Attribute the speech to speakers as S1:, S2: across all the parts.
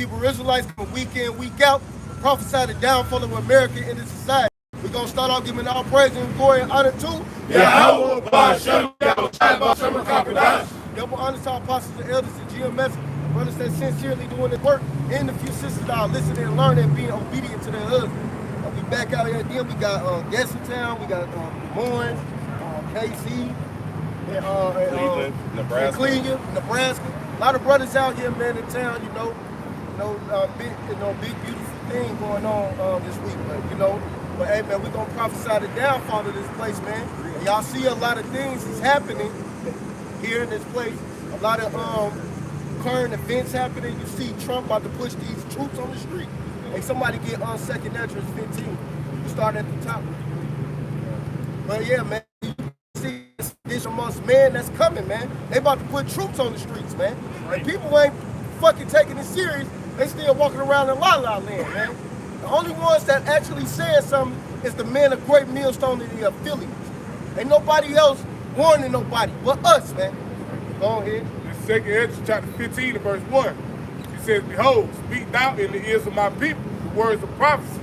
S1: Hebrew Israelites come week in, week out, prophesy the downfall of America in this society. We're going to start off giving all praise and glory and honor to
S2: Yahweh, Ba'Shem, Yahweh, Ba'Shem, Kakadash.
S1: double honor to our apostles and elders and GMS, brothers that sincerely doing the work, and the few sisters that are listening and learning and being obedient to their husbands. We back out here again. We got guests in town. We got Moines, KC, and Cleveland, Nebraska. A lot of brothers out here, man, in town. Big beautiful thing going on this week, But hey, man, we're gonna prophesy the downfall of this place, man. And y'all see a lot of things is happening here in this place. A lot of current events happening. You see Trump about to push these troops on the street. Hey, somebody get on second entrance 15. You start at the top. But yeah, man, you see this amongst men that's coming, man. They about to put troops on the streets, man. And people ain't fucking taking it serious. They still walking around in la-la land, man. The only ones that actually saying something is the men of Great Millstone and the affiliates. Ain't nobody else warning nobody but us, man. Go ahead.
S2: In second Ezra chapter 15 verse 1, it says, Behold, speak thou in the ears of my people the words of prophecy,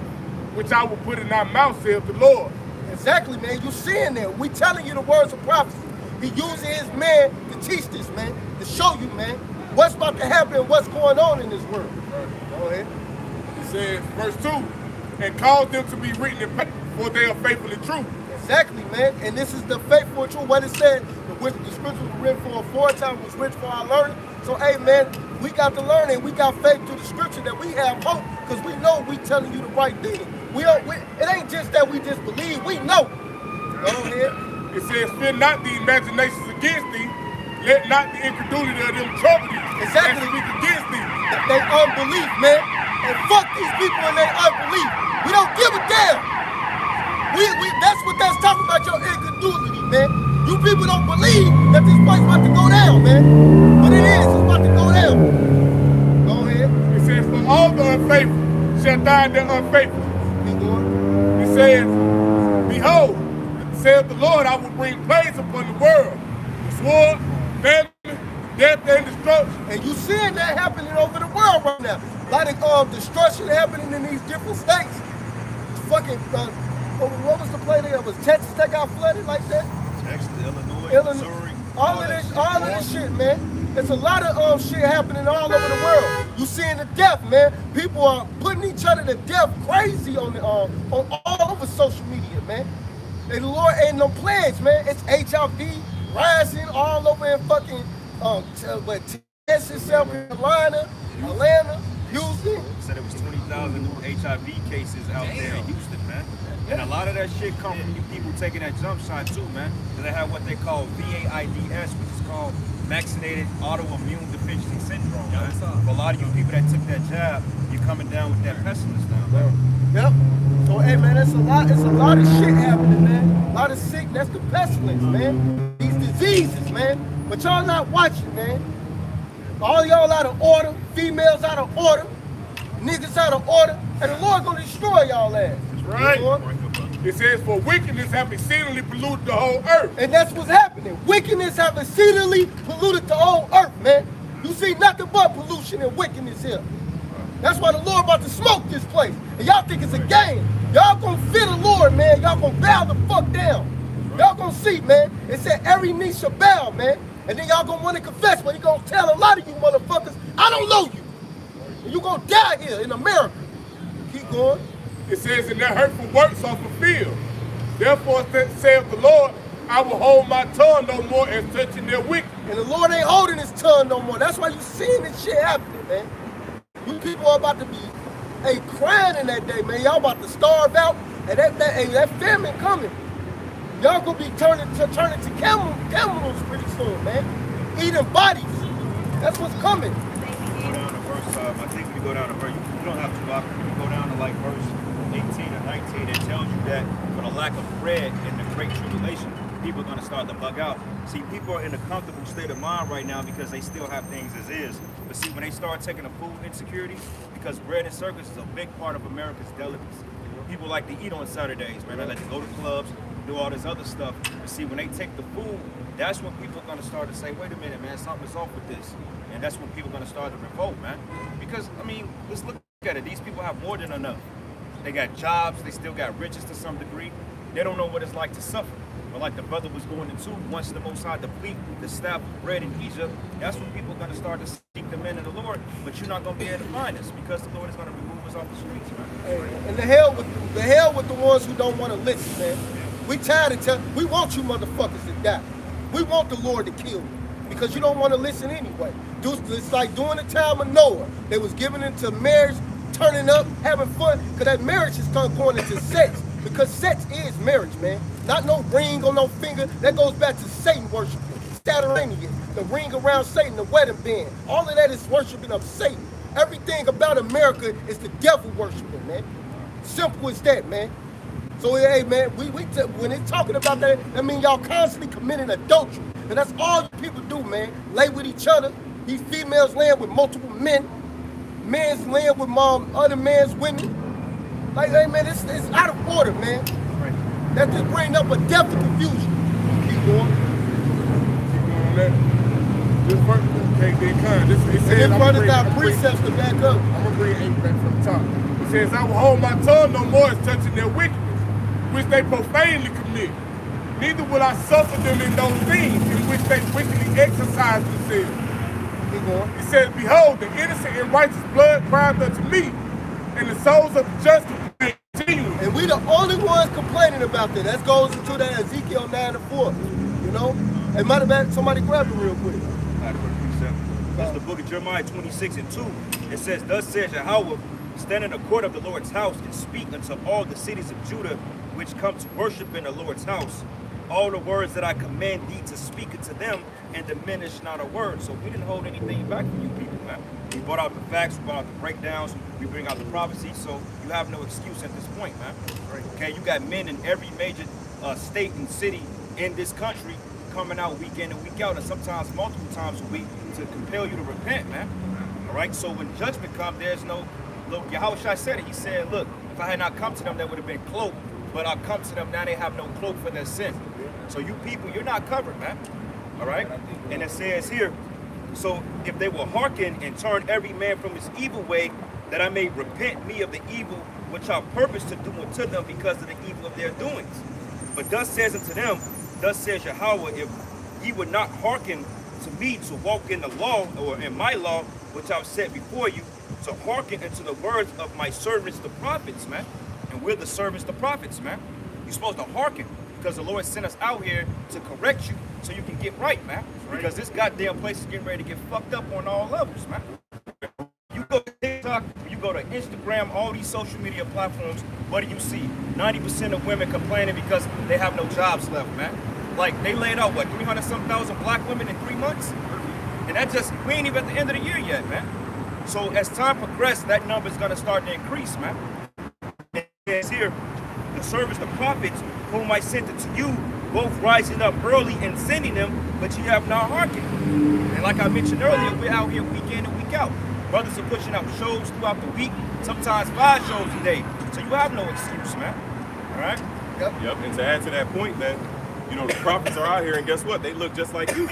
S2: which I will put in thy mouth, saith the Lord.
S1: Exactly, man. You seeing that. We telling you the words of prophecy. He using his man to teach this, man, to show you, man, what's about to happen, what's going on in this world. Go ahead.
S2: It says, verse 2, and cause them to be written in paper, for they are faithfully true.
S1: Exactly, man. And this is the faithful truth. What it said, the scripture was written for aforetime, was written for our learning. So, hey, man, we got to learn and we got faith through the scripture that we have hope because we know we telling you the right thing. It ain't just that we just believe, we know. Go ahead.
S2: It says, fear not the imaginations against thee, let not the incredulity of them trouble thee.
S1: Exactly.
S2: Speak against thee.
S1: They unbelief, man. And fuck these people and their unbelief. We don't give a damn. That's what that's talking about, your incredulity, man. You people don't believe that this place about to go down, man. But it is. It's about to go down. Go ahead.
S2: It says, for all the unfaithful shall die in their unfaithful. It says, behold, saith the Lord, I will bring plagues upon the world, sword, famine, death, and destruction.
S1: And you seeing that happening over the world right now. A lot of destruction happening in these different states. Fucking, what was the place that was Texas that got flooded like that?
S3: Texas, Illinois, Missouri.
S1: All of this shit, man. There's a lot of shit happening all over the world. You seeing the death, man. People are putting each other to death crazy on all over social media, man. And the Lord ain't no plans, man. It's HIV rising all over in fucking Texas, South Carolina, Atlanta, Houston.
S3: Said it was 20,000 new HIV cases out there in Houston, man. And a lot of that shit come from you people taking that jump shot too, man. Because they have what they call VAIDS, which is called vaccinated autoimmune deficiency syndrome. Man. For a lot of you people that took that jab, you're coming down with that pestilence now, man.
S1: Yep. So hey man, it's a lot of shit happening, man. A lot of sick, that's the pestilence, man. These diseases, man. But y'all not watching, man. All y'all out of order, females out of order, niggas out of order, and the Lord gonna destroy y'all ass.
S2: That's right. It says, for wickedness have exceedingly polluted the whole earth.
S1: And that's what's happening. Wickedness have exceedingly polluted the whole earth, man. You see nothing but pollution and wickedness here. That's why the Lord about to smoke this place. And y'all think it's a game. Y'all gonna fear the Lord, man. Y'all gonna bow the fuck down. Y'all gonna see, man. It said every knee shall bow, man. And then y'all gonna want to confess, but he gonna tell a lot of you motherfuckers, I don't know you. And you gonna die here in America. Keep going.
S2: It says, and their hurtful works are fulfilled. Therefore, saith the Lord, I will hold my tongue no more as touching their wickedness.
S1: And the Lord ain't holding his tongue no more. That's why you seeing this shit happening, man. You people are about to be crying in that day, man. Y'all about to starve out, and that famine coming. Y'all gonna be turning to camels pretty soon, man. Eating bodies. That's what's coming.
S3: Go down to verse, I think when you go down to verse, you don't have to walk, you go down to like verse 18 or 19, it tells you that for the lack of bread in the great tribulation, people are going to start to bug out. See, people are in a comfortable state of mind right now because they still have things as is. But see, when they start taking a food insecurity, because bread and circus is a big part of America's delicacy. People like to eat on Saturdays, man. They like to go to clubs, do all this other stuff. But see, when they take the food, that's when people are gonna start to say, wait a minute, man, something's off with this. And that's when people are gonna start to revolt, man. Because, I mean, let's look at it. These people have more than enough. They got jobs, they still got riches to some degree. They don't know what it's like to suffer. But like the brother was going into, once the Most High deplete the staff of bread in Egypt, that's when people are going to start to seek the men of the Lord. But you're not going to be able to find us because the Lord is going to remove us off the streets, man.
S1: Hey, and the hell with the ones who don't want to listen, man. We tired of we want you motherfuckers to die. We want the Lord to kill you because you don't want to listen anyway. It's like during the time of Noah, they was giving into marriage, turning up, having fun, because that marriage is going into sex. Because sex is marriage, man. Not no ring on no finger. That goes back to Satan worshiping. Saturnian, the ring around Satan, the wedding band. All of that is worshiping of Satan. Everything about America is the devil worshiping, man. Simple as that, man. So, hey, man, when it's talking about that, that means y'all constantly committing adultery. And that's all you people do, man. Lay with each other. These females laying with multiple men. Men's laying with other men's women. Like, hey, man, it's out of order, man. Right. That just bring up a depth of confusion. Keep going.
S2: Keep going on that. This verse, okay, they kind. It says,
S1: this brother got precepts to back up.
S2: I'm going to bring 8 back from the top. It says, I will hold my tongue no more as touching their wickedness, which they profanely commit. Neither will I suffer them in those things in which they wickedly exercise themselves.
S1: Keep going.
S2: It says, behold, the innocent and righteous blood cried unto me, and the souls of the just continue.
S1: And we the only ones complaining about that. That goes into that Ezekiel 9:4. You know? Hey, matter of fact, somebody grab it real quick.
S3: That's the book of Jeremiah 26:2. It says, thus says Yahweh, stand in the court of the Lord's house and speak unto all the cities of Judah which come to worship in the Lord's house. All the words that I command thee to speak unto them, and diminish not a word. So we didn't hold anything back from you people, man. We brought out the facts, we brought out the breakdowns, we bring out the prophecy, so you have no excuse at this point, man. Okay, you got men in every major state and city in this country coming out week in and week out, and sometimes multiple times a week to compel you to repent, man. All right, so when judgment comes, there's no, look, Yahushua said it. He said, look, if I had not come to them, that would have been cloaked, but I'll come to them, now they have no cloak for their sin. So you people, you're not covered, man. All right, and it says here, so if they will hearken and turn every man from his evil way, that I may repent me of the evil which I purpose to do unto them because of the evil of their doings. But thus says unto them, thus says Yahweh, if ye would not hearken to me to walk in the law, or in my law, which I've set before you, to hearken unto the words of my servants the prophets, man. And we're the servants the prophets, man. You're supposed to hearken because the Lord sent us out here to correct you so you can get right, man. Because this goddamn place is getting ready to get fucked up on all levels, man. You go to TikTok, you go to Instagram, all these social media platforms, what do you see? 90% of women complaining because they have no jobs left, man. Like, they laid out, what, 300-some thousand black women in 3 months? And that just, we ain't even at the end of the year yet, man. So as time progresses, that number is going to start to increase, man. And it's here, the servants, the prophets, whom I sent it to you, both rising up early and sending them, but you have not hearkened. And like I mentioned earlier, we're out here week in and week out. Brothers are pushing out shows throughout the week, sometimes 5 shows a day. So you have no excuse, man. All right?
S4: Yep, and to add to that point, man, you know, the prophets are out here, and guess what? They look just like you.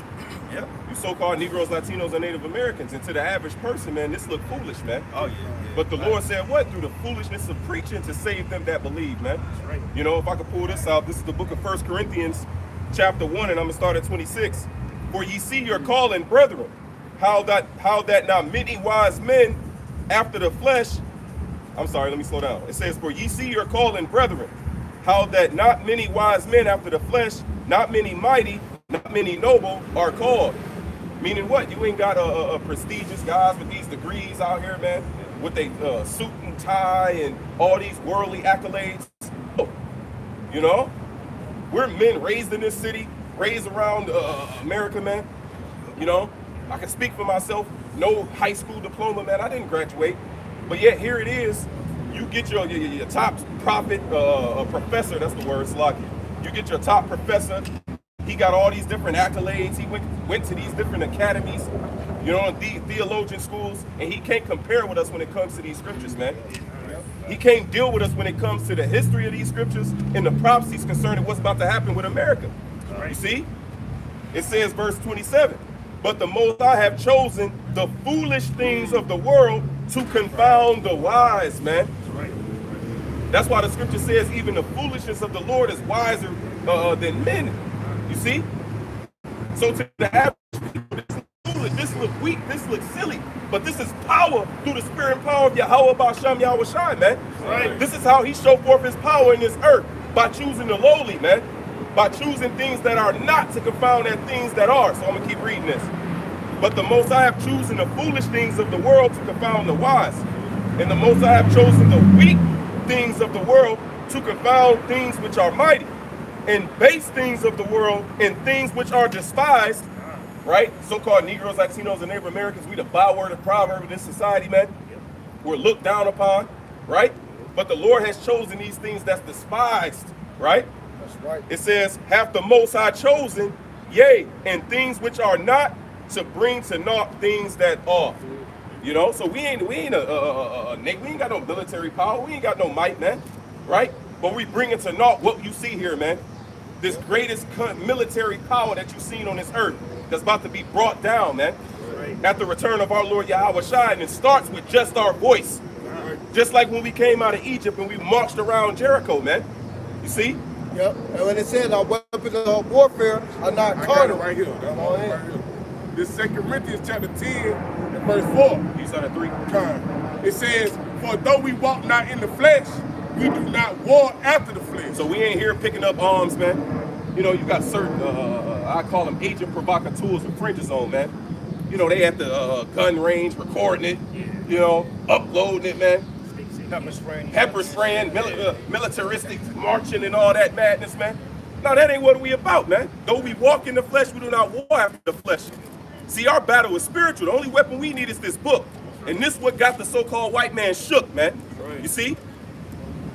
S3: Yep.
S4: You so-called Negroes, Latinos, and Native Americans. And to the average person, man, this look foolish, man.
S3: Oh, yeah.
S4: But the Lord said what? Through the foolishness of preaching to save them that believe, man.
S3: That's right.
S4: You know, if I could pull this out, this is the book of 1 Corinthians, chapter 1, and I'm going to start at 26. For ye see your calling, brethren, how that not many wise men after the flesh, I'm sorry, let me slow down. It says, for ye see your calling, brethren, how that not many wise men after the flesh, not many mighty, not many noble are called. Meaning what? You ain't got a prestigious guys with these degrees out here, man, with a suit and tie and all these worldly accolades. You know, we're men raised in this city, raised around America, man. You know, I can speak for myself. No high school diploma, man. I didn't graduate, but yet here it is. You get your top prophet, professor. That's the word, Slocky. You get your top professor. He got all these different accolades. He went to these different academies, you know, theologian schools, and he can't compare with us when it comes to these scriptures, man. He can't deal with us when it comes to the history of these scriptures and the prophecies concerning what's about to happen with America. You see? It says, verse 27, but the Most High have chosen the foolish things of the world to confound the wise, man. That's why the scripture says even the foolishness of the Lord is wiser than men. You see? So to the average people, this look weak, this looks silly, but this is power through the spirit and power of Yahweh Basham Yahweh Shai, man. Right. This is how he showed forth his power in this earth, by choosing the lowly, man. By choosing things that are not to confound that things that are. So I'm gonna keep reading this. But the Most High have chosen the foolish things of the world to confound the wise. And the Most High have chosen the weak things of the world to confound things which are mighty. And base things of the world and things which are despised, right? So-called Negroes, Latinos, and Native Americans, we the byword and proverb of this society, man. We're looked down upon, right? But the Lord has chosen these things that's despised, right?
S1: That's right.
S4: It says, hath the Most High chosen, yea, and things which are not, to bring to naught things that are. You know, so we ain't got no military power, we ain't got no might, man, right? But we bring it to naught what you see here, man. This greatest military power that you've seen on this earth that's about to be brought down, man, at the return of our Lord Yahweh Shai. And it starts with just our voice. Just like when we came out of Egypt and we marched around Jericho, man. You see?
S1: Yep. And when it says our weapons of warfare are not carnal.
S2: Right here. That's right here. This 2 Corinthians chapter 10 and verse 4.
S4: You saw the 3.
S2: It says, for though we walk not in the flesh, we do not war after the flesh.
S4: So we ain't here picking up arms, man. You know, you got certain, I call them agent provocateurs and fringes on, man. You know, they at the gun range recording it, you know, uploading it, man. Pepper spraying, militaristic marching and all that madness, man. No, that ain't what we about, man. Though we walk in the flesh, we do not war after the flesh. See, our battle is spiritual. The only weapon we need is this book. And this what got the so-called white man shook, man. You see?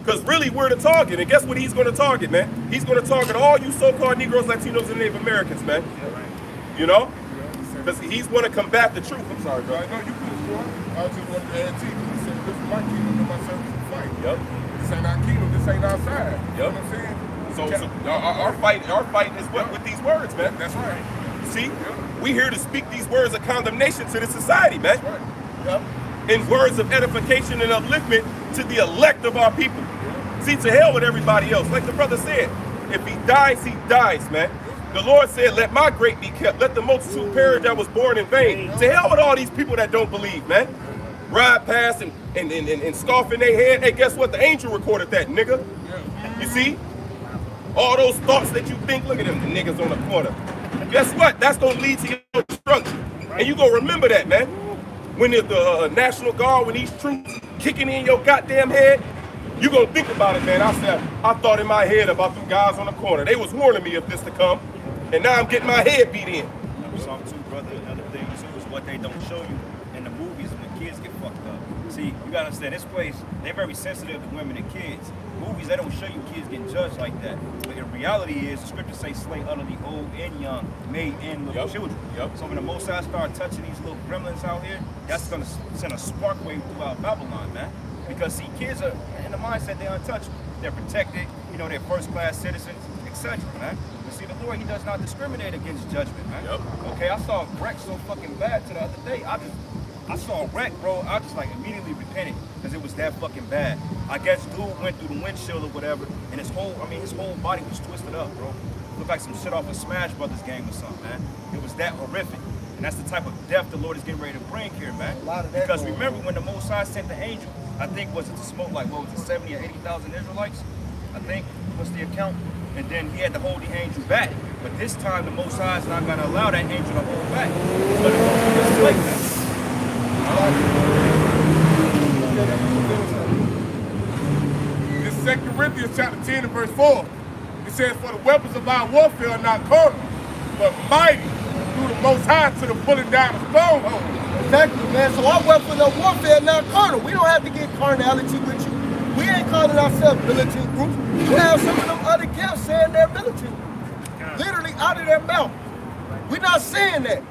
S4: Because really, we're the target. And guess what he's going to target, man? He's going to target all you so-called Negroes, Latinos, and Native Americans, man. You know? Because he's going to combat the truth. I'm sorry, bro.
S2: I know you put it for. I just wanted to add to you. You said, this is my kingdom and my servants will fight.
S4: Yep.
S2: This ain't our kingdom. This ain't our side.
S4: Yep.
S2: You know what I'm saying?
S4: So our fight is what with these words, man.
S2: That's right.
S4: See? We here to speak these words of condemnation to the society, man.
S2: That's right.
S1: Yep.
S4: In words of edification and upliftment to the elect of our people. See, to hell with everybody else. Like the brother said, if he dies, man. The Lord said, let my grape be kept. Let the multitude perish that was born in vain. To hell with all these people that don't believe, man. Ride past and scoff in their head. Hey, guess what? The angel recorded that, nigga. You see? All those thoughts that you think, look at them, the niggas on the corner. Guess what? That's going to lead to your destruction. And you going to remember that, man. When the National Guard, when these troops kicking in your goddamn head, you going to think about it, man. I thought in my head about them guys on the corner. They was warning me of this to come. And now I'm getting my head beat in.
S3: Something too, brother. Another thing too is what they don't show you in the movies when kids get fucked up. See, you gotta understand, this place, they're very sensitive to women and kids. Movies, they don't show you kids getting judged like that. But in reality is, the scriptures say slay utterly old and young, maid and little children. So when the Most High start touching these little gremlins out here, that's gonna send a spark wave throughout Babylon, man. Because see, kids are in the mindset they're untouchable. They're protected, you know, they're first-class citizens, etc., man. But see, the Lord, he does not discriminate against judgment, man. Okay, I saw wreck so fucking bad to the other day. I saw a wreck, bro. I just like immediately repented because it was that fucking bad. I guess dude went through the windshield or whatever, and his whole body was twisted up, bro. Looked like some shit off a Smash Brothers game or something, man. It was that horrific. And that's the type of death the Lord is getting ready to bring here, man. Because remember when the Most High sent the angel, I think was it to smoke like, what was it, 70 or 80,000 Israelites? I think was the account. And then he had to hold the angel back. But this time the Most High is not going to allow that angel to hold back. But it's going to be a slave, man.
S2: This 2 Corinthians chapter 10 and verse 4. It says, for the weapons of our warfare are not carnal, but mighty through the Most High to the pulling down of strongholds.
S1: Exactly, man. So our weapon of warfare is not carnal. We don't have to get carnality with you. We ain't calling ourselves militant groups. We have some of them other camps saying they're militant. Literally out of their mouth. We're not saying that.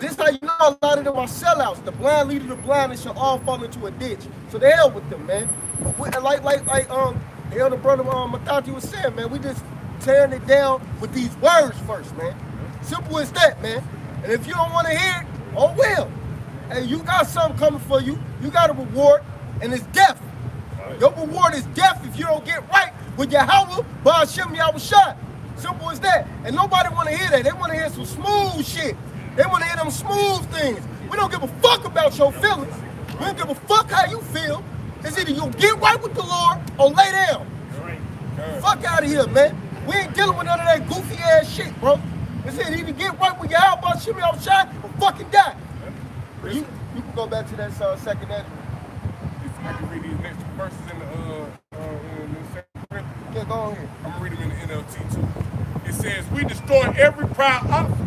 S1: This how you know a lot of them are sellouts. The blind leader the blind and shall all fall into a ditch. So the hell with them, man. Like the elder brother Matati was saying, man, we just tearing it down with these words first, man. Simple as that, man. And if you don't want to hear it, oh well. Hey, you got something coming for you. You got a reward, and it's death. Your reward is death if you don't get right with Yahweh, Ba'ashem Yahushua. Simple as that. And nobody want to hear that. They want to hear some smooth shit. They want to hear them smooth things. We don't give a fuck about your feelings. We don't give a fuck how you feel. It's either you get right with the Lord or lay down. Fuck out of here, man. We ain't dealing with none of that goofy ass shit, bro. It's either get right with Yahweh, Ba'ashem Yahushua, or fucking die. You can go back to that second Ezra.
S2: I can read these next two verses in the second Corinthians.
S1: Yeah, go ahead.
S2: I'm gonna read them in the NLT too. It says, we destroy every proud obstacle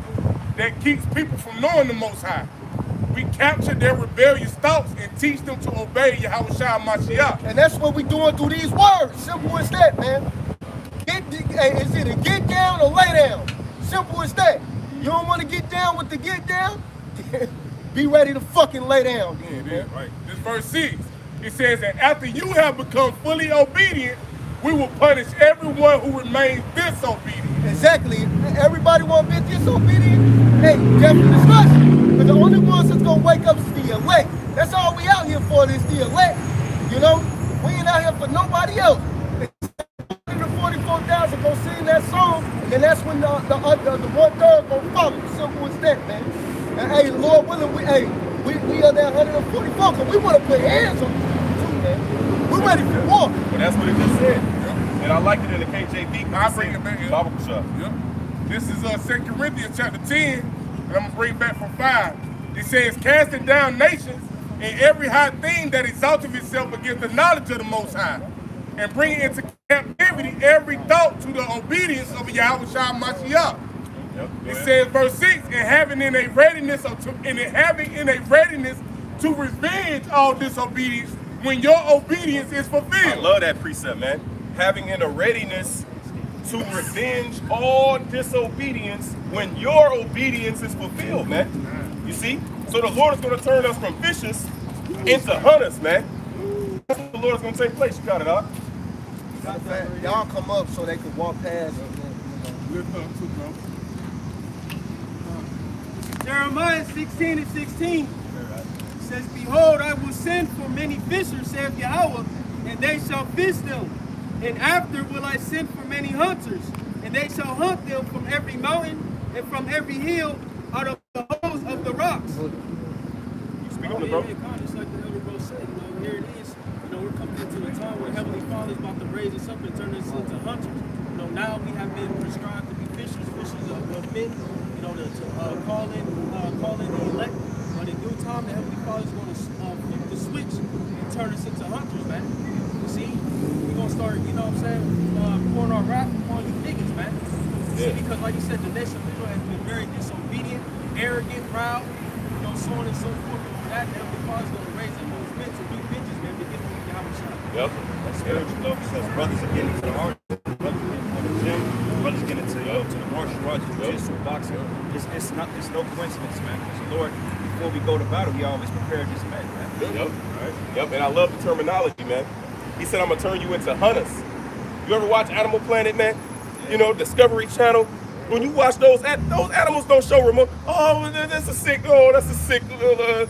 S2: that keeps people from knowing the Most High. We capture their rebellious thoughts and teach them to obey Yahushua Mashiach.
S1: And that's what we doing through these words. Simple as that, man. It's either get down or lay down. Simple as that. You don't want to get down with the get down? Be ready to fucking lay down.
S2: Yeah, it is, right. This verse 6. It says that after you have become fully obedient, we will punish everyone who remains disobedient.
S1: Exactly. Everybody want to be disobedient? Hey, definitely discussion. Because the only ones that's going to wake up is the elect. That's all we out here for, is the elect. You know? We ain't out here for nobody else. 144,000 go sing that song, and then that's when the 1/3 gonna follow. Simple as that, man. And hey, Lord willing, we are that 144 because we want to put hands on you too, man. We're ready for war.
S4: But that's what it just said. And I like it in the KJV.
S2: I bring it back.
S4: Bible Shah.
S2: Yep. This is 2 Corinthians chapter 10, and I'm gonna bring back from 5. It says, casting down nations and every high thing that exalteth itself against the knowledge of the Most High, and bringing into captivity every thought to the obedience of Yahushua Mashiach. It says, verse 6, and having in a readiness to revenge all disobedience when your obedience is fulfilled.
S4: I love that precept, man. Having in a readiness to revenge all disobedience when your obedience is fulfilled, man. You see? So the Lord is going to turn us from fishers into hunters, man. That's what the Lord is going to take place. You got it, huh?
S1: Y'all come up so they can walk past.
S2: Lift up too, bro.
S5: Jeremiah 16:16 says, behold, I will send for many fishers, saith Yahweh, and they shall fish them. And after will I send for many hunters, and they shall hunt them from every mountain and from every hill out of the holes of the rocks.
S4: You speak on it, bro.
S5: Just like the elder bro said, here it is. We're coming into a time where Heavenly Father is about to raise us up and turn us into hunters. Now we have been prescribed to be fishers of men, to call in the elect. But in due time, the Heavenly Father is going to flip the switch and turn us into hunters, man. You see, we're going to start, pouring our wrath upon you niggas, man. See, because like you said, the nation of Israel has been very disobedient, arrogant, proud, so on and so forth. And for that, the Heavenly Father is going to raise up those men to do vengeance, man, to get them to Yahweh.
S3: Yep. That's spiritual love, because brothers are getting to the art, brothers getting to the gym, brothers getting to the martial arts, jiu-jitsu, boxing. It's no coincidence, man. Because the Lord, before we go to battle, He always prepared His men, man.
S4: Yep. Right. Yep. And I love the terminology, man. He said, I'm gonna turn you into hunters. You ever watch Animal Planet, man? Discovery Channel. When you watch those animals don't show remote. Oh, that's a sick. The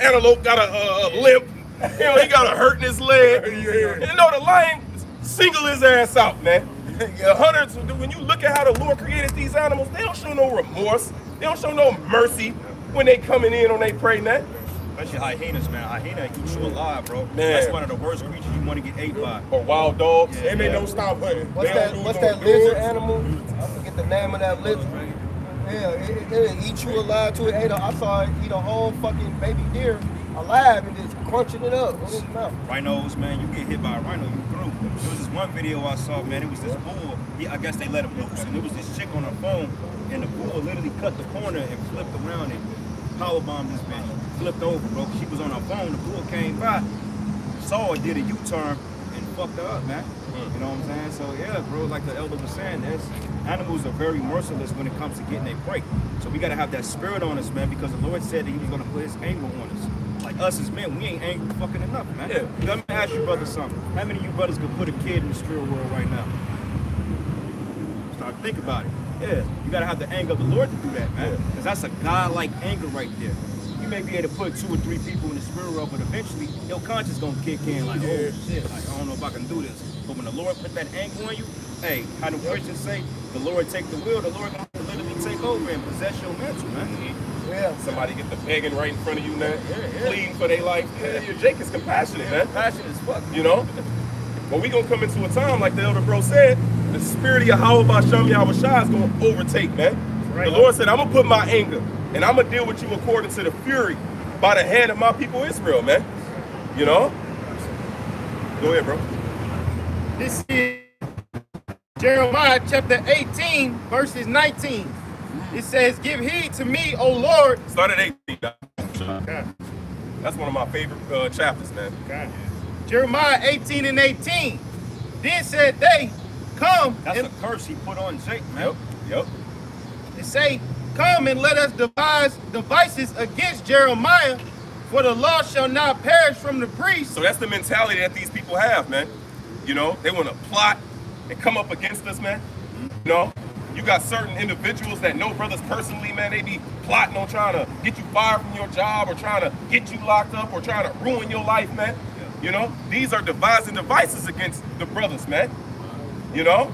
S4: antelope got a limp. He got a hurt in his leg. The lion single his ass out, man. The hunters, when you look at how the Lord created these animals, they don't show no remorse. They don't show no mercy when they coming in on they prey net.
S3: Especially hyenas, man. Hyena eat you alive, bro.
S4: Man.
S3: That's one of the worst creatures you want to get ate by.
S4: Or wild dogs.
S2: And they don't stop hunting.
S1: What's that lizard animal? I forget the name of that lizard. Yeah, it eat you alive too. I saw it eat a whole fucking baby deer alive and just crunching it up in his mouth.
S3: Rhinos, man, you get hit by a rhino, you through. There was this one video I saw, man. It was this bull. I guess they let him loose, and there was this chick on her phone, and the bull literally cut the corner and flipped around and powerbombed this bitch. Flipped over, bro. She was on her phone. The bull came by, saw her, did a U-turn, and fucked her up, man. You know what I'm saying? So yeah, bro, like the elder was saying, Animals are very merciless when it comes to getting their prey. So we gotta have that spirit on us, man, because the Lord said that he was gonna put his anger on us. Like us as men, we ain't angry fucking enough, man.
S4: Yeah.
S3: Let me ask you, brother, something. How many of you brothers could put a kid in the spirit world right now? Start think about it. Yeah, you gotta have the anger of the Lord to do that, man. Because that's a God-like anger right there. You may be able to put 2 or 3 people in the spirit world, but eventually your conscience gonna kick in like, oh shit, like I don't know if I can do this. But when the Lord put that anger on you, hey, how the Christians say, the Lord take the wheel, the Lord gonna literally take over and possess your mental, man.
S1: Yeah.
S4: Somebody get the begging right in front of you, man. Pleading for their life. Yeah, Jake is compassionate, man.
S3: Passion as fuck.
S4: You know? But we gonna come into a time, like the elder bro said, the spirit of Yahweh Basham Yahweh Shai is gonna overtake, man.
S3: Right.
S4: The Lord said, I'm gonna put my anger and I'm gonna deal with you according to the fury by the hand of my people Israel, man. You know? Go ahead, bro.
S2: This is Jeremiah chapter 18, verses 19. It says, give heed to me, O Lord.
S4: Start at 18. That's one of my favorite chapters, man.
S2: God. Jeremiah 18 and 18. Then said they, come.
S3: That's
S2: and
S3: a curse he put on Jake, man.
S4: Yep.
S2: and say, come and let us devise devices against Jeremiah, for the law shall not perish from the priest.
S4: So that's the mentality that these people have, man. You know, they want to plot and come up against us, man. You know, you got certain individuals that know brothers personally, man. They be plotting on trying to get you fired from your job or trying to get you locked up or trying to ruin your life, man. You know, these are devising devices against the brothers, man. You know,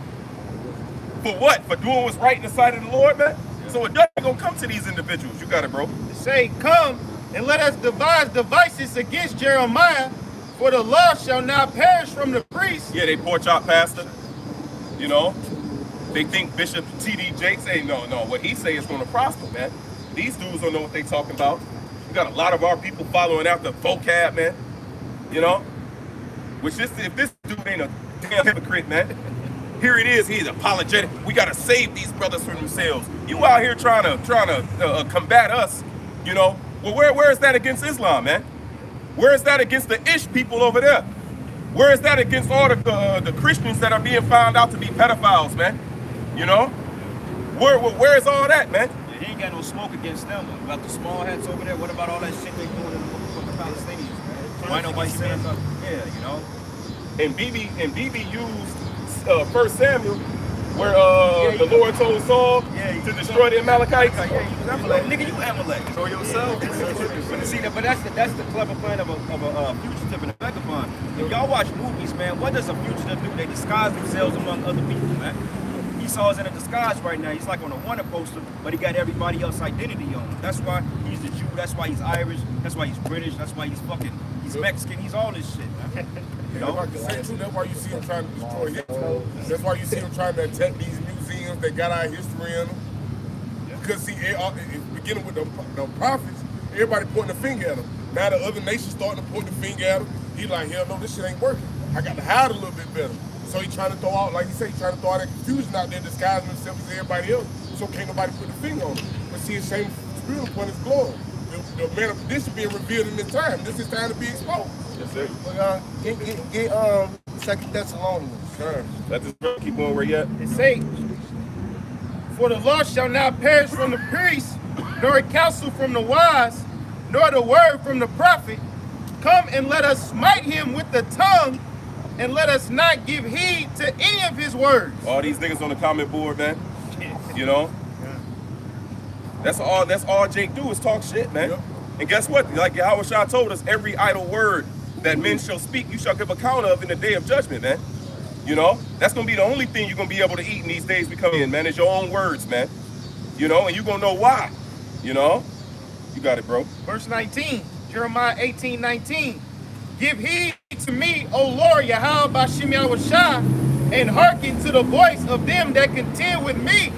S4: for what? For doing what's right in the sight of the Lord, man. So it doesn't gonna come to these individuals. You got it, bro.
S2: Say, come and let us devise devices against Jeremiah, for the law shall not perish from the priest.
S4: Yeah, they pork chop pastor. You know, they think Bishop T.D. Jakes, hey, no, what he say is gonna prosper, man. These dudes don't know what they talking about. We got a lot of our people following after vocab, man. You know, which this, if this dude ain't a damn hypocrite, man. Here it is, he's apologetic. We gotta save these brothers from themselves. You out here trying to combat us, you know. Well, where is that against Islam, man? Where is that against the Ish people over there? Where is that against all the Christians that are being found out to be pedophiles, man? You know? Where is all that, man?
S3: Yeah, he ain't got no smoke against them. About the small hats over there, what about all that shit they doing for the Palestinians, man? Why nobody saying nothing? Yeah, you know?
S4: And BB used 1 Samuel, where the Lord told Saul to destroy the Amalekites.
S3: Yeah, you was Amalek. Nigga, you Amalek. Show yourself. But see, but that's the clever plan of a fugitive and a vagabond. If y'all watch movies, man, what does a fugitive do? They disguise themselves among other people, man. Esau's in a disguise right now. He's like on a wanted poster, but he got everybody else's identity on him. That's why he's the Jew. That's why he's Irish. That's why he's British. That's why he's Mexican. He's all this shit, man. You know?
S2: That's why you see him trying to destroy history. That's why you see him trying to attack these museums that got our history in them. Because see, beginning with the prophets, everybody pointing the finger at him. Now the other nations starting to point the finger at him. He like, hell no, this shit ain't working. I got to hide a little bit better. So he trying to throw out, like you say, he trying to throw out that confusion out there, disguising himself as everybody else. So can't nobody put the finger on him. But see, his same spirit upon his glory. The man of condition being revealed in this time. This is time to be exposed.
S4: Yes, sir.
S1: But get 2 Thessalonians.
S4: Sure. Let this brother keep going where he at.
S2: It say, for the law shall not perish from the priest, nor a counsel from the wise, nor the word from the prophet. Come and let us smite him with the tongue, and let us not give heed to any of his words.
S4: All these niggas on the comment board, man. You know? That's all Jake do is talk shit, man. Yep. And guess what? Like Yahweh Shah told us, every idle word that men shall speak, you shall give account of in the day of judgment, man. You know? That's gonna be the only thing you're gonna be able to eat in these days we come in, man, is your own words, man. You know, and you're gonna know why. You know? You got it, bro.
S2: Verse 19, Jeremiah 18:19. Give heed to me, O Lord, Yahweh Bashim Yahushua, and hearken to the voice of them that contend with me.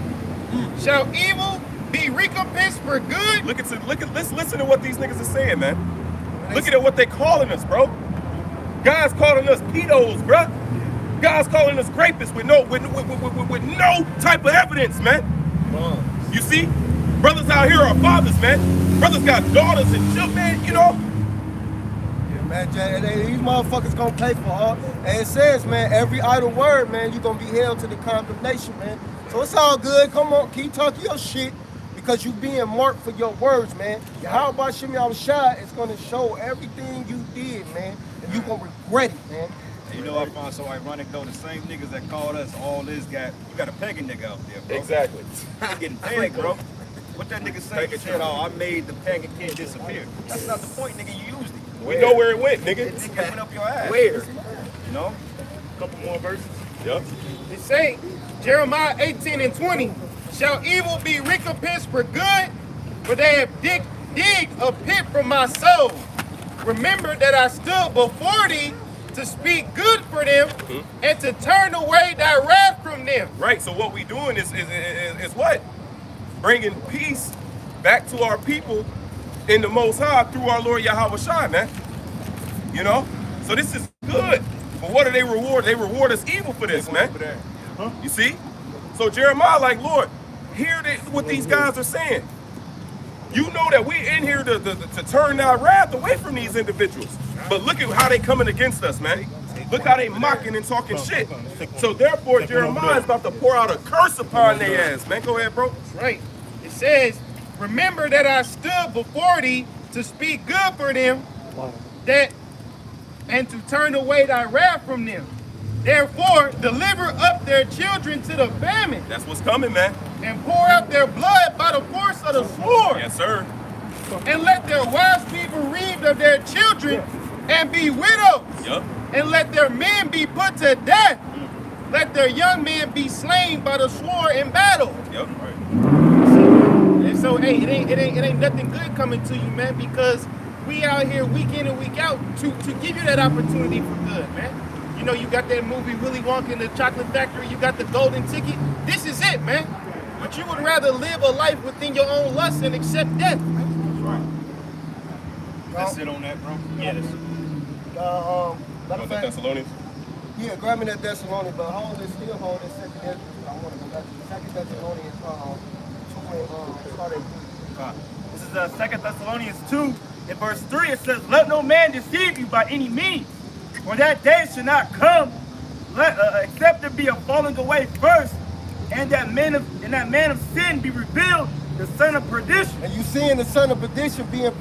S2: Shall evil be recompensed for good?
S4: Let's listen to what these niggas are saying, man. Look at what they calling us, bro. Guys calling us pedos, bro. Guys calling us rapists with no type of evidence, man. You see, brothers out here are fathers, man. Brothers got daughters and children, man. You know.
S1: Man, these motherfuckers gonna pay for all. And it says, man, every idle word, man, you gonna be held to the condemnation, man. So it's all good. Come on, keep talking your shit because you being marked for your words, man. How about Shimmy Shai is going to show everything you did, man, and you going to regret it, man.
S3: And you know I found so ironic though, the same niggas that called us all this you got a pegging nigga out there, bro.
S4: Exactly.
S3: He getting pegged, bro. What that nigga say? He said, oh, I made the pegging kid disappear. That's not the point, nigga. You used it.
S4: We know where it went, nigga.
S3: It nigga went up your ass.
S2: Where?
S3: You know?
S2: A couple more verses.
S4: Yep.
S2: It say, Jeremiah 18:20, shall evil be recompensed for good? For they have digged a pit for my soul. Remember that I stood before thee to speak good for them and to turn away thy wrath from them.
S4: Right. So what we doing is what? Bringing peace back to our people in the Most High through our Lord Yahweh Shai, man. You know? So this is good. But what do they reward? They reward us evil for this, man. You see? So Jeremiah, like, Lord, hear what these guys are saying. You know that we in here to turn our wrath away from these individuals. But look at how they coming against us, man. Look how they mocking and talking shit. So therefore, Jeremiah is about to pour out a curse upon their ass, man. Go ahead, bro.
S2: That's right. It says, remember that I stood before thee to speak good for them, and to turn away thy wrath from them. Therefore, deliver up their children to the famine.
S4: That's what's coming, man.
S2: And pour out their blood by the force of the sword.
S4: Yes, sir.
S2: And let their wives be bereaved of their children and be widows.
S4: Yup.
S2: And let their men be put to death. Let their young men be slain by the sword in battle.
S4: Yep. Right.
S2: And so, hey, it ain't nothing good coming to you, man, because we out here week in and week out to give you that opportunity for good, man. You know, you got that movie Willy Wonka and the Chocolate Factory, you got the golden ticket. This is it, man. But you would rather live a life within your own lust and accept death.
S3: That's right. That's it on that, bro. Yeah, that's it.
S1: Matter of fact,
S4: Thessalonians.
S1: yeah, grab me that Thessalonians, but still hold this second Ezra. I want to go back to the second Thessalonians 2 and start at 3.
S6: This is 2 Thessalonians 2. In verse 3, it says, let no man deceive you by any means, for that day should not come, except there be a falling away first, and that man of sin be revealed, the son of perdition.
S1: And you seeing the son of perdition being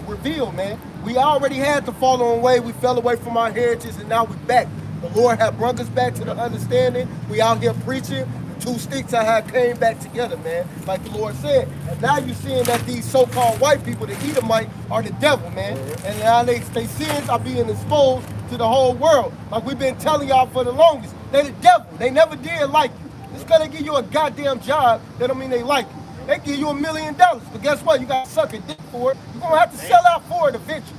S1: revealed, man. We already had the fallen away. We fell away from our heritage, and now we're back. The Lord had brought us back to the understanding. We out here preaching. The two sticks I had came back together, man, like the Lord said. And now you're seeing that these so-called white people, the Edomite, are the devil, man. And now they sins are being exposed to the whole world. Like we've been telling y'all for the longest. They the devil. They never did like you. Just because they give you a goddamn job, that don't mean they like you. They give you $1 million, but guess what? You got to suck a dick for it. You're going to have to sell out for it eventually.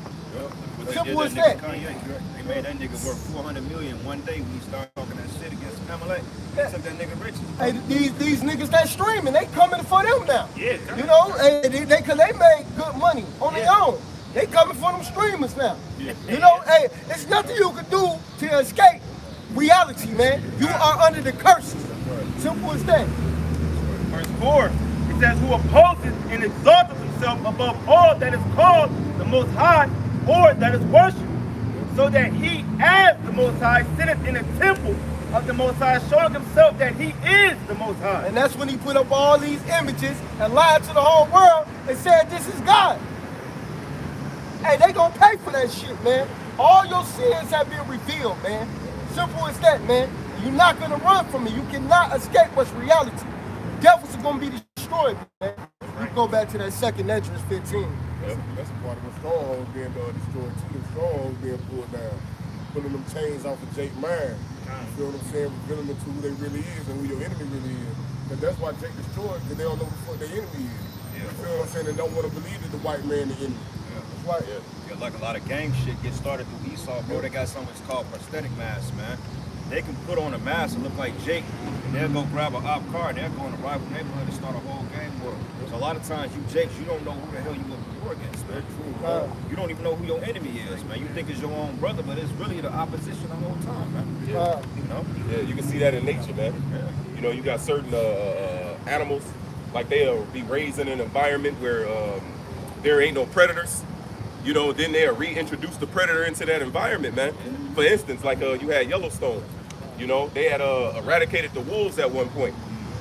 S1: Simple as that.
S3: They made that nigga worth $400 million one day when he started talking that shit against Amalek. They took that nigga rich.
S1: Hey, these niggas that streaming, they coming for them now.
S3: Yeah.
S1: You know, because they made good money on their own. They coming for them streamers now.
S3: Yeah.
S1: You know, hey, there's nothing you can do to escape reality, man. You are under the curses. Simple as that.
S6: Verse 4, it says, who opposes and exalteth himself above all that is called the Most High, or that is worshipped, so that he, as the Most High, sitteth in the temple of the Most High, showing himself that he is the Most High.
S1: And that's when he put up all these images and lied to the whole world and said, this is God. Hey, they gonna pay for that shit, man. All your sins have been revealed, man. Simple as that, man. You're not gonna run from it. You cannot escape what's reality. Devils are gonna be destroyed, man. You go back to that second Ezra 15.
S7: That's part of the strongholds being destroyed too. The strongholds being pulled down, pulling them chains off of Jake's mind. You feel what I'm saying? Revealing them to who they really is and who your enemy really is. And that's why Jake destroyed, because they don't know who the fuck their enemy is. You feel what I'm saying? They don't want to believe that the white man the enemy. That's why.
S3: Yeah, like a lot of gang shit gets started through Esau, bro. They got something called prosthetic masks, man. They can put on a mask and look like Jake, and they'll go grab a op car, and they'll go in a rival neighborhood and start a whole gang war. So a lot of times you Jakes, you don't know who the hell you look war against, man. You don't even know who your enemy is, man. You think it's your own brother, but it's really the opposition the whole time, man. You know?
S4: Yeah, you can see that in nature, man.
S3: Yeah.
S4: You know, you got certain animals, like they'll be raised in an environment where there ain't no predators. You know, then they'll reintroduce the predator into that environment, man. For instance, like you had Yellowstone. You know, they had eradicated the wolves at one point.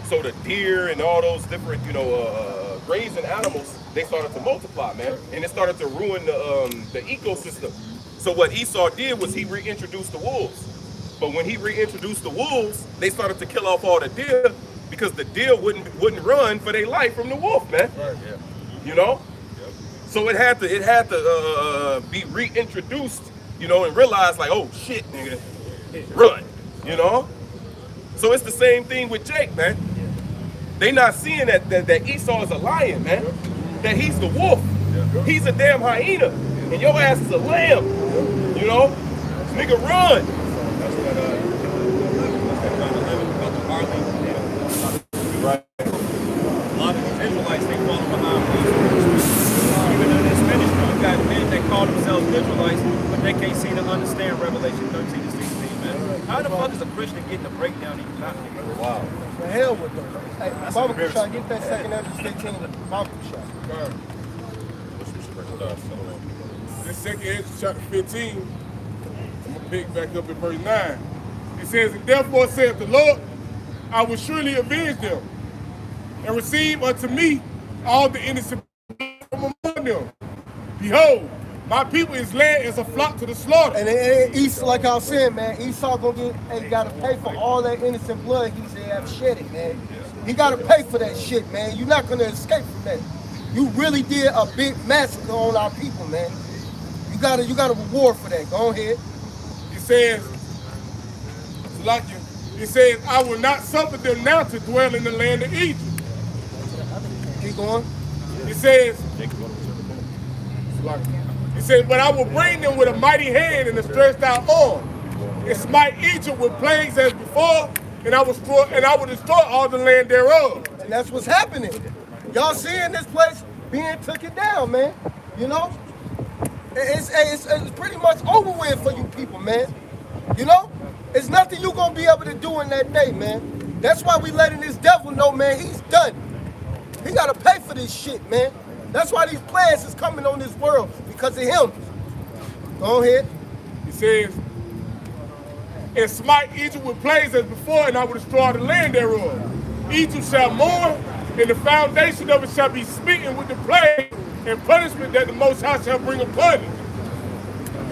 S4: So the deer and all those different, grazing animals, they started to multiply, man, and it started to ruin the ecosystem. So what Esau did was he reintroduced the wolves. But when he reintroduced the wolves, they started to kill off all the deer because the deer wouldn't run for their life from the wolf, man.
S7: Right.
S3: Yeah.
S4: You know. So it had to be reintroduced, and realize like, oh shit, nigga, run, So it's the same thing with Jake, man. They not seeing that Esau is a lion, man. That he's the wolf. He's a damn hyena, and your ass is a lamb. Nigga, run.
S3: That's what about the barley.
S4: Right.
S3: A lot of these Israelites, they falling behind these. Even in this ministry, you got men that call themselves Israelites, but they can't seem to understand Revelation 13 to 16, man. How the fuck is a Christian getting the breakdown these not?
S4: Wow.
S1: The hell with them. Hey, Baba Kushai, get that second Ezra 16. Baba Kushai.
S7: This second Ezra chapter 15, I'm going to pick back up at verse 9. It says, and therefore saith the Lord, I will surely avenge them, and receive unto me all the innocent from among them. Behold, my people is led as a flock to the slaughter.
S1: And Esau, like I was saying, man, Esau gotta pay for all that innocent blood he said have shedded, man. He gotta pay for that shit, man. You're not gonna escape from that. You really did a big massacre on our people, man. You got a reward for that. Go ahead.
S7: It says, it says, I will not suffer them now to dwell in the land of Egypt.
S1: Keep going.
S7: It says, but I will bring them with a mighty hand and a stretched out arm, and smite Egypt with plagues as before, and I will destroy all the land thereof.
S1: And that's what's happening. Y'all seeing this place being taken down, man. It's pretty much over with for you people, man. It's nothing you gonna be able to do in that day, man. That's why we letting this devil know, man, he's done. He gotta pay for this shit, man. That's why these plagues is coming on this world, because of him. Go ahead.
S7: He says, and smite Egypt with plagues as before, and I will destroy the land thereof. Egypt shall mourn, and the foundation of it shall be smitten with the plague and punishment that the Most High shall bring upon it.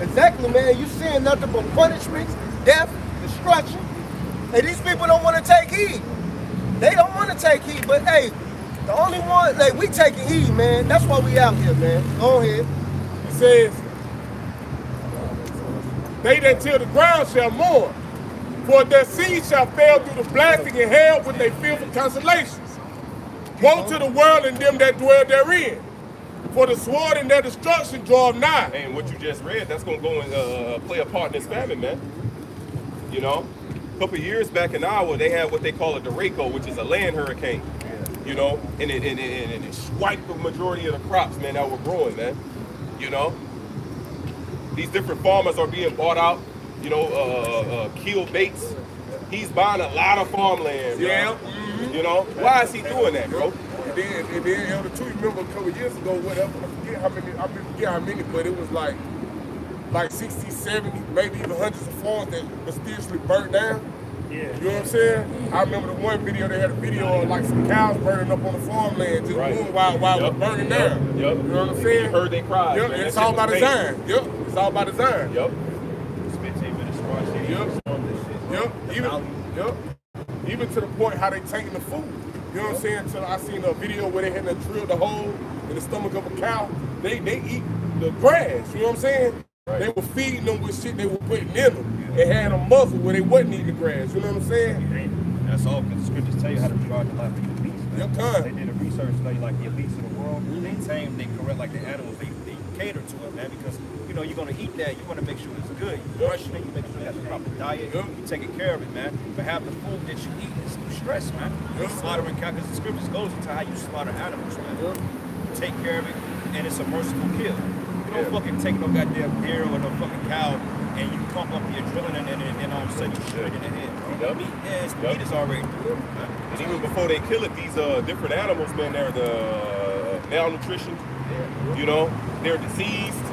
S1: Exactly, man. You seeing nothing but punishments, death, destruction. Hey, these people don't want to take heed. They don't want to take heed, but hey, the only one, we taking heed, man. That's why we out here, man. Go ahead.
S7: It says, they that till the ground shall mourn, for their seed shall fail through the blasting and hell with their fearful consolations. Woe to the world and them that dwell therein, for the sword and their destruction draweth nigh.
S4: And what you just read, that's going to go and play a part in this famine, man. A couple of years back in Iowa, they had what they call a derecho, which is a land hurricane. And it wiped the majority of the crops, man, that were growing, man. These different farmers are being bought out, Keel Bates. He's buying a lot of farmland, bro.
S7: Yeah.
S4: Why is he doing that, bro?
S7: And then Elder too, you remember a couple of years ago, whatever, I forget how many, but it was like 60, 70, maybe even hundreds of farms that mysteriously burnt down.
S6: Yeah.
S7: You know what I'm saying? I remember the one video, they had a video of like some cows burning up on the farmland, just moving while it was burning down.
S4: Yep.
S7: You know what I'm saying?
S4: You heard they cried.
S7: Yep,
S4: Man.
S7: it's all by design. Yep, it's all by design.
S4: Yep.
S3: It's 15 minutes for our city.
S7: Yep. Even to the point how they taking the food. You know what I'm saying? So I seen a video where they had to drill the hole in the stomach of a cow. They eat the grass. You know what I'm saying? Right. They were feeding them with shit they were putting in them. And had them muzzled where they wasn't eating the grass. You know what I'm saying?
S3: That's all because the scriptures tell you how to regard the life of the beast, man.
S7: Yep,
S3: They did a research study like the elites of the world. They tame, they correct like the animals. They cater to it, man, because you're gonna eat that. You want to make sure it's good. You brushing it. You make sure you have the proper diet. You taking care of it, man. But have the food that you eat is through stress, man. Slaughtering cow, because the scriptures goes into how you slaughter animals, man. Take care of it, and it's a merciful kill. You don't fucking take no goddamn deer or no fucking cow, and you pump up the adrenaline, and all of a sudden you shoot it in the head. Bro. Meat is already through, man.
S4: And even before they kill it, these different animals, man, they're the malnutrition. They're diseased.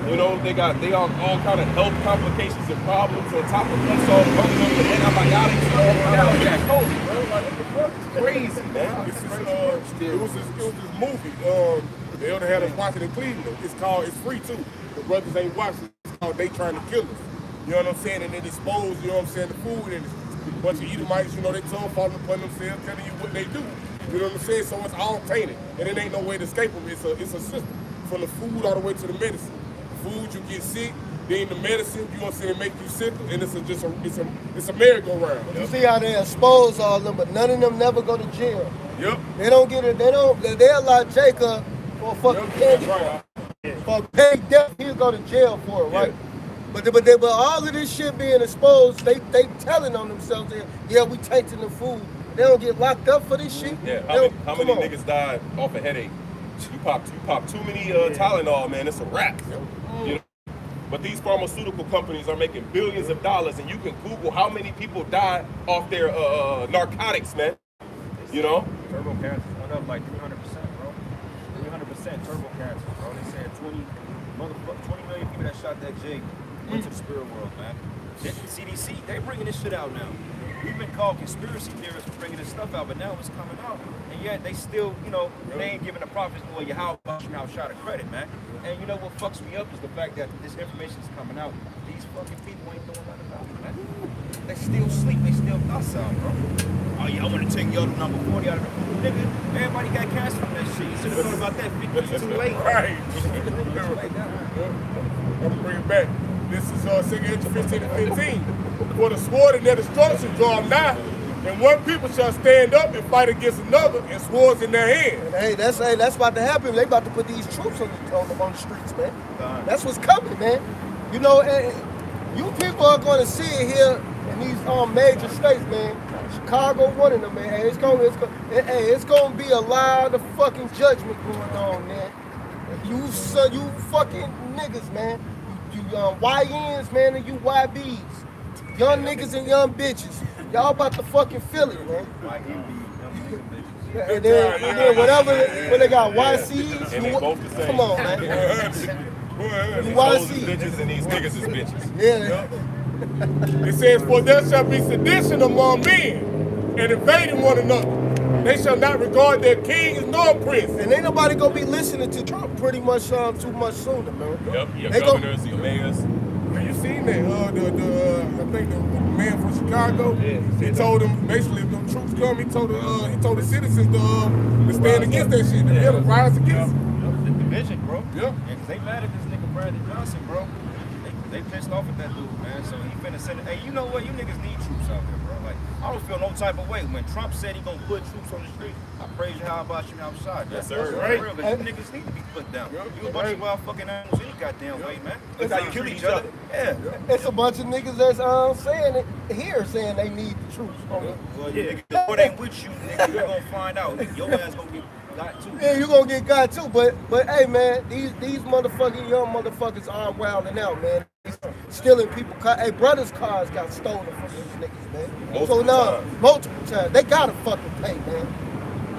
S4: You know, they got all kind of health complications and problems on top of us all bumping them with antibiotics. Now that's holy, bro. Like, what the fuck? Crazy, man.
S7: It was this movie. The elder had us watching in Cleveland. It's free too. The brothers ain't watching. It's called They Trying to Kill Us. You know what I'm saying? And they dispose, you know what I'm saying, the food, and it's a bunch of Edomites, you know, they tongue falling upon themselves, telling you what they do. You know what I'm saying? So it's all tainted, and it ain't no way to escape them. It's a system, from the food all the way to the medicine. The food, you get sick, then the medicine, you know what I'm saying, make you sick, and it's a merry-go-round.
S1: You see how they expose all of them, but none of them never go to jail.
S7: Yep.
S1: They don't get it. They allow Jacob for fucking candy.
S7: Right.
S1: For paid death, he'll go to jail for it, right? But all of this shit being exposed, they telling on themselves that, yeah, we tainting the food. They don't get locked up for this shit.
S4: Yeah, how many niggas died off a headache? You pop too many Tylenol, man, it's a wrap. You know? But these pharmaceutical companies are making billions of dollars, and you can Google how many people died off their narcotics, man. You know?
S3: Turbo cancer went up like 300%, bro. 300% turbo cancer, bro. They said 20 million people that shot that Jake went to the spirit world, man. The CDC, they bringing this shit out now. We've been called conspiracy theorists for bringing this stuff out, but now it's coming out. And yet they still, you know, they ain't giving the prophets or your how shot of credit, man. And you know what fucks me up is the fact that this information is coming out. These fucking people ain't doing nothing about it, man. They still sleep, they still docile, bro. Oh yeah, I want to take y'all to number 40 out of the food, nigga. Everybody got cancer from that shit. You should have thought about that 50 years too late.
S7: Right. I'm gonna bring it back. This is 2 Corinthians 15 and 15. For the sword and their destruction draw nigh, and one people shall stand up and fight against another, and swords in their hand.
S1: Hey, that's about to happen. They about to put these troops on the streets, man. That's what's coming, man. You know, you people are going to see it here in these major states, man. Chicago, one of them, man. Hey, it's gonna be a lot of fucking judgment going on, man. You fucking niggas, man. You YNs, man, and you YBs. Young niggas and young bitches. Y'all about to fucking feel it, man. And then whatever, when they got YCs,
S4: And they both the same.
S1: come on, man.
S4: These hoes is bitches and these niggas is bitches.
S1: Yeah.
S7: It says, for there shall be sedition among men, and invading one another. They shall not regard their kings nor prince.
S1: And ain't nobody gonna be listening to Trump pretty much too much sooner, man.
S4: Yep, your
S1: They
S4: governors, your mayors.
S7: Have you seen that? I think the man from Chicago, he told them basically if the troops come, he told the citizens to stand against that shit. They better rise against it.
S3: The division, bro.
S7: Yep.
S3: And they mad at this nigga Brandon Johnson, bro. They pissed off at that dude, man. So he finna send it. Hey, you know what? You niggas need troops out there, bro. Like, I don't feel no type of way. When Trump said he gonna put troops on the street, I praise you, how about you outside?
S4: Yes, sir.
S3: That's
S7: Right.
S3: real, because you niggas need to be put down. You a bunch of wild fucking animals any goddamn way, man.
S4: Look how you
S3: kill
S4: treat
S3: each
S4: each
S3: other. Yeah.
S1: It's a bunch of niggas that's saying it here, saying they need the troops.
S3: Well, you niggas, the Lord ain't with you, nigga. You gonna find out. Your ass gonna get got too.
S1: Yeah, you gonna get got too, but hey, man, these motherfucking young motherfuckers are wilding out, man. Stealing people cars. Hey, brothers' cars got stolen from these niggas, man. Multiple times. They gotta fucking pay, man.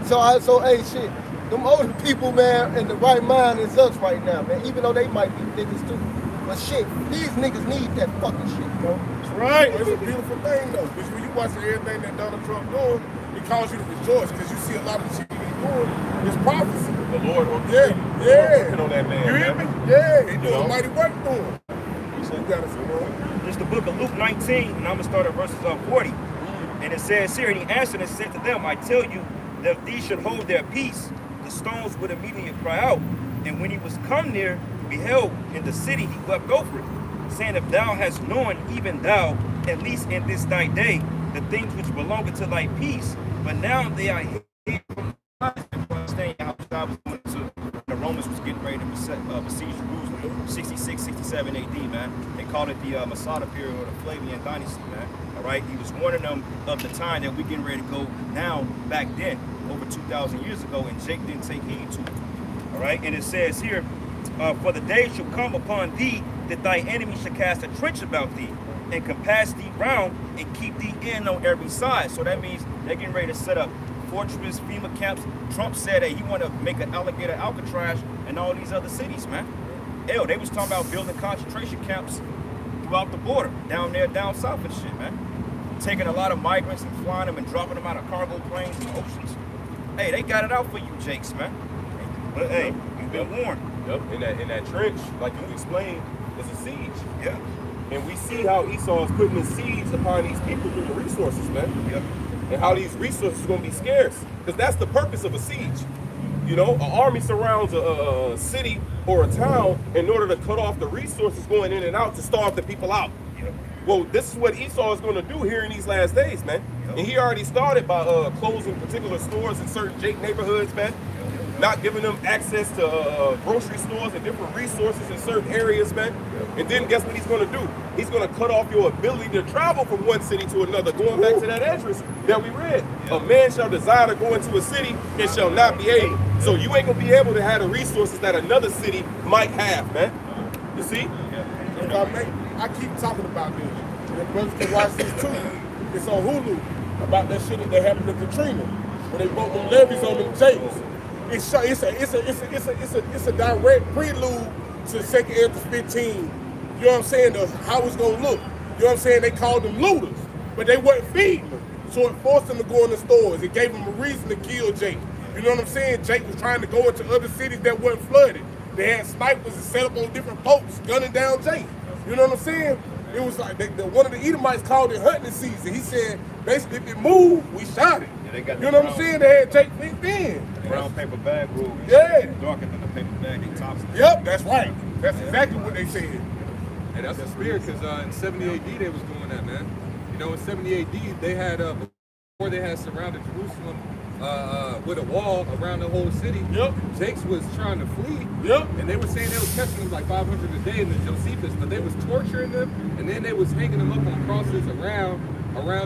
S1: So hey, shit. Them older people, man, in the right mind is us right now, man. Even though they might be niggas too. But shit, these niggas need that fucking shit, bro.
S7: That's right. It's a beautiful thing, though. Because when you watch everything that Donald Trump doing, it causes you to rejoice because you see a lot of the shit he's doing is prophecy.
S4: The Lord
S7: Yeah.
S4: working on that man.
S7: You hear me?
S4: man.
S7: Yeah, he
S4: You
S7: doing
S4: know?
S7: mighty work for him. You got us,
S3: It's the book of Luke 19, and I'm going to start at verses 40. And it says here, and he answered and said to them, I tell you that if these should hold their peace, the stones would immediately cry out. And when he was come near, beheld in the city, he wept over it, saying, if thou hast known, even thou, at least in this thy day, the things which belong to thy peace, but now they are hid from staying out. I was going to the Romans was getting ready to besiege Jerusalem, 66, 67 AD, man. They called it the Masada period or the Flavian dynasty, man. All right, he was warning them of the time that we're getting ready to go now, back then, over 2,000 years ago, and Jake didn't take heed to it. All right, and it says here, for the day shall come upon thee that thy enemy shall cast a trench about thee and compass thee round and keep thee in on every side. So that means they're getting ready to set up fortress, FEMA camps. Trump said that he want to make an alligator Alcatraz and all these other cities, man. Hell, they was talking about building concentration camps throughout the border, down there, down south and shit, man. Taking a lot of migrants and flying them and dropping them out of cargo planes in the oceans. Hey, they got it out for you, Jakes, man. But hey, you've been warned.
S4: Yep. In that trench, like you explained, is a siege.
S3: Yeah.
S4: And we see how Esau is putting a siege upon these people through the resources, man.
S3: Yep.
S4: And how these resources are going to be scarce. Because that's the purpose of a siege. You know, an army surrounds a city or a town in order to cut off the resources going in and out to starve the people out.
S3: Yep.
S4: Well, this is what Esau is going to do here in these last days, man.
S3: Yep.
S4: And he already started by closing particular stores in certain Jake neighborhoods, man. Not giving them access to grocery stores and different resources in certain areas, man. And then guess what he's going to do? He's going to cut off your ability to travel from one city to another, going back to that entrance that we read. A man shall desire to go into a city and shall not be able. So you ain't going to be able to have the resources that another city might have, man. You see?
S7: If I may, I keep talking about this. And brothers can watch this too. It's on Hulu about that shit that happened to Katrina when they broke them levees on them jails. It's a direct prelude to second Ezra 15. You know what I'm saying? How it's gonna look. You know what I'm saying? They called them looters, but they wasn't feeding them. So it forced them to go in the stores. It gave them a reason to kill Jake. You know what I'm saying? Jake was trying to go into other cities that weren't flooded. They had snipers and set up on different boats, gunning down Jake. You know what I'm saying? It was like one of the Edomites called it hunting season. He said, basically, if it moved, we shot it.
S3: They got
S7: you know what I'm saying? They had Jake picked in.
S3: The brown paper bag rule.
S7: Yeah.
S3: Darker than the paper bag they tops.
S7: Yep, that's right. That's exactly what they said.
S8: And that's the spirit, because in 70 AD they was doing that, man. You know, in 70 AD they had, before they had surrounded Jerusalem with a wall around the whole city.
S7: Yep.
S8: Jakes was trying to flee.
S7: Yep.
S8: And they were saying they was catching them like 500 a day in the Josephus, but they was torturing them, and then they was hanging them up on crosses around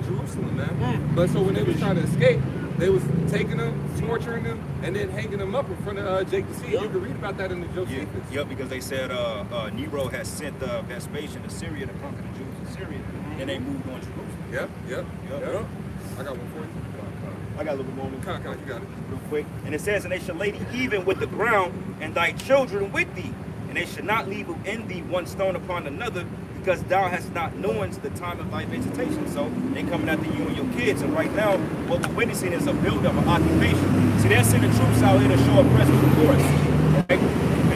S8: Jerusalem, man. But so when they was trying to escape, they was taking them, torturing them, and then hanging them up in front of Jake to see. You can read about that in the Josephus.
S3: Yep, because they said Nero had sent Vespasian to Syria to conquer the Jews in Syria, and they moved on Jerusalem.
S8: Yep. I got one for you.
S3: I got a little bit more.
S8: Con, you got it.
S3: Real quick. And it says, and they shall lay thee even with the ground, and thy children with thee, and they shall not leave in thee one stone upon another, because thou hast not known the time of thy visitation. So they coming after you and your kids. And right now, what we're witnessing is a buildup of occupation. See, they're sending troops out here to show a presence before us. Right?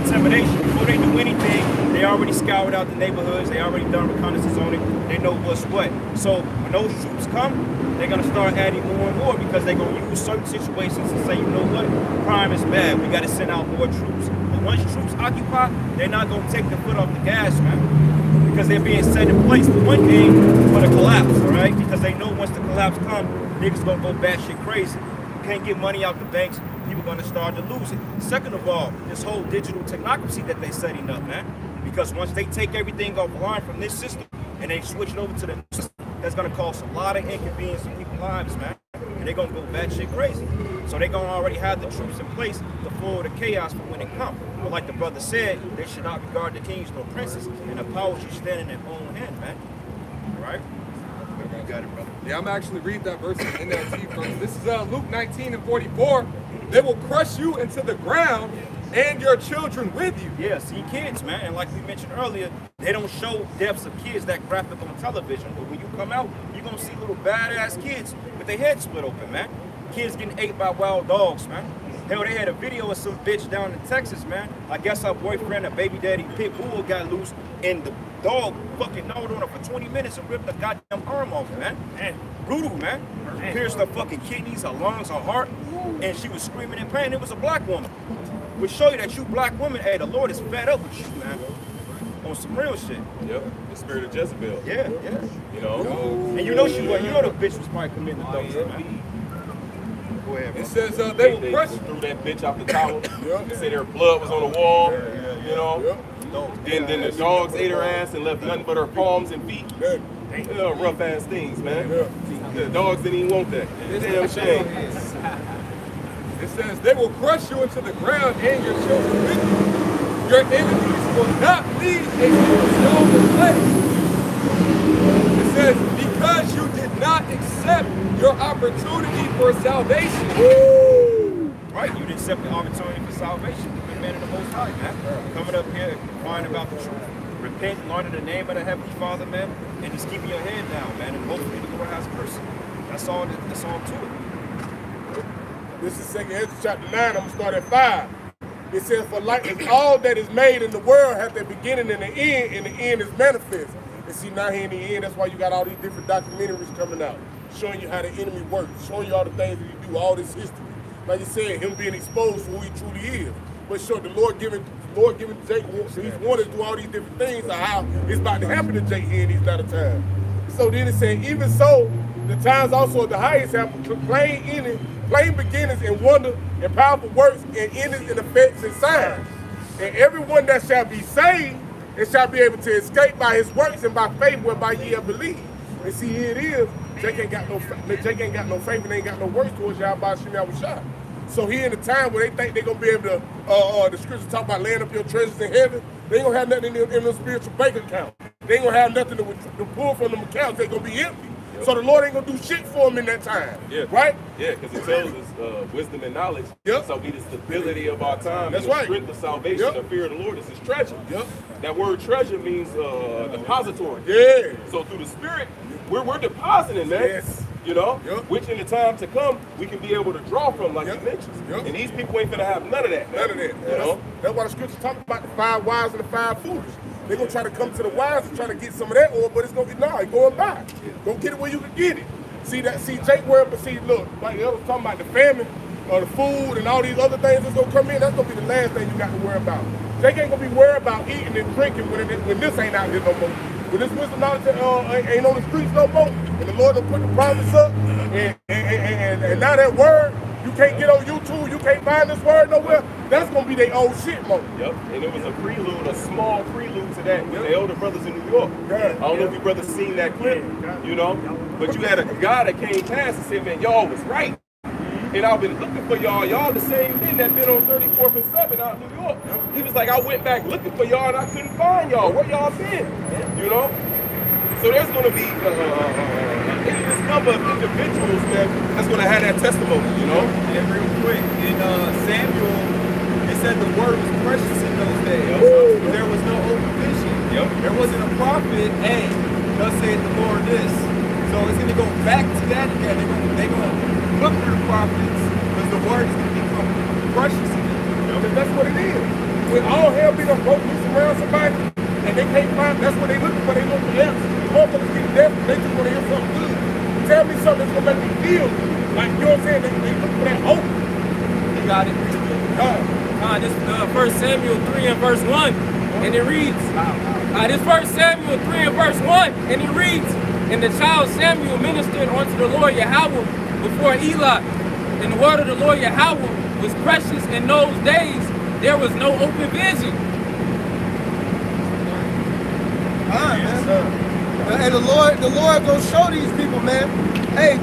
S3: Intimidation. Before they do anything, they already scoured out the neighborhoods. They already done reconnaissance on it. They know what's what. So when those troops come, they're going to start adding more and more, because they're going to use certain situations and say, you know what, crime is bad. We got to send out more troops. But once troops occupy, they're not going to take the foot off the gas, man. Because they're being set in place for one thing, for the collapse, all right? Because they know once the collapse comes, niggas going to go batshit crazy. You can't get money out the banks, people going to start to lose it. Second of all, this whole digital technocracy that they're setting up, man. Because once they take everything offline from this system and they switch it over to the new system, that's going to cause a lot of inconvenience in people's lives, man. And they're going to go batshit crazy. So they're going to already have the troops in place to forward the chaos for when it comes. But like the brother said, they should not regard the kings nor princes, and the power should stand in their own hand, man. All right? You got it, brother.
S8: Yeah, I'm actually read that verse in NLT first. This is Luke 19:44. They will crush you into the ground and your children with you.
S3: Yeah, see kids, man. And like we mentioned earlier, they don't show deaths of kids that graphic on television. But when you come out, you're going to see little badass kids with their heads split open, man. Kids getting ate by wild dogs, man. Hell, they had a video of some bitch down in Texas, man. I guess her boyfriend, a baby daddy pit bull, got loose, and the dog fucking gnawed on her for 20 minutes and ripped the goddamn arm off, man. And brutal, man. Pierced her fucking kidneys, her lungs, her heart, and she was screaming in pain. It was a black woman. Which show you that you black women, hey, the Lord is fed up with you, man. On some real shit.
S4: Yep. The spirit of Jezebel.
S3: Yeah.
S4: You know?
S3: And you know she was, you know the bitch was probably committing adultery, man. Go ahead, bro.
S8: It says they will crush you.
S4: Threw that bitch off the tower. They said her blood was on the wall. You know? Then the dogs ate her ass and left nothing but her palms and feet. Rough ass things, man. The dogs didn't even want that. Damn shame.
S8: It says they will crush you into the ground and your children with you. Your enemies will not leave a single stone in place. It says because you did not accept your opportunity for salvation.
S3: Right, you didn't accept the opportunity for salvation. man of the Most High, man. Coming up here, crying about the truth, repent, learning the name of the Heavenly Father, man, and just keeping your head down, man, and hopefully the Lord has mercy. That's all to it.
S2: This is 2 Ezra chapter 9. I'm going to start at 5. It says, for like as all that is made in the world hath their beginning and the end is manifest. And see, now here in the end, that's why you got all these different documentaries coming out, showing you how the enemy works, showing you all the things that he do, all this history. Like you said, him being exposed for who he truly is. But sure, the Lord giving Jake, he's wanted to do all these different things of how it's about to happen to Jake here in these latter times. So then it said, even so, the times also of the highest have plain beginnings and wonder and powerful works and endings and effects and signs. And everyone that shall be saved and shall be able to escape by his works and by faith whereby ye have believed. And see, here it is. Jake ain't got no faith and ain't got no works towards Yahweh Shem Yahushua. So here in the time where they think they're gonna be able to, the scriptures talk about laying up your treasures in heaven, they ain't gonna have nothing in their spiritual bank account. They ain't gonna have nothing to pull from them accounts. They're gonna be empty. Yep. So the Lord ain't gonna do shit for them in that time. Yeah. Right?
S4: Yeah, because it tells us wisdom and knowledge.
S2: Yep.
S4: So be the stability of our time.
S2: That's
S4: and the
S2: right.
S4: strength of salvation.
S2: Yep.
S4: The fear of the Lord is his treasure.
S2: Yep.
S4: That word treasure means depository.
S2: Yeah.
S4: So through the Spirit, we're depositing, man.
S2: Yes.
S4: You know,
S2: yep.
S4: Which in the time to come, we can be able to draw from, like you mentioned.
S2: Yep.
S4: And these people ain't gonna have none of that. Man.
S2: None of that. You know? That's why the scriptures talk about the 5 wise and the 5 foolish. They're gonna try to come to the wise and try to get some of that oil, but it's gonna be it's going by. Go get it where you can get it. See Jake worried, but see, look, like they was talking about the famine or the food and all these other things that's gonna come in, that's gonna be the last thing you got to worry about. Jake ain't gonna be worried about eating and drinking when this ain't out here no more. When this wisdom knowledge ain't on the streets no more, and the Lord done put the promise up, and now that word, you can't get on YouTube, you can't find this word nowhere, that's gonna be their old shit moment.
S4: Yep, and it was a prelude, a small prelude to that with the elder brothers in New York. I don't know if you brothers seen that clip, you know, but you had a guy that came past and said, man, y'all was right. And I've been looking for y'all. Y'all the same men that been on 34th and 7 out in New York. He was like, I went back looking for y'all and I couldn't find y'all. Where y'all been? You know? So there's going to be this number of individuals that's going to have that testimony, you know?
S3: And real quick, in Samuel, it said the word was precious in those days. There was no open vision. There wasn't a prophet, hey, thus saith the Lord this. So it's going to go back to that again. They're going to look for the prophets because the word is going to become precious in them.
S2: Because that's what it is. When all hell be done broke loose around somebody and they can't find, that's what they looking for. They look for answers. Motherfuckers get desperate. They just want to hear something good. Tell me something that's going to make me feel like, you know what I'm saying? They look for that hope.
S5: You got it. This is 1 Samuel 3 and verse 1, and it reads, this 1 Samuel 3 and verse 1, and it reads, and the child Samuel ministered unto the Lord Yahweh before Eli, and the word of the Lord Yahweh was precious in those days. There was no open vision.
S1: And the Lord gonna show these people, man. Hey,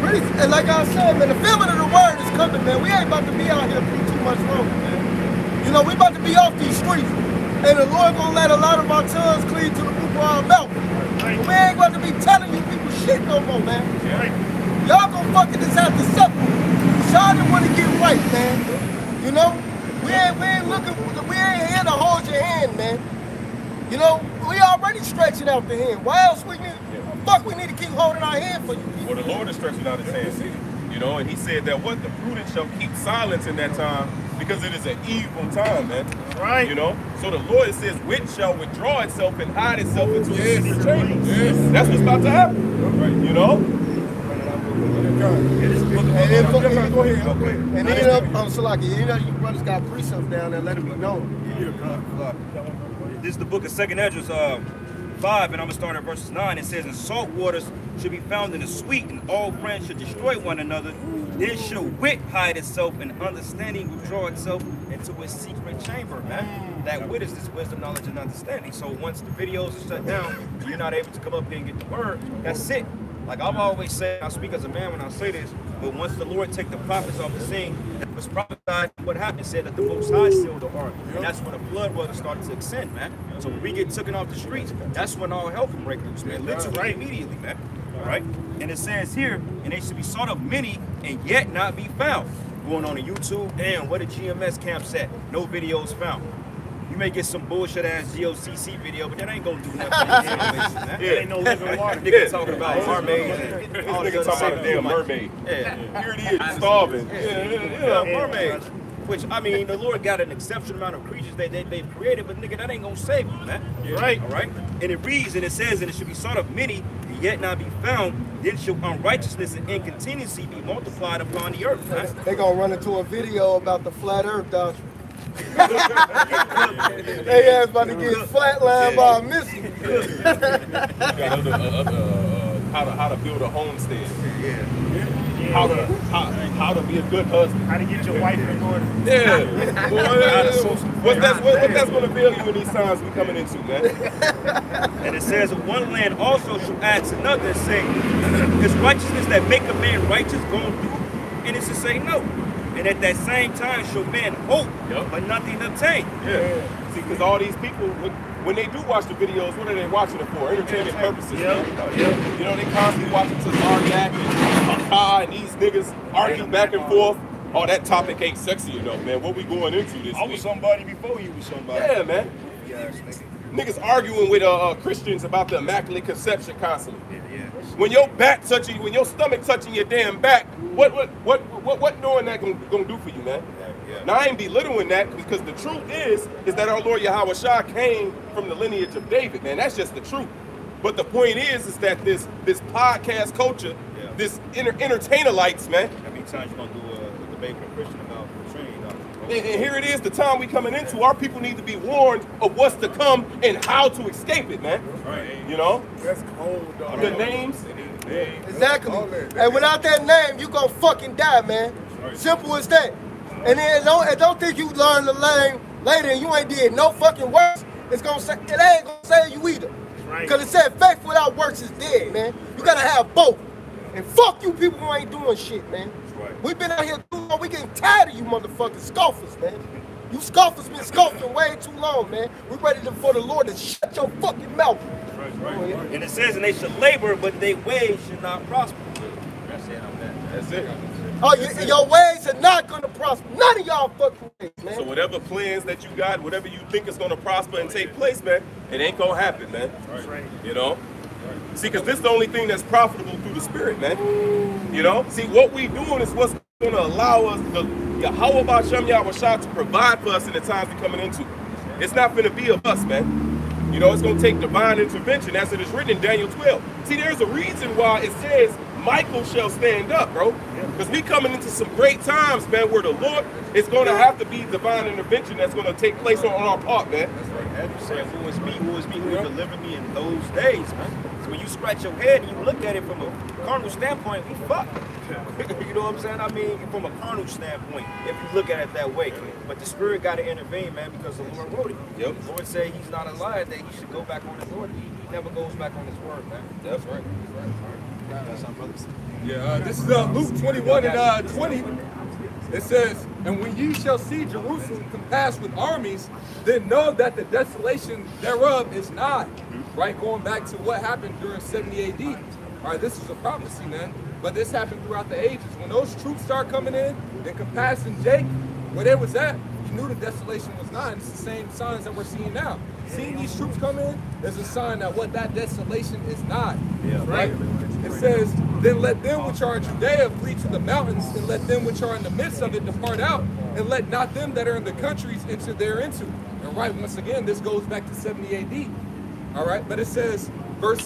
S1: really, and like I said, man, the fulfillment of the word is coming, man. We ain't about to be out here for too much longer, man. You know, we about to be off these streets, and the Lord gonna let a lot of our tongues cleave to the roof of our mouth. But we ain't about to be telling you people shit no more, man. Y'all gonna fucking just have to suffer. Y'all didn't want to get right, man. You know, we ain't here to hold your hand, man. You know, we already stretching out the hand. Why else we need to keep holding our hand for you people?
S4: Well, the Lord is stretching out his hand, you know, and he said that the prudent shall keep silence in that time because it is an evil time, man. Right. You know, so the Lord says, wit shall withdraw itself and hide itself into its secret chamber. Yes. That's what's about to happen. Right. You know?
S1: Go ahead. And then, Salaki, you brothers got precepts down there, let it be known.
S3: This is the book of 2 Ezra 5, and I'm going to start at verses 9. It says, and salt waters should be found in the sweet, and all friends should destroy one another. Then shall wit hide itself, and understanding withdraw itself into its secret chamber, man. That wit is this wisdom, knowledge, and understanding. So once the videos are shut down, you're not able to come up here and get the word, that's it. Like I've always said, I speak as a man when I say this, but once the Lord take the prophets off the scene, it was prophesied what happened, said that the Most High sealed the ark. And that's when the flood waters started to ascend, man. So when we get taken off the streets, that's when all hell can break loose, man. Literally immediately, man. All right? And it says here, and they should be sought of many and yet not be found. going on YouTube, damn, where the GMS camps at? No videos found. You may get some bullshit ass GOCC video, but that ain't gonna do nothing for your situation, man.
S6: There ain't no living water.
S3: Niggas talking about mermaids and
S4: This
S3: all this
S4: nigga
S3: other
S4: talking about a
S3: shit.
S4: damn mermaid.
S3: Yeah.
S4: Here it is, starving.
S3: Yeah, mermaids. Which, I mean, the Lord got an exceptional amount of creatures that they've created, but nigga, that ain't gonna save you, man.
S6: Right.
S3: All right? And it reads, and it says, and it should be sought of many, and yet not be found, then shall unrighteousness and incontinency be multiplied upon the earth, man.
S1: They gonna run into a video about the flat earth doctrine. They ass about to get flatlined by a missile.
S4: How to build a homestead. How to be a good husband.
S6: How to get your wife in order.
S4: Yeah. What that's gonna build you in these times we coming into, man.
S3: And it says, one land also shall add to another, saying, is righteousness that make a man righteous going through? And it's to say no. And at that same time shall man hope, but nothing obtain.
S4: Yeah. See, because all these people, when they do watch the videos, what are they watching it for? Entertainment purposes. You know, they constantly watching Tazaryak and Kai and these niggas argue back and forth. Oh, that topic ain't sexy enough, man. What we going into this
S6: I
S4: week?
S6: was somebody before you was somebody.
S4: Yeah, man. Niggas arguing with Christians about the immaculate conception constantly. When your back touching, when your stomach touching your damn back, what doing that gonna do for you, man? Now I ain't belittling that, because the truth is that our Lord Yahweh Shah came from the lineage of David, man. That's just the truth. But the point is that this podcast culture, this entertainer-lights, man.
S3: How many times you gonna do a debate with a Christian about the Trinity doctrine?
S4: And here it is, the time we coming into. Our people need to be warned of what's to come and how to escape it, man.
S3: Right.
S4: You know?
S7: That's cold, dog.
S4: The names.
S1: Exactly. And without that name, you gonna fucking die, man. Simple as that. And then don't think you learn the name later and you ain't did no fucking works. It ain't gonna save you either. Because it said faith without works is dead, man. You gotta have both. And fuck you people who ain't doing shit, man. We've been out here too long. We getting tired of you motherfucking scoffers, man. You scoffers been scoffing way too long, man. We ready for the Lord to shut your fucking mouth.
S3: And it says, and they should labor, but their ways should not prosper. That's it on that.
S4: That's it.
S1: Oh, your ways are not gonna prosper. None of y'all fucking ways, man.
S4: So whatever plans that you got, whatever you think is gonna prosper and take place, man, it ain't gonna happen, man. You know? See, because this is the only thing that's profitable through the Spirit, man. You know? See, what we doing is what's gonna allow us, Yahweh B'Shem Yahweh Shah, to provide for us in the times we're coming into. It's not gonna be of us, man. You know, it's gonna take divine intervention, as it is written in Daniel 12. See, there's a reason why it says Michael shall stand up, bro. Because we coming into some great times, man, where the Lord is gonna have to be divine intervention that's gonna take place on our part, man.
S3: As you said, who is me who will deliver me in those days, man? So when you scratch your head and you look at it from a carnal standpoint, we fucked. You know what I'm saying? I mean, from a carnal standpoint, if you look at it that way. But the Spirit got to intervene, man, because the Lord wrote it. The Lord said he's not a liar, that he should go back on his word. He never goes back on his word, man.
S4: That's right.
S3: That's our brothers.
S8: Yeah, this is Luke 21 and 20. It says, and when ye shall see Jerusalem compassed with armies, then know that the desolation thereof is nigh. Right, going back to what happened during 70 AD. All right, this is a prophecy, man. But this happened throughout the ages. When those troops start coming in and compassing Jake, where they was at, you knew the desolation was nigh. And it's the same signs that we're seeing now. Seeing these troops come in is a sign that what that desolation is not. Right? It says, then let them which are in Judea flee to the mountains, and let them which are in the midst of it depart out, and let not them that are in the countries enter thereinto. And right, once again, this goes back to 70 AD. All right, but it says, verse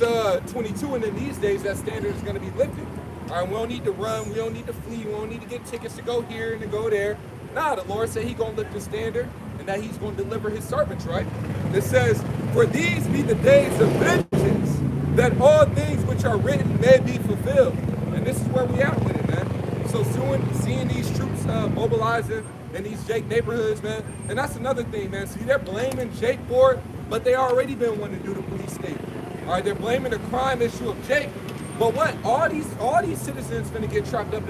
S8: 22, and in these days that standard is going to be lifted. All right, we don't need to run, we don't need to flee, we don't need to get tickets to go here and to go there. Nah, the Lord said he's going to lift the standard and that he's going to deliver his servants, right? It says, for these be the days of vengeance, that all things which are written may be fulfilled. And this is where we at with it, man. So soon, seeing these troops mobilizing in these Jake neighborhoods, man, and that's another thing, man. See, they're blaming Jake for it, but they already been wanting to do the police state. All right, they're blaming the crime issue of Jake. But what? All these citizens finna get trapped up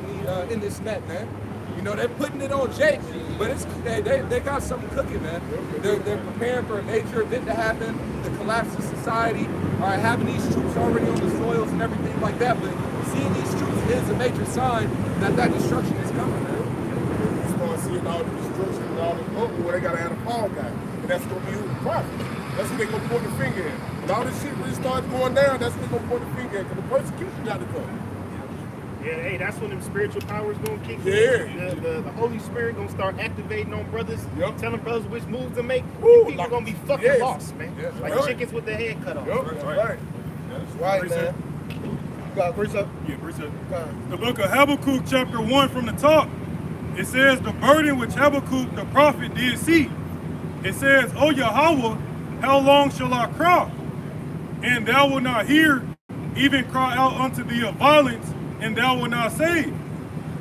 S8: in this net, man. You know, they're putting it on Jake, but it's they got something cooking, man. They're preparing for a major event to happen, the collapse of society. All right, having these troops already on the soils and everything like that. But seeing these troops is a major sign that destruction is coming, man.
S7: seeing all the destruction and all this uproar, they gotta have a fall guy. And that's gonna be who the prophet. That's who they gonna point the finger at. When all this shit really starts going down, that's who they gonna point the finger at, because the persecution got to come.
S6: Yeah, hey, that's when them spiritual powers gonna kick
S7: Yeah.
S6: in. The Holy Spirit gonna start activating on brothers,
S7: Yep.
S6: telling brothers which moves to make.
S7: Woo,
S6: People
S7: like-
S6: gonna be fucking
S7: yes.
S6: lost, man.
S7: Yes,
S6: like
S7: right.
S6: chickens with their head cut off.
S7: Yup, that's right.
S1: That's right, man. You got precept?
S9: Yeah, appreciate it. The book of Habakkuk, chapter 1 from the top. It says, the burden which Habakkuk the prophet did see. It says, O Yahweh, how long shall I cry? And thou wilt not hear, even cry out unto thee of violence, and thou wilt not save.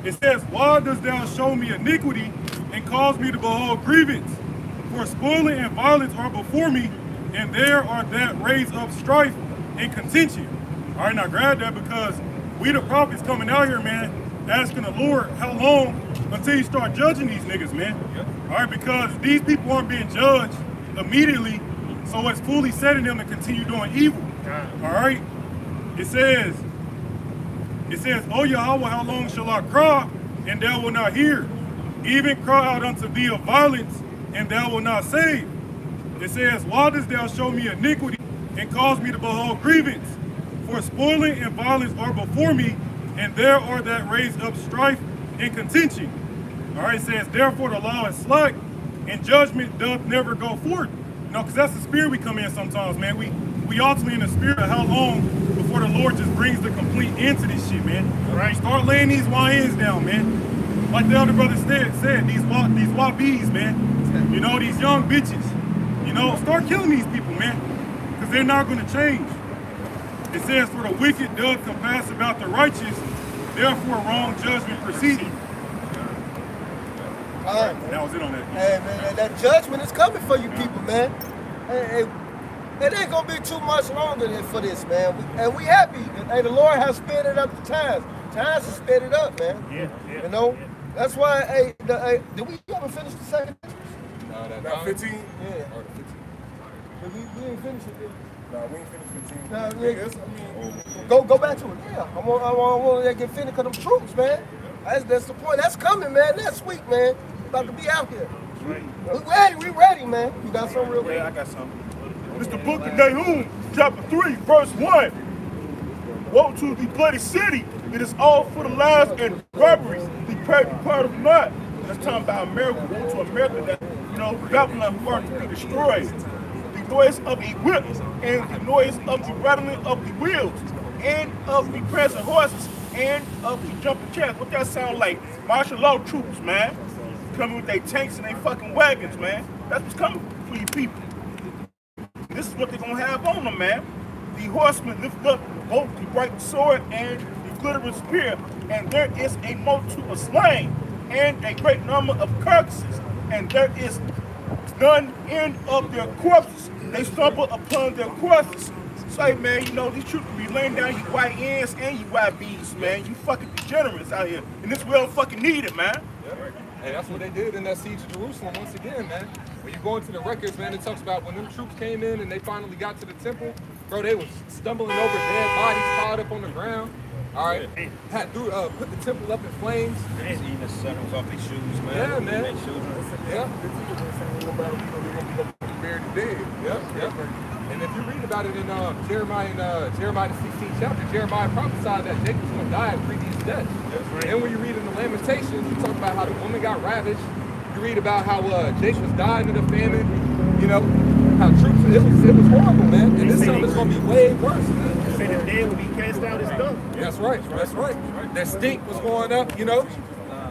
S9: It says, why dost thou show me iniquity, and cause me to behold grievance? For spoiling and violence are before me, and there are that raise up strife and contention. All right, now grab that, because we the prophets coming out here, man, asking the Lord how long until you start judging these niggas, man. All right, because these people aren't being judged immediately, so it's fully setting them to continue doing evil. All right, it says, O Yahweh, how long shall I cry, and thou wilt not hear? Even cry out unto thee of violence, and thou wilt not save. It says, why dost thou show me iniquity, and cause me to behold grievance? For spoiling and violence are before me, and there are that raise up strife and contention. All right, it says, therefore the law is slack, and judgment doth never go forth. You know, because that's the spirit we come in sometimes, man. We ultimately in the spirit of how long before the Lord just brings the complete end to this shit, man. Right. Start laying these YNs down, man. Like the elder brother said, these YBs, man. You know, these young bitches. You know, start killing these people, man. Because they're not going to change. It says, for the wicked doth compass about the righteous, therefore wrong judgment proceeding.
S1: All right.
S9: That was it on that.
S1: Hey, man, that judgment is coming for you people, man. Hey, it ain't gonna be too much longer than for this, man. And we happy. Hey, the Lord has sped it up the times. Times has sped it up, man.
S6: Yeah.
S1: You know, that's why. Hey, did we ever finish the second?
S7: About 15?
S1: Yeah.
S7: Or the 15.
S1: We ain't finished it.
S7: Nah, we ain't finished 15.
S1: Nah,
S7: Yeah,
S1: yeah.
S7: I mean,
S1: Go back to it. Yeah, I want to get finished because them troops, man. That's the point. That's coming, man. Next week, man. About to be out here. We ready, man. You got something real quick?
S3: Yeah, I got something.
S6: It's the book of Nahum, chapter 3, verse 1. Woe to the bloody city. It is all for the lies and robberies. The part of not. That's talking about America. Woe to America that, you know, Babylon who are to be destroyed. The noise of a whip and the noise of the rattling of the wheels and of the prancing horses and of the jumping chariots. What that sound like? Martial law troops, man. Coming with their tanks and their fucking wagons, man. That's what's coming for you people. This is what they're gonna have on them, man. The horsemen lift up both the bright sword and the glittering spear, and there is a multitude of slain, and a great number of carcasses, and there is none end of their corpses. They stumble upon their corpses. Say, man, you know, these troops be laying down you YNs and you YBs, man. You fucking degenerates out here, and this world fucking need it, man.
S8: Hey, that's what they did in that siege of Jerusalem once again, man. When you go into the records, man, it talks about when them troops came in and they finally got to the temple, bro, they was stumbling over dead bodies piled up on the ground. All right, put the temple up in flames.
S3: They eating the sandals off their shoes, man.
S8: Yeah, man.
S3: Their children.
S8: Buried dead. Yep. And if you read about it in Jeremiah the 16th chapter, Jeremiah prophesied that Jacob's going to die at previous death. Right. And when you read in the Lamentations, you talk about how the woman got ravished. You read about how Jacob was dying of the famine. You know, how troops, it was horrible, man. And this time it's going to be way worse, man.
S6: Say the dead will be cast out as dung.
S8: That's right. That stink was going up, you know.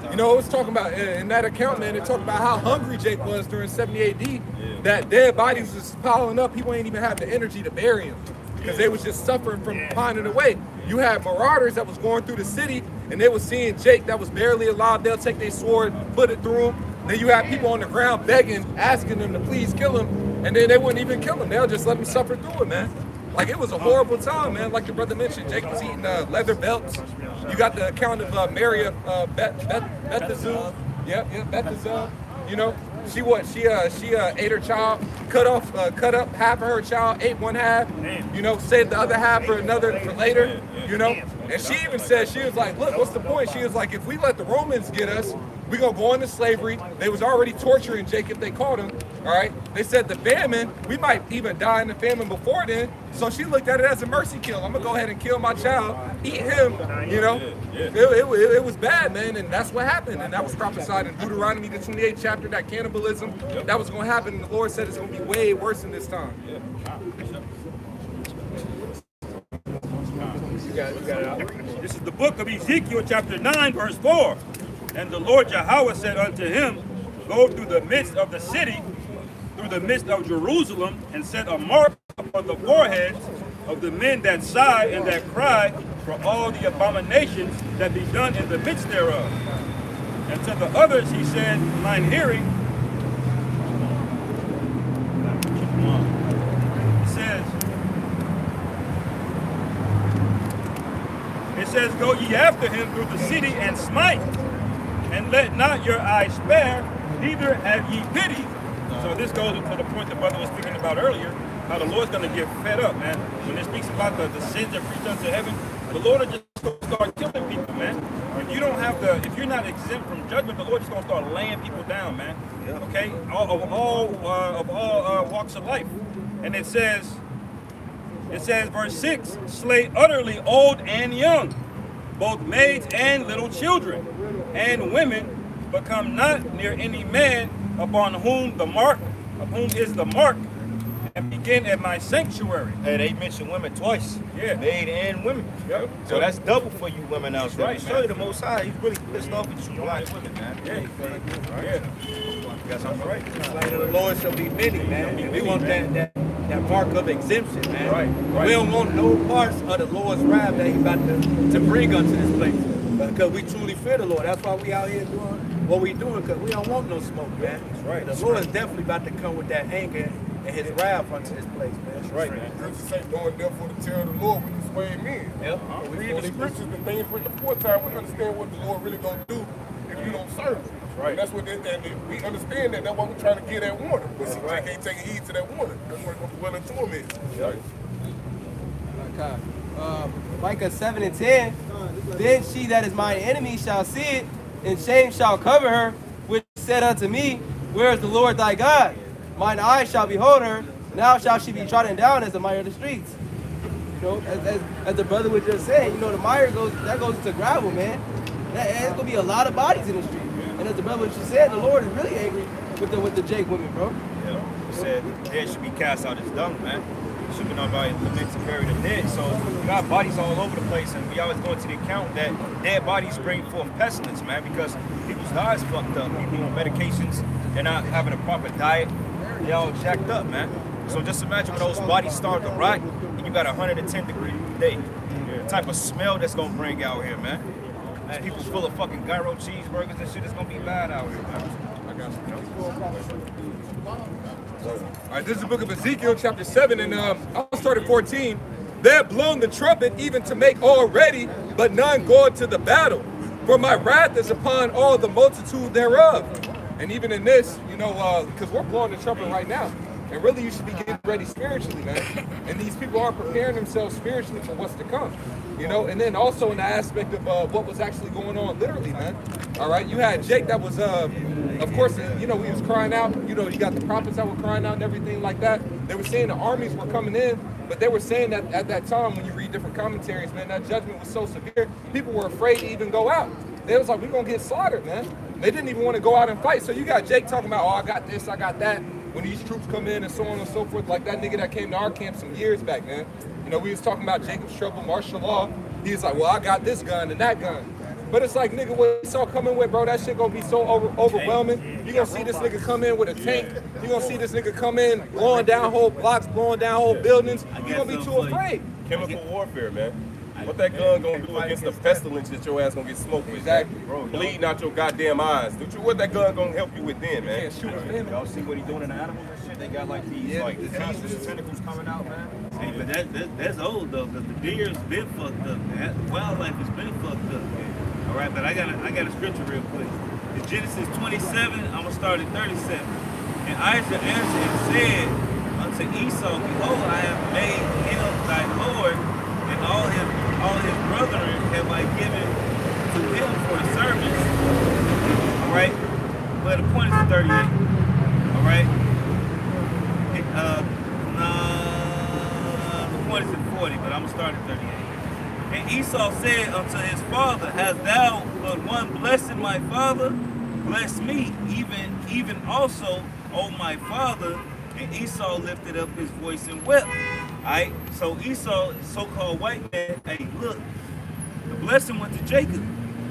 S8: You know, it's talking about, in that account, man, it talked about how hungry Jake was during 70 AD. That dead bodies was piling up. People ain't even have the energy to bury them because they was just suffering from pining away. You had marauders that was going through the city and they was seeing Jake that was barely alive. They'll take their sword, put it through him. Then you had people on the ground begging, asking them to please kill him. And then they wouldn't even kill him. They'll just let him suffer through it, man. Like, it was a horrible time, man. Like the brother mentioned, Jake was eating leather belts. You got the account of Mary Bethazul. Bethazul. You know, she ate her child, cut up half of her child, ate one half. You know, saved the other half for later. You know, And she even said, she was like, look, what's the point? She was like, if we let the Romans get us, we gonna go into slavery. They was already torturing Jake if they caught him, all right? They said the famine, we might even die in the famine before then. So she looked at it as a mercy kill. I'm gonna go ahead and kill my child, eat him, you know? It was bad, man, and that's what happened. And that was prophesied in Deuteronomy, the 28th chapter, that cannibalism, that was gonna happen. And the Lord said it's gonna be way worse than this time.
S9: This is the book of Ezekiel, chapter 9, verse 4. And the Lord Yahweh said unto him, go through the midst of the city, through the midst of Jerusalem, and set a mark upon the foreheads of the men that sigh and that cry for all the abominations that be done in the midst thereof. And to the others he said, mine hearing, it says, go ye after him through the city and smite, and let not your eyes spare, neither have ye pity. So this goes to the point the brother was speaking about earlier, how the Lord's going to get fed up, man. When it speaks about the sins that preach unto heaven, the Lord will just start killing people, man. If you don't have if you're not exempt from judgment, the Lord just going to start laying people down, man. Okay, of all walks of life. And it says, verse 6, slay utterly old and young, both maids and little children, and women, but come not near any man upon whom is the mark, and begin at my sanctuary.
S3: Hey, they mentioned women twice.
S9: Yeah.
S3: Maid and women.
S9: Yep.
S3: So that's double for you women out there.
S9: right,
S3: Show you the Most High. He's really pissed off at you blind women, man.
S9: Yeah.
S3: You got something right.
S6: Slain of the Lord shall be many, man. We want that mark of exemption, man.
S9: Right.
S6: We don't want no parts of the Lord's wrath that He's about to bring unto this place. Because we truly fear the Lord. That's why we out here doing what we doing, because we don't want no smoke, man.
S3: That's right.
S6: The Lord is definitely about to come with that anger and His wrath unto this place, man.
S3: That's right, man.
S7: Scriptures say, going therefore to tell the Lord when you sway men.
S6: Yep.
S7: We read the scriptures, the things written aforetime, we understand what the Lord really gonna do if you don't serve Him.
S3: Right.
S7: And that's what we understand that. That's why we're trying to get that warning. But see, I can't take heed to that warning. That's what the will and torment is.
S3: Right.
S10: Okay. Micah 7:10. Then she that is mine enemy shall see it, and shame shall cover her, which said unto me, where is the Lord thy God? Mine eyes shall behold her, now shall she be trodden down as the mire of the streets. You know, as the brother was just saying, you know, the mire goes into gravel, man. There's gonna be a lot of bodies in the street. And as the brother just said, the Lord is really angry with the Jake women, bro.
S3: Yeah. He said the dead should be cast out as dung, man. Should be known by the men to bury the dead. So we got bodies all over the place, and we always go into the account that dead bodies bring forth pestilence, man, because people's diets fucked up. People on medications, they're not having a proper diet. They all jacked up, man. So just imagine when those bodies start to rot, and you got 110-degree day. The type of smell that's gonna bring out here, man. These people full of fucking gyro cheeseburgers and shit. It's gonna be bad out here, man.
S8: I got you. All right, this is the book of Ezekiel, chapter 7, and I'll start at 14. They have blown the trumpet even to make all ready, but none go to the battle. For my wrath is upon all the multitude thereof. And even in this, you know, because we're blowing the trumpet right now. And really, you should be getting ready spiritually, man. And these people are preparing themselves spiritually for what's to come. You know, and then also in the aspect of what was actually going on literally, man. All right, you had Jake that was, of course, you know, he was crying out. You know, you got the prophets that were crying out and everything like that. They were saying the armies were coming in, but they were saying that at that time, when you read different commentaries, man, that judgment was so severe, people were afraid to even go out. They was like, we're going to get slaughtered, man. They didn't even want to go out and fight. So you got Jake talking about, oh, I got this, I got that. When these troops come in and so on and so forth, like that nigga that came to our camp some years back, man. You know, we was talking about Jacob's trouble, martial law. He was like, well, I got this gun and that gun. But it's like, nigga, what you saw coming with, bro, that shit gonna be so overwhelming. You gonna see this nigga come in with a tank. You gonna see this nigga come in blowing down whole blocks, blowing down whole buildings. You gonna be too afraid.
S4: Chemical warfare, man. What that gun gonna do against the pestilence that your ass gonna get smoked with?
S8: Exactly.
S4: Bro, bleeding out your goddamn eyes. What that gun gonna help you with then, man?
S8: Can't shoot a family.
S3: Y'all see what he doing in the animals and shit? They got like these like diseases, tentacles coming out, man.
S11: Hey, but that's old though, because the deer's been fucked up. That wildlife has been fucked up. All right, but I got a scripture real quick. In Genesis 27, I'm gonna start at 37. And Isaac answered and said unto Esau, behold, I have made him thy lord, and all his brethren And Esau said unto his father, Hast thou but one blessing, my father? Bless me, even also, O my father. And Esau lifted up his voice and wept. Alright, so Esau, so-called white man, hey, look, the blessing went to Jacob.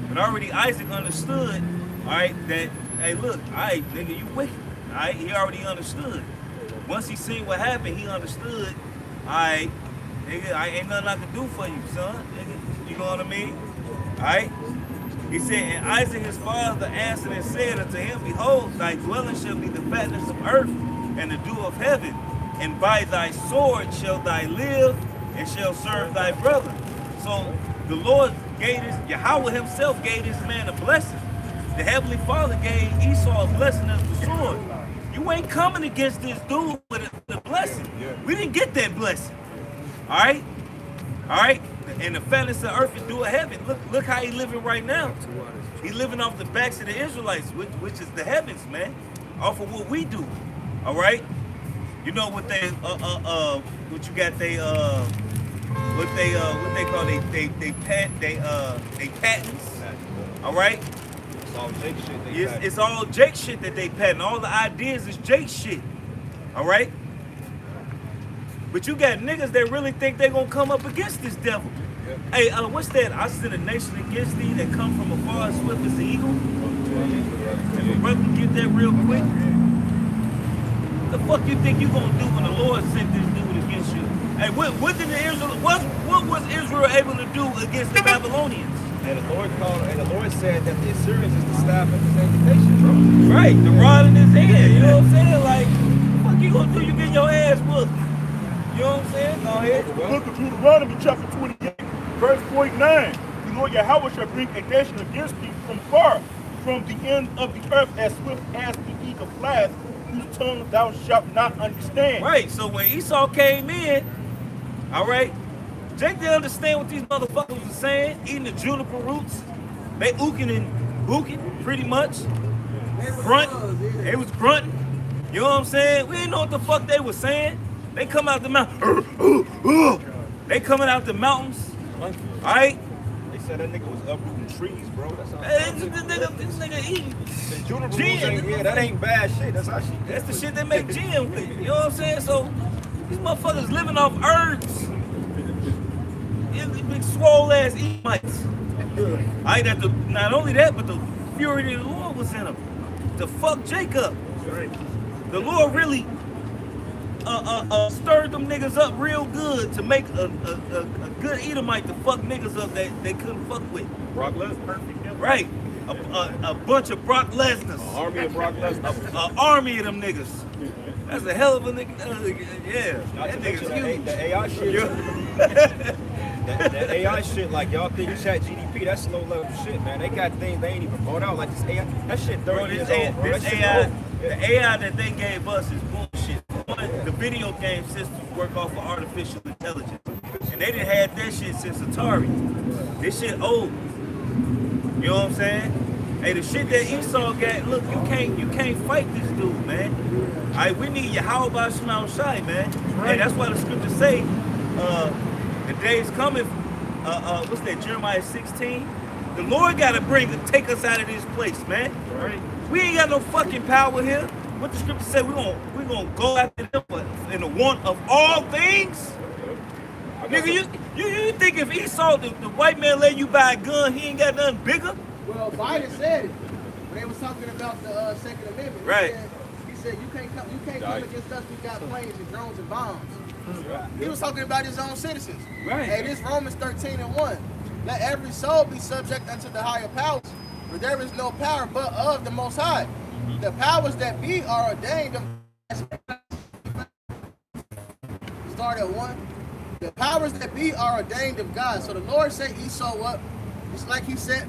S11: But already Isaac understood, alright, that, hey, look, alright, nigga, you wicked. Alright, he already understood. Once he seen what happened, he understood, alright, nigga, I ain't nothing I can do for you, son. Nigga, you know what I mean? Alright? He said, and Isaac his father answered and said unto him, Behold, thy dwelling shall be the fatness of earth and the dew of heaven, and by thy sword shall thy live, and shall serve thy brother. So the Lord gave this, Yahweh himself gave this man a blessing. The Heavenly Father gave Esau a blessing of the sword. You ain't coming against this dude with a blessing. We didn't get that blessing. Alright? Alright? And the fatness of earth and dew of heaven. Look how he living right now. He living off the backs of the Israelites, which is the heavens, man. Off of what we do. Alright? You know what they what you got what they call they patents. Alright?
S3: It's all Jake shit.
S11: It's all Jake shit that they patent. All the ideas is Jake shit. Alright? But you got niggas that really think they gonna come up against this devil. Yep. Hey, what's that? I send a nation against thee that come from afar as swift as the eagle. And my brother can get that real quick. What the fuck you think you gonna do when the Lord sent this dude against you? Hey, what was Israel able to do against the Babylonians?
S3: And the Lord said that the Assyrians is the staff of his indignation, bro.
S11: Right, the rod in his hand. You know what I'm saying? Like, what the fuck you gonna do? You get your ass whooped. You know what I'm saying? Go ahead.
S2: The book of Deuteronomy, chapter 28, verse 49. The Lord Yahweh shall bring a nation against thee from far, from the end of the earth, as swift as the eagle flies, whose tongue thou shalt not understand.
S11: Right, so when Esau came in, all right, Jake didn't understand what these motherfuckers were saying, eating the juniper roots. They ooking and booking, pretty much. They was grunting. You know what I'm saying? We didn't know what the fuck they were saying. They come out the mountain. They coming out the mountains. All right?
S3: They said that nigga was uprooting trees, bro. That's how
S11: this nigga eating.
S3: Yeah, that ain't bad shit. That's how she.
S11: That's the shit they make gin with. You know what I'm saying? So these motherfuckers living off herbs. Big swole ass Edomites. Not only that, but the fury of the Lord was in them. To fuck Jacob. The Lord really stirred them niggas up real good to make a good Edomite to fuck niggas up that they couldn't fuck with.
S3: Brock Lesnar, perfect.
S11: Right. A bunch of Brock Lesnar's.
S3: An army of Brock Lesnar.
S11: An army of them niggas. That's a hell of a nigga. Yeah. That nigga's huge.
S3: The AI shit. The AI shit, like y'all think ChatGPT, that's low level shit, man. They got things they ain't even brought out, like this AI. That shit 30 years old, bro.
S11: This AI, the AI that they gave us is bullshit. The video game systems work off of artificial intelligence, and they didn't have that shit since Atari. This shit old. You know what I'm saying? Hey, the shit that Esau got, look, you can't fight this dude, man. All right, we need Yahweh Shema Shai, man. Hey, that's why the scriptures say, the day's coming, what's that, Jeremiah 16? The Lord gotta take us out of this place, man. Right. We ain't got no fucking power here. What the scripture say, we're gonna go after them in the want of all things? Nigga, you think if Esau, the white man let you buy a gun, he ain't got nothing bigger?
S1: Well, Biden said it when they was talking about the Second Amendment.
S11: Right.
S1: He said you can't come against us. We got planes and drones and bombs. He was talking about his own citizens.
S11: Right.
S1: Hey, this Romans 13:1. Let every soul be subject unto the higher powers, for there is no power but of the Most High. The powers that be are ordained of. Start at 1. The powers that be are ordained of God. So the Lord set Esau up. It's like he set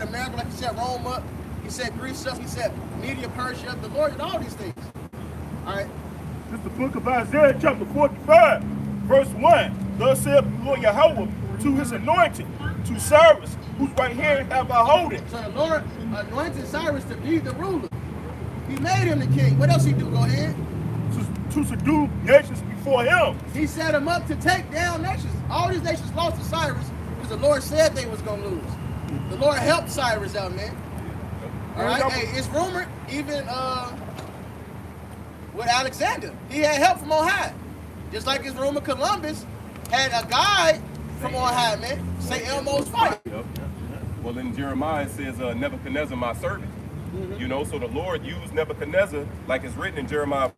S1: America, like he set Rome up. He set Greece up. He set Media Persia up. The Lord did all these things. All right.
S2: This is the book of Isaiah, chapter 45, verse 1. Thus saith the Lord Yahweh to his anointed, to Cyrus, whose right hand have I holden.
S1: So the Lord anointed Cyrus to be the ruler. He made him the king. What else he do? Go ahead.
S2: To subdue nations before him.
S1: He set him up to take down nations. All these nations lost to Cyrus.
S12: because the Lord said they was gonna lose. The Lord helped Cyrus out, man. All right. Hey, it's rumored even with Alexander, he had help from on high. Just like it's rumored Columbus had a guide from on high, man. St. Elmo's fight.
S4: Yep. Well, in Jeremiah it says, Nebuchadnezzar, my servant. You know, so the Lord used Nebuchadnezzar, like it's written in Jeremiah,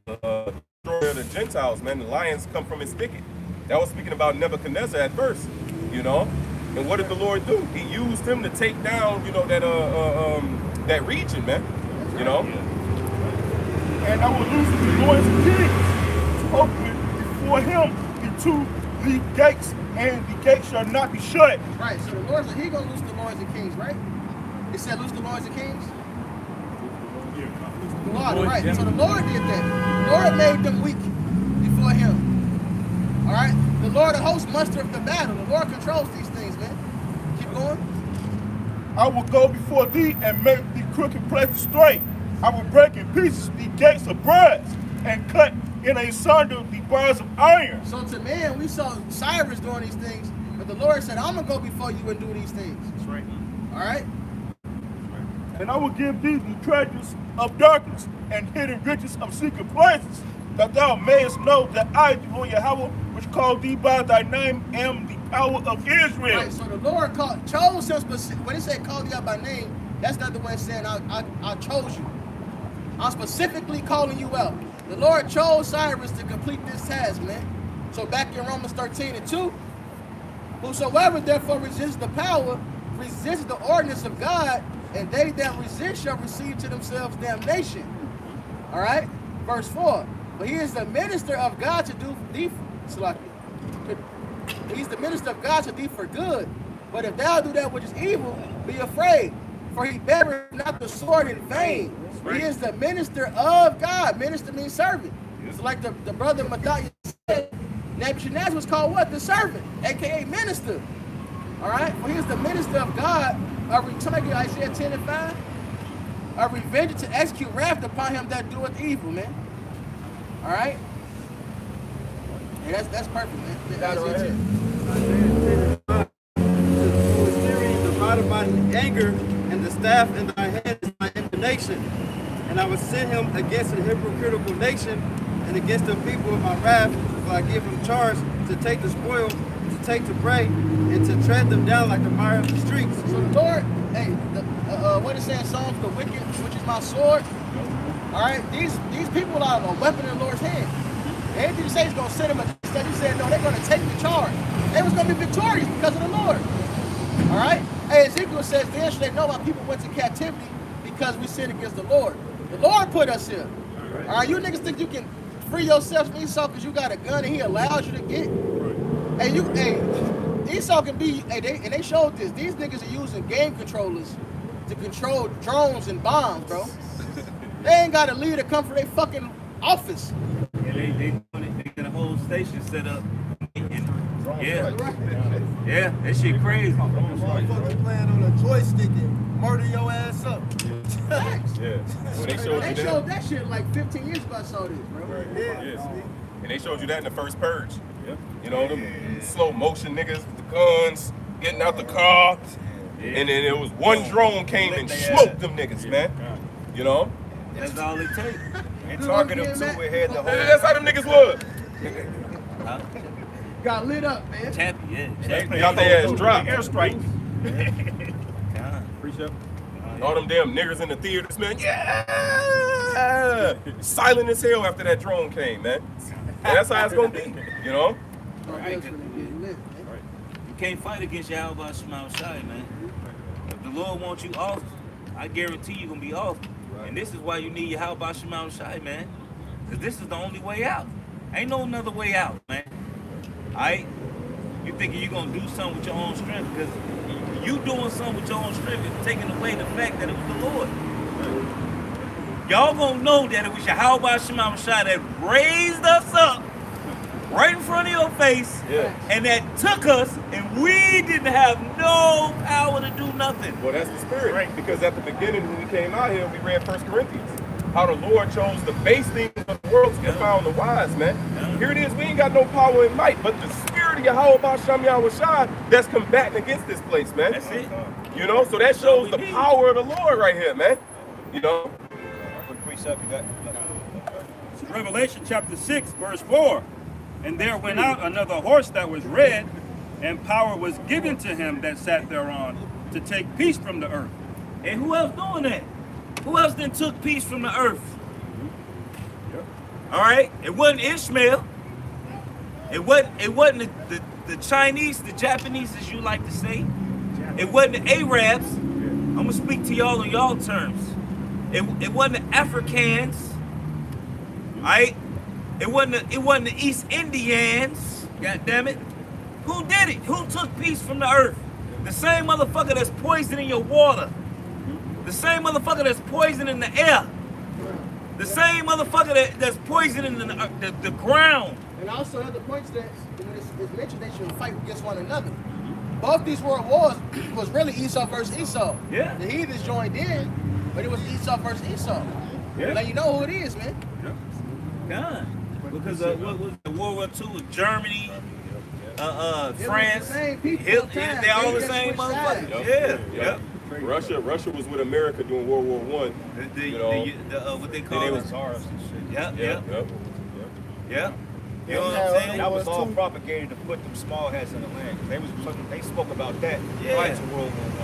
S4: destroyer of the Gentiles, man. The lions come from his thicket. That was speaking about Nebuchadnezzar at first, you know. And what did the Lord do? He used him to take down, you know, that region, man. You know.
S6: And I will loose the Lord's kings to open before him into the gates, and the gates shall not be shut.
S12: Right. So the Lord said he gonna loose the lords and kings, right? It said loose the lords and kings. The Lord, right. So the Lord did that. The Lord made them weak before him. All right. The Lord of hosts mustereth the battle. The Lord controls these things, man. Keep going.
S6: I will go before thee and make the crooked places straight. I will break in pieces the gates of brass and cut in asunder the bars of iron.
S12: So to man, we saw Cyrus doing these things, but the Lord said, I'm gonna go before you and do these things.
S3: That's right.
S12: All right.
S6: And I will give thee the treasures of darkness and hidden riches of secret places, that thou mayest know that I, the Lord Yahweh, which called thee by thy name, am the power of Israel.
S12: Right, so the Lord chose him specific. When he said called you out by name, that's not the way it's saying I chose you. I'm specifically calling you out. The Lord chose Cyrus to complete this task, man. So back in Romans 13:2, whosoever therefore resists the power, resists the ordinance of God, and they that resist shall receive to themselves damnation. All right? Verse 4. But he is the minister of God to do thee, he's the minister of God to thee for good. But if thou do that which is evil, be afraid. For he beareth not the sword in vain. He is the minister of God. Minister means servant. It's like the brother Matthias said, Nebuchadnezzar was called what? The servant, aka minister. All right? For he is the minister of God. Somebody get Isaiah 10:5. A revenger to execute wrath upon him that doeth evil, man. All right? Yeah, that's perfect, man. Isaiah 10.
S13: Divided by anger, and the staff in thy hand is my indignation. And I will send him against a hypocritical nation and against the people of my wrath, for I give him charge to take the spoil, to take the prey, and to tread them down like the mire of the streets.
S12: So the Lord, hey, what it says in Psalms, the wicked, which is my sword. All right, these people are a weapon in the Lord's hand. Anything you say is going to send them against that. He said, no, they're going to take the charge. They was going to be victorious because of the Lord. All right? Hey, Ezekiel says, then should they know why people went to captivity because we sinned against the Lord. The Lord put us here. All right, you niggas think you can free yourself from Esau because you got a gun and he allows you to get? Hey, Esau can be, they showed this. These niggas are using game controllers to control drones and bombs, bro. They ain't got a leader come from their fucking office.
S11: Yeah, they got a whole station set up. Yeah, that shit crazy.
S1: Motherfuckers playing on a joystick and murder your ass up.
S4: Yeah. Well, they
S12: showed that shit like 15 years ago. I saw this, bro.
S4: Yes. And they showed you that in the first purge. Yeah. You know, them slow motion niggas with the guns getting out the car. Yeah. And then it was one drone came and smoked them niggas, man. You know?
S11: That's all it takes.
S3: And target them too, we had the whole.
S4: That's how them niggas was.
S12: Got lit up, man.
S11: Chappy, yeah.
S4: They got their ass dropped.
S6: Airstrike.
S4: Appreciate it. All them damn niggers in the theaters, man. Yeah! Silent as hell after that drone came, man. And that's how it's gonna be, you know?
S11: Right. You can't fight against Yahweh Shema Shai, man. If the Lord wants you off, I guarantee you're gonna be off. And this is why you need Yahweh Shema Shai, man. Because this is the only way out. Ain't no another way out, man. Alright? You thinking you're gonna do something with your own strength, because you doing something with your own strength is taking away the fact that it was the Lord. Y'all gonna know that it was Yahweh Shema Shai that raised us up right in front of your face, and that took us, and we didn't have no power to do nothing.
S4: Well, that's the spirit, right? Because at the beginning when we came out here, we read 1 Corinthians. How the Lord chose the base things of the world to confound the wise, man. Here it is, we ain't got no power and might, but the spirit word of Yahweh Ba'Shem Yahushua that's combating against this place, man.
S11: That's it.
S4: You know, so that shows the power of the Lord right here, man. You know.
S14: Revelation chapter 6, verse 4. And there went out another horse that was red, and power was given to him that sat thereon to take peace from the earth.
S11: And who else doing that? Who else then took peace from the earth? All right, it wasn't Ishmael. It wasn't the Chinese, the Japanese, as you like to say. It wasn't the Arabs. I'm gonna speak to y'all on y'all terms. It wasn't the Africans. All right, it wasn't the East Indians. God damn it, who did it? Who took peace from the earth? The same motherfucker that's poisoning your water. The same motherfucker that's poisoning the air. The same motherfucker that's poisoning the ground.
S12: And also other points that it's mentioned they should fight against one another. Both these world wars was really Esau versus Esau.
S11: Yeah.
S12: The heathens joined in, but it was Esau versus Esau.
S11: Yeah.
S12: Now you know who it is, man.
S11: God. Because what was the World War II with Germany, France, they all the same motherfuckers. Yeah.
S4: Russia was with America during World War One.
S11: What they call it? Yeah.
S3: You know what I'm saying? That was all propagated to put them small hats in the land. They spoke about that right to World War I.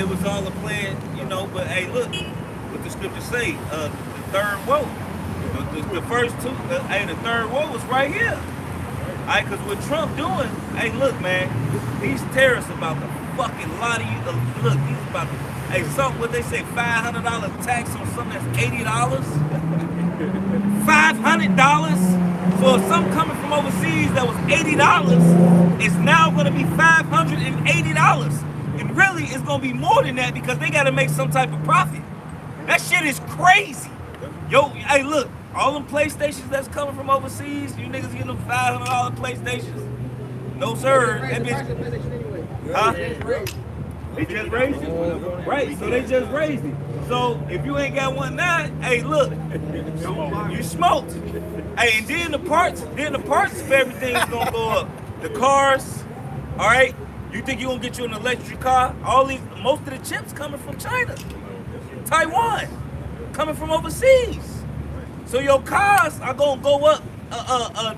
S11: It was all a plan, you know. But hey, look what the scriptures say. The third woe, the first two, the third woe was right here. Alright, because what Trump doing? Hey, look, man, these terrorists about to fucking lot of you. Look, he's about to. Hey, something what they say, $500 tax on something that's $80. $500. So if something coming from overseas that was $80 is now going to be $580. And really, it's going to be more than that because they got to make some type of profit. That shit is crazy. Yo, hey, look, all them PlayStations that's coming from overseas, you niggas getting them $500 PlayStations? No, sir. That bitch. Huh? They just raised it. Right, so they just raised it. So if you ain't got one now, hey, look, you smoked. Hey, and then the parts for everything is gonna go up. The cars, all right? You think you gonna get you an electric car? Most of the chips coming from China, Taiwan, coming from overseas. So your cars are gonna go up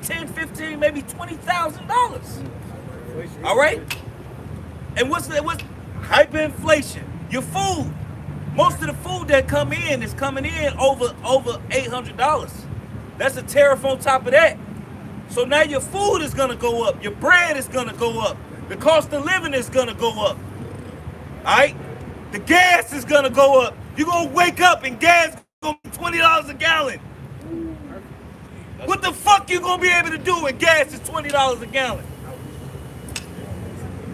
S11: 10, 15, maybe $20,000. All right? And what's hyperinflation? Your food. Most of the food that come in is coming in over $800. That's a tariff on top of that. So now your food is gonna go up. Your bread is gonna go up. The cost of living is gonna go up. All right? The gas is gonna go up. You're gonna wake up and gas is gonna be $20 a gallon. What the fuck you gonna be able to do when gas is $20 a gallon?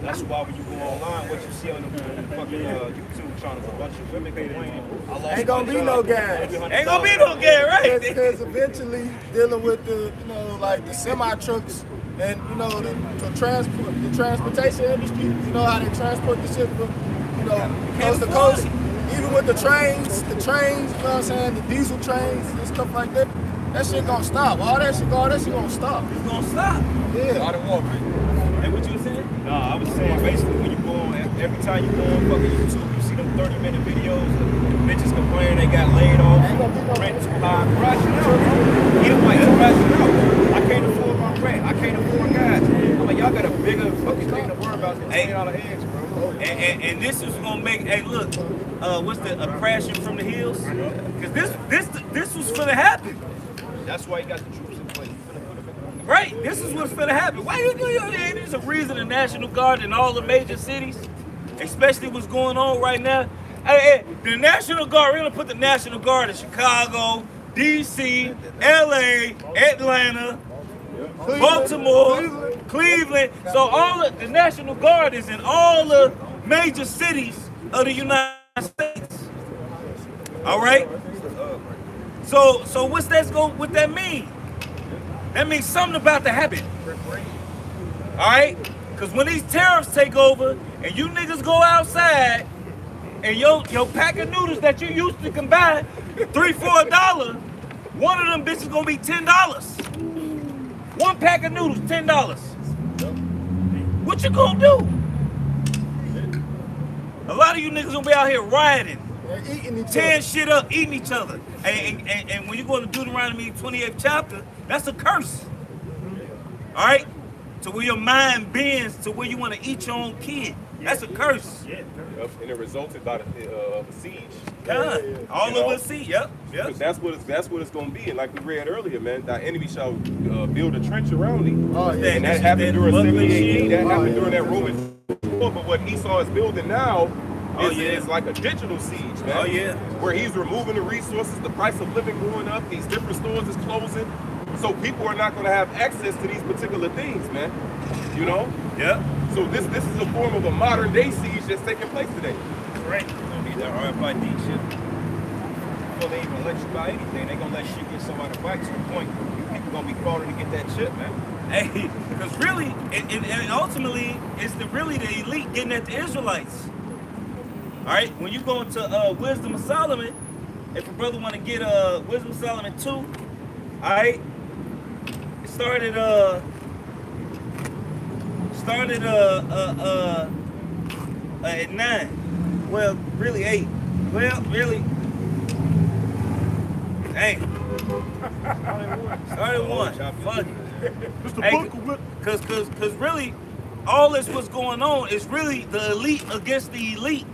S3: That's why when you go online, what you see on the fucking YouTube channels, a bunch of women complaining.
S1: Ain't gonna be no gas.
S11: Ain't gonna be no gas, right?
S1: Because eventually dealing with the, like the semi trucks and the transportation industry, you know how they transport the shit from, coast to coast. Even with the trains, you know what I'm saying, the diesel trains and stuff like that. That shit gonna stop. All that shit gonna stop.
S11: It's gonna stop.
S1: Yeah.
S11: Hey, what you saying?
S3: Nah, I was saying basically when you go on, every time you go on fucking YouTube, you see them 30-minute videos of bitches complaining they got laid off, rent too high, crashing out. He don't like crashing out. I can't afford my rent. I can't afford gas. I'm like, y'all got a bigger fucking thing to worry about than $20 eggs, bro.
S11: And this is gonna make. Hey, look, what's the crashing from the hills? Because this was gonna happen.
S3: That's why you got the troops in place.
S11: Right, this is what's gonna happen. Why there's a reason the National Guard in all the major cities, especially what's going on right now. Hey, the National Guard, we're gonna put the National Guard in Chicago, DC, LA, Atlanta, Baltimore, Cleveland. So the National Guard is in all the major cities of the United States. All right. So what that mean? That means something about to happen. All right? Because when these tariffs take over and you niggas go outside and your pack of noodles that you used to can buy $3-4, one of them bitches gonna be $10. One pack of noodles, $10. What you gonna do? A lot of you niggas gonna be out here rioting, tearing shit up, eating each other. And when you go to Deuteronomy 28th chapter, that's a curse. All right? To where your mind bends to where you want to eat your own kid. That's a curse.
S4: Yeah. And it resulted by the siege.
S11: All over the sea. Yep.
S4: That's what it's going to be. And like we read earlier, man, thy enemy shall build a trench around thee. And that happened during 70 AD. That happened during that Roman war. But what Esau is building now is like a digital siege, man. Where he's removing the resources, the price of living going up, these different stores is closing. So people are not going to have access to these particular things, man. You know?
S11: Yeah.
S4: So this is a form of a modern day siege that's taking place today.
S3: Right. You're going to need that RFID chip. Before they even let you buy anything, they're going to let you get somebody back to the point you people going to be crawling to get that chip, man.
S11: Hey, because really, and ultimately, it's the elite getting at the Israelites. All right? When you go into Wisdom of Solomon, if a brother want to get Wisdom of Solomon 2, all right? It started at 9. Well, really 8. Well, really. Dang. Started 1. Fuck it. Hey, cause really, all this what's going on is really the elite against the elite.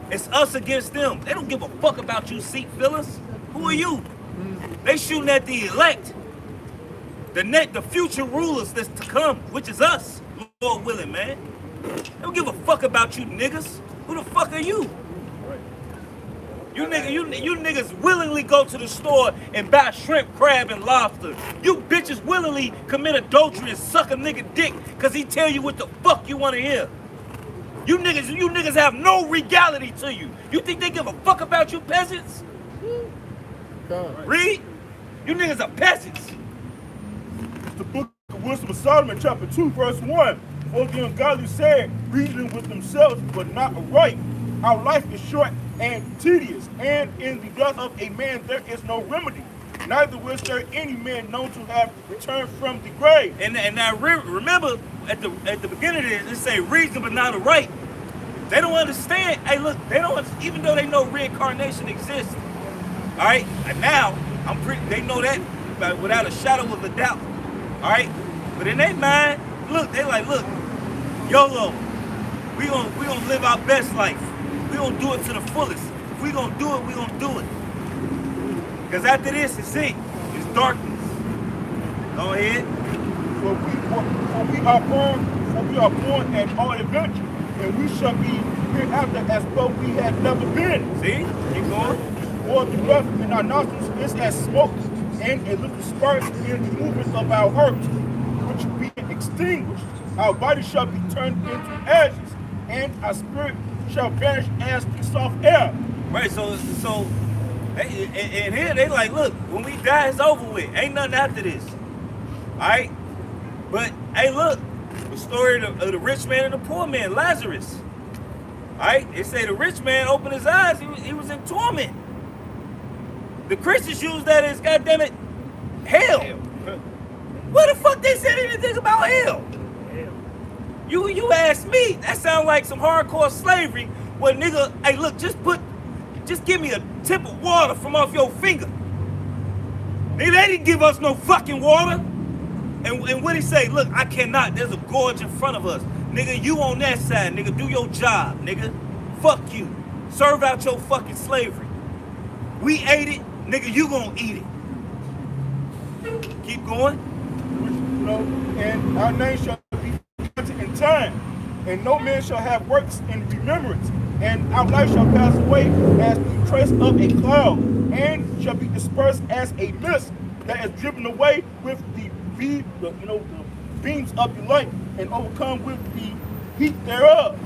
S11: It's us against them. They don't give a fuck about you seat fillers. Who are you? They shooting at the elect. The future rulers that's to come, which is us, Lord willing, man. They don't give a fuck about you niggas. Who the fuck are you? You niggas willingly go to the store and buy shrimp, crab, and lobster. You bitches willingly commit adultery and suck a nigga dick because he tell you what the fuck you want to hear. You niggas have no regality to you. You think they give a fuck about you peasants? Read? You niggas are peasants.
S6: The book of Wisdom of Solomon, chapter 2, verse 1. For the ungodly said, reasoning with themselves, but not aright. Our life is short and tedious, and in the death of a man there is no remedy. Neither was there any man known to have returned from the grave.
S11: And now remember, at the beginning of this, it say reason but not aright. They don't understand. Hey, look, they don't. Even though they know reincarnation exists, all right. And now they know that without a shadow of a doubt. All right, but in their mind, look, they like, look, YOLO, we gonna live our best life. We gonna do it to the fullest. If we gonna do it, we gonna do it. Because after this, it's it. It's darkness. Go ahead.
S6: For we are born at all adventure, and we shall be hereafter as though we had never been.
S11: See? Keep going.
S6: For the breath in our nostrils is as smoke, and a little spark in the movement of our hearts, which being extinguished, our body shall be turned into ashes, and our spirit shall vanish as the soft air.
S11: Right, so and here they like, look, when we die, it's over with. Ain't nothing after this. Alright? But hey, look, the story of the rich man and the poor man, Lazarus. Alright? They say the rich man opened his eyes, he was in torment. The Christians use that as, goddammit, hell. What the fuck they said anything about hell? You ask me, that sounds like some hardcore slavery where nigga, hey look, just give me a tip of water from off your finger. Nigga, they didn't give us no fucking water. And what he say, look, I cannot, there's a gorge in front of us. Nigga, you on that side, nigga, do your job, nigga. Fuck you. Serve out your fucking slavery. We ate it, nigga, you gonna eat it. Keep going.
S6: You know, and our name shall be in time, and no man shall have works in remembrance, and our life shall pass away as the trace of a cloud, and shall be dispersed as a mist that is driven away with the beams of the light, and overcome with the heat thereof.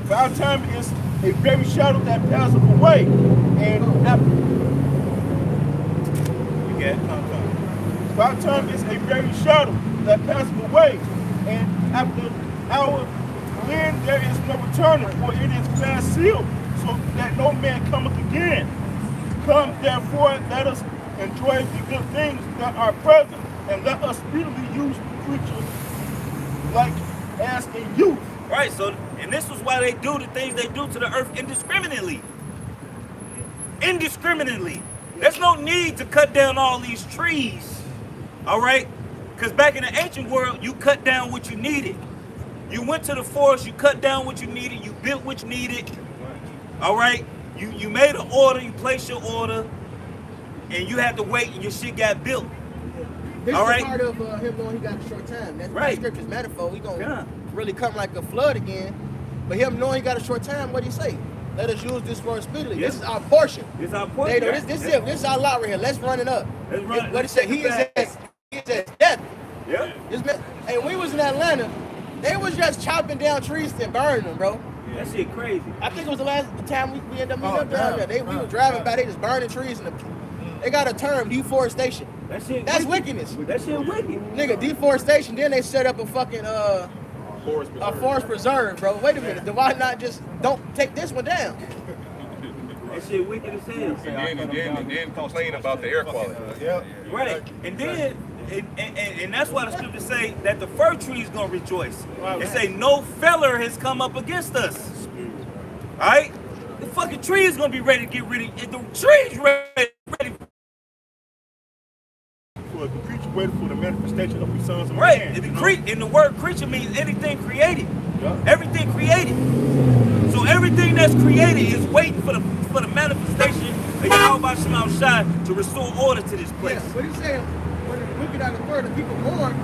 S6: For our time is a very shadow that passeth away, and after for our time is a very shadow that passeth away, and after our when there is no returning, for it is fast sealed, so that no man cometh again. Come therefore, let us enjoy the good things that are present,
S7: and let us speedily use the creature like as a youth.
S11: Right, so, and this was why they do the things they do to the earth indiscriminately. Indiscriminately. There's no need to cut down all these trees, all right? Because back in the ancient world, you cut down what you needed. You went to the forest, you cut down what you needed, you built what you needed, all right? You made an order, you placed your order, and you had to wait, and your shit got built.
S12: This
S11: All
S12: is
S11: right.
S12: part of him knowing he got a short time. That's
S11: Right.
S12: scripture's metaphor. He gonna
S11: Yeah.
S12: really come like a flood again. But him knowing he got a short time, what do you say? Let us use this word speedily.
S11: Yeah.
S12: This is our portion.
S11: This our portion.
S12: They know, this is it. This is our lot right here. Let's run it up.
S11: Let's run it.
S12: What he say? He is as death.
S11: Yeah.
S12: Hey, when we was in Atlanta, they was just chopping down trees and burning them, bro.
S11: That shit crazy.
S12: I think it was the time we ended up meeting up down there. We were driving by, they just burning trees, and they got a term, deforestation.
S11: That shit
S12: That's
S11: wicked.
S12: wickedness.
S11: That shit wicked.
S12: Nigga, deforestation, then they set up a fucking forest preserve, bro. Wait a minute, then why not just don't take this one down?
S11: That shit wicked as hell.
S4: And then complain about the air quality.
S11: Right. And then and that's why the scriptures say that the fir tree is gonna rejoice. It say no feller has come up against us. Alright? The fucking tree is gonna be ready to get rid of the tree's ready.
S7: For the creature waiting for the manifestation of the sons of
S11: Right.
S7: man.
S11: And the word creature means anything created. Everything created. So everything that's created is waiting for the manifestation of Yahweh Shema Shai to restore order to this place.
S12: Yeah, what he's saying, when the wicked are the word of people born,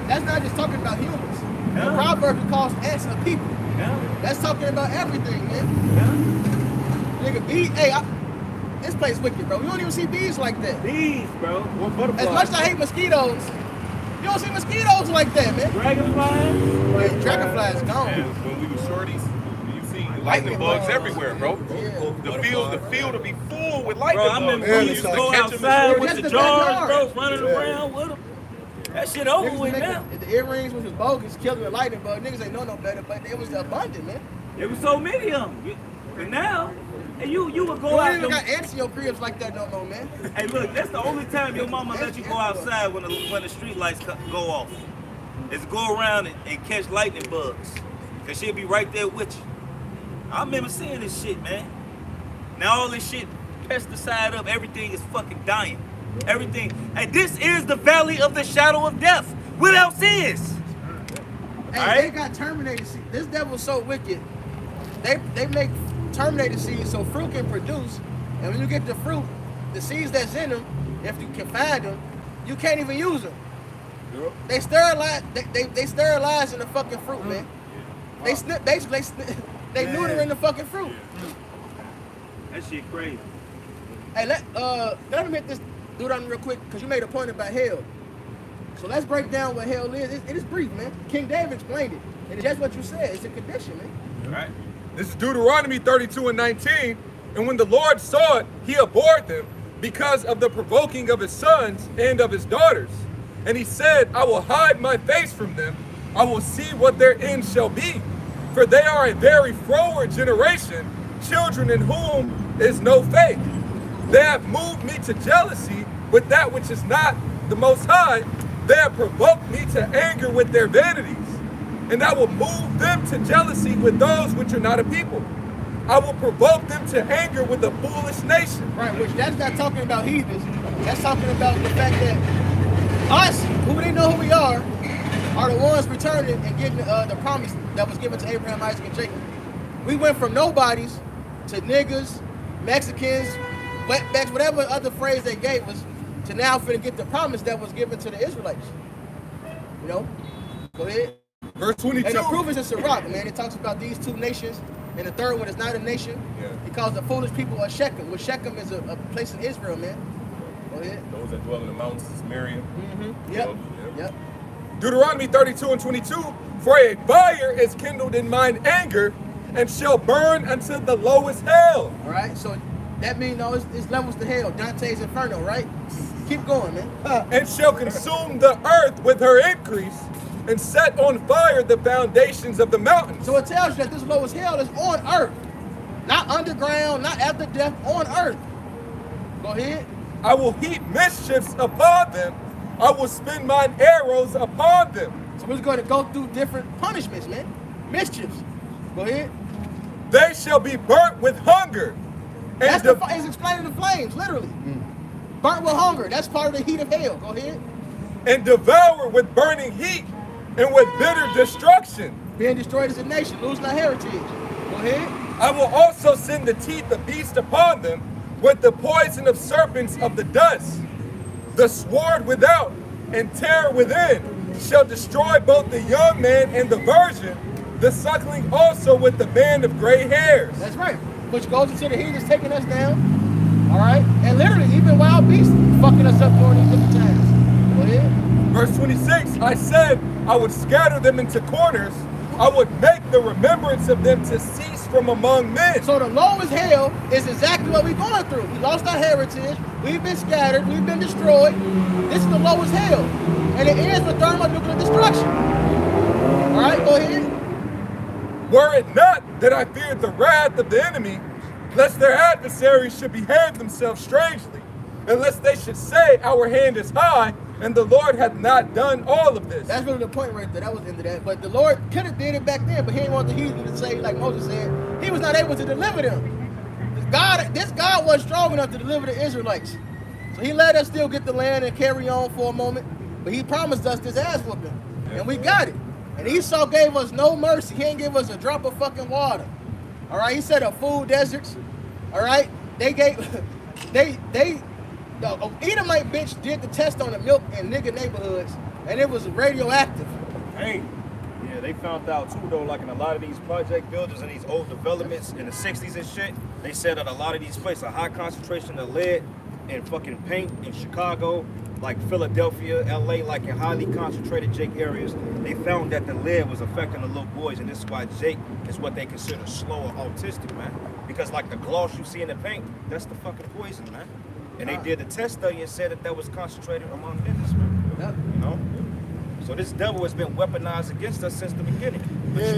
S12: that's not just talking about humans. The Proverbs calls ants a people. That's talking about everything, man. Nigga, bees, this place wicked, bro. You don't even see bees like that.
S11: Bees, bro.
S12: As much as I hate mosquitoes, you don't see mosquitoes like that, man.
S11: Dragonflies?
S12: Yeah, dragonflies gone.
S4: And when we were shorties, you see lightning bugs everywhere, bro. The field will be full with lightning
S11: Bro, I
S4: bugs.
S11: remember we used to go outside with the jars, bro, running around with them. That shit over
S12: Niggas
S11: with
S12: making
S11: now.
S12: the earrings, which was bogus, killing a lightning bug. Niggas ain't know no better, but it was abundant, man.
S11: There was so many of them. And now, and you would
S12: You
S11: go
S12: don't
S11: out.
S12: even got ants in your cribs like that no more, man.
S11: Hey, look, that's the only time your mama let you go outside when the street lights go off. Is go around and catch lightning bugs. Cause she'll be right there with you. I remember seeing this shit, man. Now all this shit, pesticide up, everything is fucking dying. Everything. And this is the valley of the shadow of death. What else is?
S12: Hey, they got terminated seeds. This devil's so wicked. They make terminated seeds so fruit can produce. And when you get the fruit, the seeds that's in them, if you can find them, you can't even use them. They sterilize. They sterilize in the fucking fruit, man. They snip. Basically, they neuter in the fucking fruit.
S11: That shit crazy.
S12: Hey, let me hit this dude on real quick because you made a point about hell. So let's break down what hell is. It is brief, man. King David explained it, and that's what you said. It's a condition, man.
S11: All right.
S8: This is Deuteronomy 32:19. And when the Lord saw it, he abhorred them because of the provoking of his sons and of his daughters. And he said, I will hide my face from them. I will see what their end shall be. For they are a very froward generation, children in whom is no faith. They have moved me to jealousy with that which is not the Most High. They have provoked me to anger with their vanities. And I will move them to jealousy with those which are not a people. I will provoke them to anger with a foolish nation.
S12: Right, which that's not talking about heathens. That's talking about the fact that us, who they know who we are the ones returning and getting the promise that was given to Abraham, Isaac, and Jacob. We went from nobodies to niggas, Mexicans, wetbacks, whatever other phrase they gave us, to now finna get the promise that was given to the Israelites. You know? Go ahead.
S8: Verse 22.
S12: And the proof is in Sirach, man. It talks about these two nations, and the third one is not a nation.
S4: Yeah.
S12: He calls the foolish people a Shechem, which Shechem is a place in Israel, man. Go ahead.
S4: Those that dwell in the mountains is Miriam.
S12: Mm-hmm. Yep. Yep.
S8: Deuteronomy 32:22. For a fire is kindled in mine anger, and shall burn unto the lowest hell.
S12: All right. So that means it's levels to hell. Dante's Inferno, right? Keep going, man.
S8: And shall consume the earth with her increase, and set on fire the foundations of the mountains.
S12: So it tells you that this lowest hell is on earth, not underground, not after death, on earth. Go ahead.
S8: I will heap mischiefs upon them, I will spin mine arrows upon them.
S12: So we're going to go through different punishments, man. Mischiefs. Go ahead.
S8: They shall be burnt with hunger.
S12: That's it's explaining the flames, literally. Burnt with hunger. That's part of the heat of hell. Go ahead.
S8: And devoured with burning heat and with bitter destruction.
S12: Being destroyed as a nation, losing our heritage. Go ahead.
S8: I will also send the teeth of beasts upon them with the poison of serpents of the dust. The sword without and terror within shall destroy both the young man and the virgin, the suckling also with the band of gray hairs.
S12: That's right. Which goes into the heat is taking us down. All right. And literally, even wild beasts fucking us up during these different times. Go ahead.
S8: Verse 26, I said I would scatter them into corners. I would make the remembrance of them to cease from among men.
S12: So the lowest hell is exactly what we're going through. We lost our heritage. We've been scattered. We've been destroyed. This is the lowest hell. And it ends with thermonuclear destruction. All right, go ahead.
S8: Were it not that I feared the wrath of the enemy, lest their adversaries should behave themselves strangely, and lest they should say, our hand is high, and the Lord hath not done all of this.
S12: That's really the point right there. That was the end of that. But the Lord could have did it back then, but he didn't want the heathen to say, like Moses said, he was not able to deliver them. This God wasn't strong enough to deliver the Israelites. So he let us still get the land and carry on for a moment, but he promised us this ass whooping, and we got it. And Esau gave us no mercy. He ain't give us a drop of fucking water. All right, he set up food deserts. All right, the Edomite bitch did the test on the milk in nigga neighborhoods, and it was radioactive.
S3: Hey, yeah, they found out too though, like in a lot of these project buildings and these old developments in the 60s and shit, they said that a lot of these places, a high concentration of lead and fucking paint in Chicago, like Philadelphia, LA, like in highly concentrated Jake areas, they found that the lead was affecting the little boys, and this is why Jake is what they consider slow or autistic, man. Because like the gloss you see in the paint, that's the fucking poison, man. And they did the test study and said that was concentrated among niggas, man.
S12: Yep.
S3: You know? So this devil has been weaponized against us since the beginning. But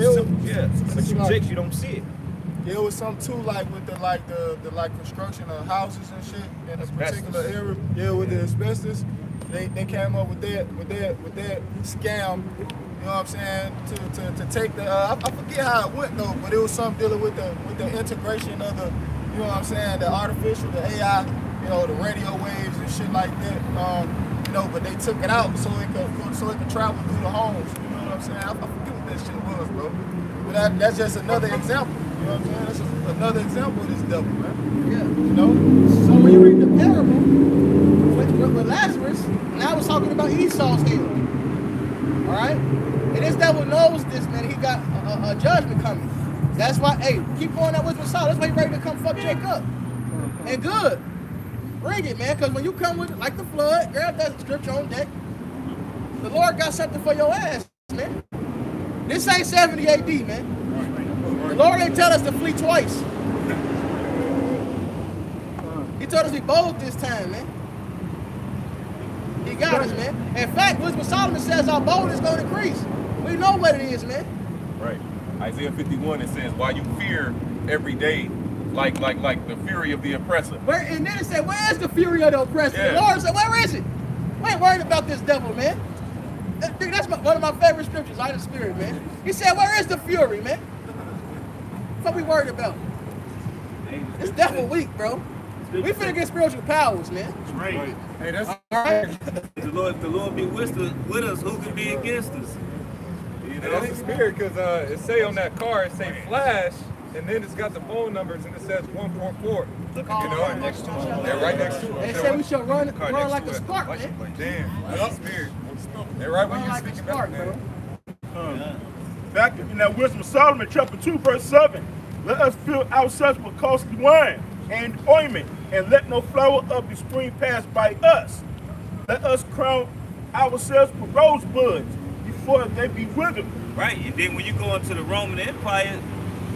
S3: but you Jakes, you don't see it.
S1: There was something too, like with the construction of houses and shit in a particular area. Yeah, with the asbestos, they came up with that scam. You know what I'm saying? To take the I forget how it went though, but it was something dealing with the integration of the, you know what I'm saying, the artificial, the AI, you know, the radio waves and shit like that. You know, but they took it out so it could travel through the homes. You know what I'm saying? I forget what that shit was, bro. But that's just another example. You know what I'm saying? That's just another example of this devil, man. Yeah. You know? So when you read the parable with Lazarus, now it's talking about Esau's hell. Alright? And this devil knows this, man. He got a judgment coming. That's why, hey, keep going that wisdom solid. That's why he's ready to come fuck Jake up. And good. Bring it, man. Because when you come with it, like the flood, grab that scripture on deck. The Lord got something for your ass, man. This ain't 70 AD, man. The Lord ain't tell us to flee twice. He told us to be bold this time, man. He got us, man. In fact, Wisdom of Solomon says our boldness is going to increase. We know what it is, man.
S4: Right. Isaiah 51, it says, while you fear every day, like the fury of the oppressor.
S12: And then it said, where is the fury of the oppressor? Yeah. The Lord said, where is it? We ain't worried about this devil, man. That's one of my favorite scriptures, Light of Spirit, man. He said, where is the fury, man? What we worried about? It's devil weak, bro. We finna get spiritual powers, man.
S14: That's right.
S4: Hey, that's
S12: all right.
S11: If the Lord be with us, who can be against us?
S8: You know, that's the spirit, because it say on that car, it say flash, and then it's got the phone numbers, and it says 144.
S3: Look at the car next to him.
S8: They're right next to him.
S12: They say we should run like a spark, man.
S8: Damn, that's the spirit. They're right when you're speaking
S12: spark,
S8: back,
S12: man.
S2: Back in that Wisdom of Solomon, chapter 2, verse 7. Let us fill ourselves with costly wine and ointment, and let no flower of the spring pass by us. Let us crown ourselves with rosebuds before they be withered.
S11: Right, and then when you go into the Roman Empire,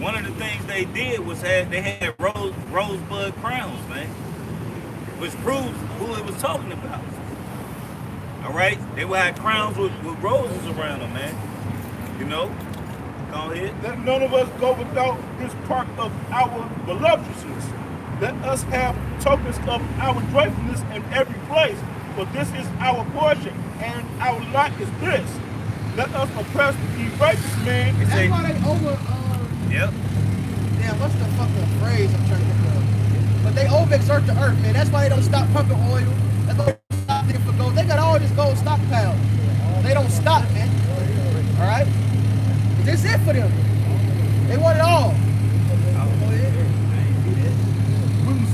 S11: one of the things they did was they had rosebud crowns, man, which proves who it was talking about. All right, they would have crowns with roses around them, man. You know, go ahead.
S2: Let none of us go without this part of our voluptuousness. Let us have tokens of our joyfulness in every place,
S6: For this is our portion, and our lot is this. Let us oppress the righteous man.
S12: That's why they over.
S11: Yep.
S12: Damn, what's the fucking phrase I'm trying to think of? But they overexert the earth, man. That's why they don't stop pumping oil. That's why they don't stop digging for gold. They got all this gold stockpile. They don't stop, man. All right? This is it for them. They want it all.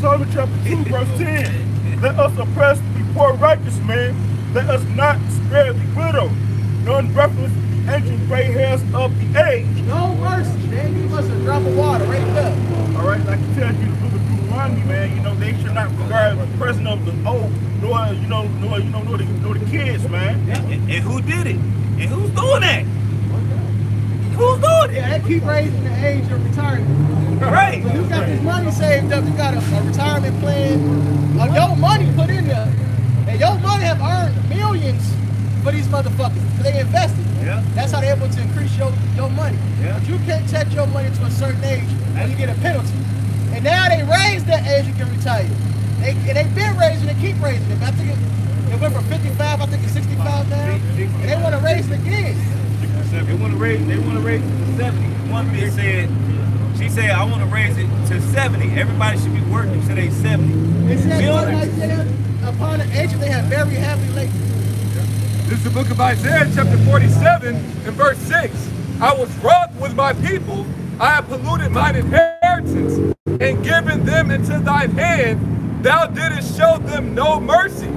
S6: Psalm chapter 2, verse 10. Let us oppress the poor righteous man. Let us not spare the widow. None reference the ancient gray hairs of the age.
S12: No mercy. They ain't give us a drop of water right there.
S6: All right, like I tell you, the book of Deuteronomy, man, you know, they should not regard the president of the old, nor the kids, man.
S11: And who did it? And who's doing that? Who's doing it?
S12: Yeah, they keep raising the age of retirement.
S11: Right.
S12: So you got this money saved up, you got a retirement plan, your money put in there. And your money have earned millions for these motherfuckers, because they invested.
S11: Yeah.
S12: That's how they're able to increase your money.
S11: Yeah.
S12: But you can't touch your money to a certain age and you get a penalty. And now they raised that age you can retire. They've been raising it, keep raising it. I think it went from 55, I think it's 65 now. And they want to raise it again.
S11: They want to raise it to 70. One bitch said, she said, I want to raise it to 70. Everybody should be working till they 70.
S12: It says, Isaiah, upon the age they have very heavily laden.
S8: This is the book of Isaiah, chapter 47, and verse 6. I was wroth with my people. I have polluted mine inheritance and given them into thine hand. Thou didst show them no mercy.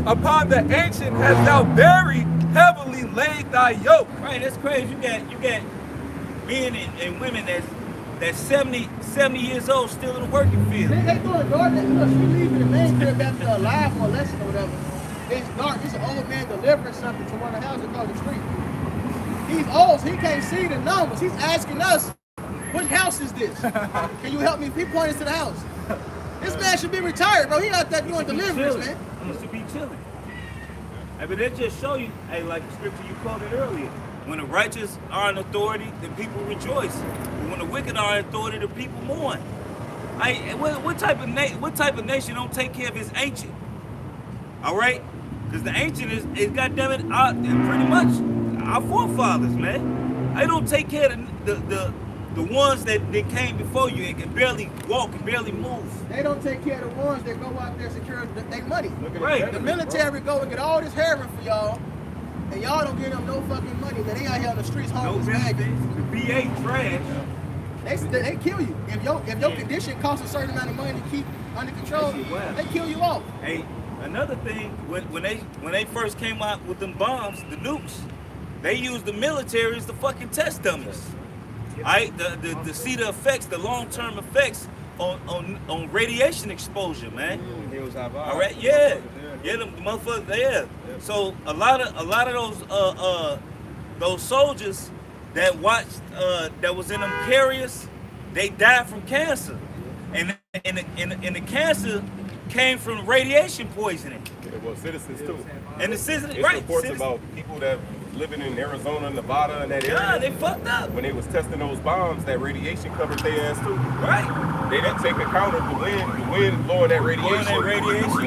S8: Upon the ancient hast thou very heavily laid thy yoke.
S11: Right, that's crazy. You got men and women that's 70 years old still in the working field.
S12: They doing dark. Look, she leaving the main crib after a live molestation or whatever. It's dark. It's an old man delivering something to one of the houses across the street. He's old, so he can't see the numbers. He's asking us, what house is this? Can you help me? He pointed to the house. This man should be retired, bro. He out there doing deliverance, man.
S11: He should be chilling. Hey, but that just show you, hey, like the scripture you quoted earlier, when the righteous are in authority, the people rejoice. But when the wicked are in authority, the people mourn. Hey, what type of nation don't take care of its ancient? All right, because the ancient is goddamn it, pretty much our forefathers, man. They don't take care of the ones that came before you and can barely walk and barely move.
S12: They don't take care of the ones that go out there and secure their money.
S11: Right.
S12: The military go and get all this heroin for y'all, and y'all don't give them no fucking money. Man, they out here on the streets homeless begging.
S11: The BA trash.
S12: They kill you. If your condition costs a certain amount of money to keep under control, they kill you off.
S11: Hey, another thing, when they first came out with them bombs, the nukes, they used the military as the fucking test dummies. Right? To see the effects, the long-term effects on radiation exposure, man. All right, yeah, the motherfuckers, yeah. So a lot of those soldiers that watched that was in them carriers, they died from cancer, and the cancer came from radiation poisoning.
S4: Well, citizens too.
S11: And the citizens,
S4: It's
S11: right?
S4: reports about people that living in Arizona, Nevada, and that area.
S11: Yeah, they fucked up.
S4: When they was testing those bombs, that radiation covered their ass too.
S11: Right.
S4: They didn't take account of the wind blowing that radiation.
S11: You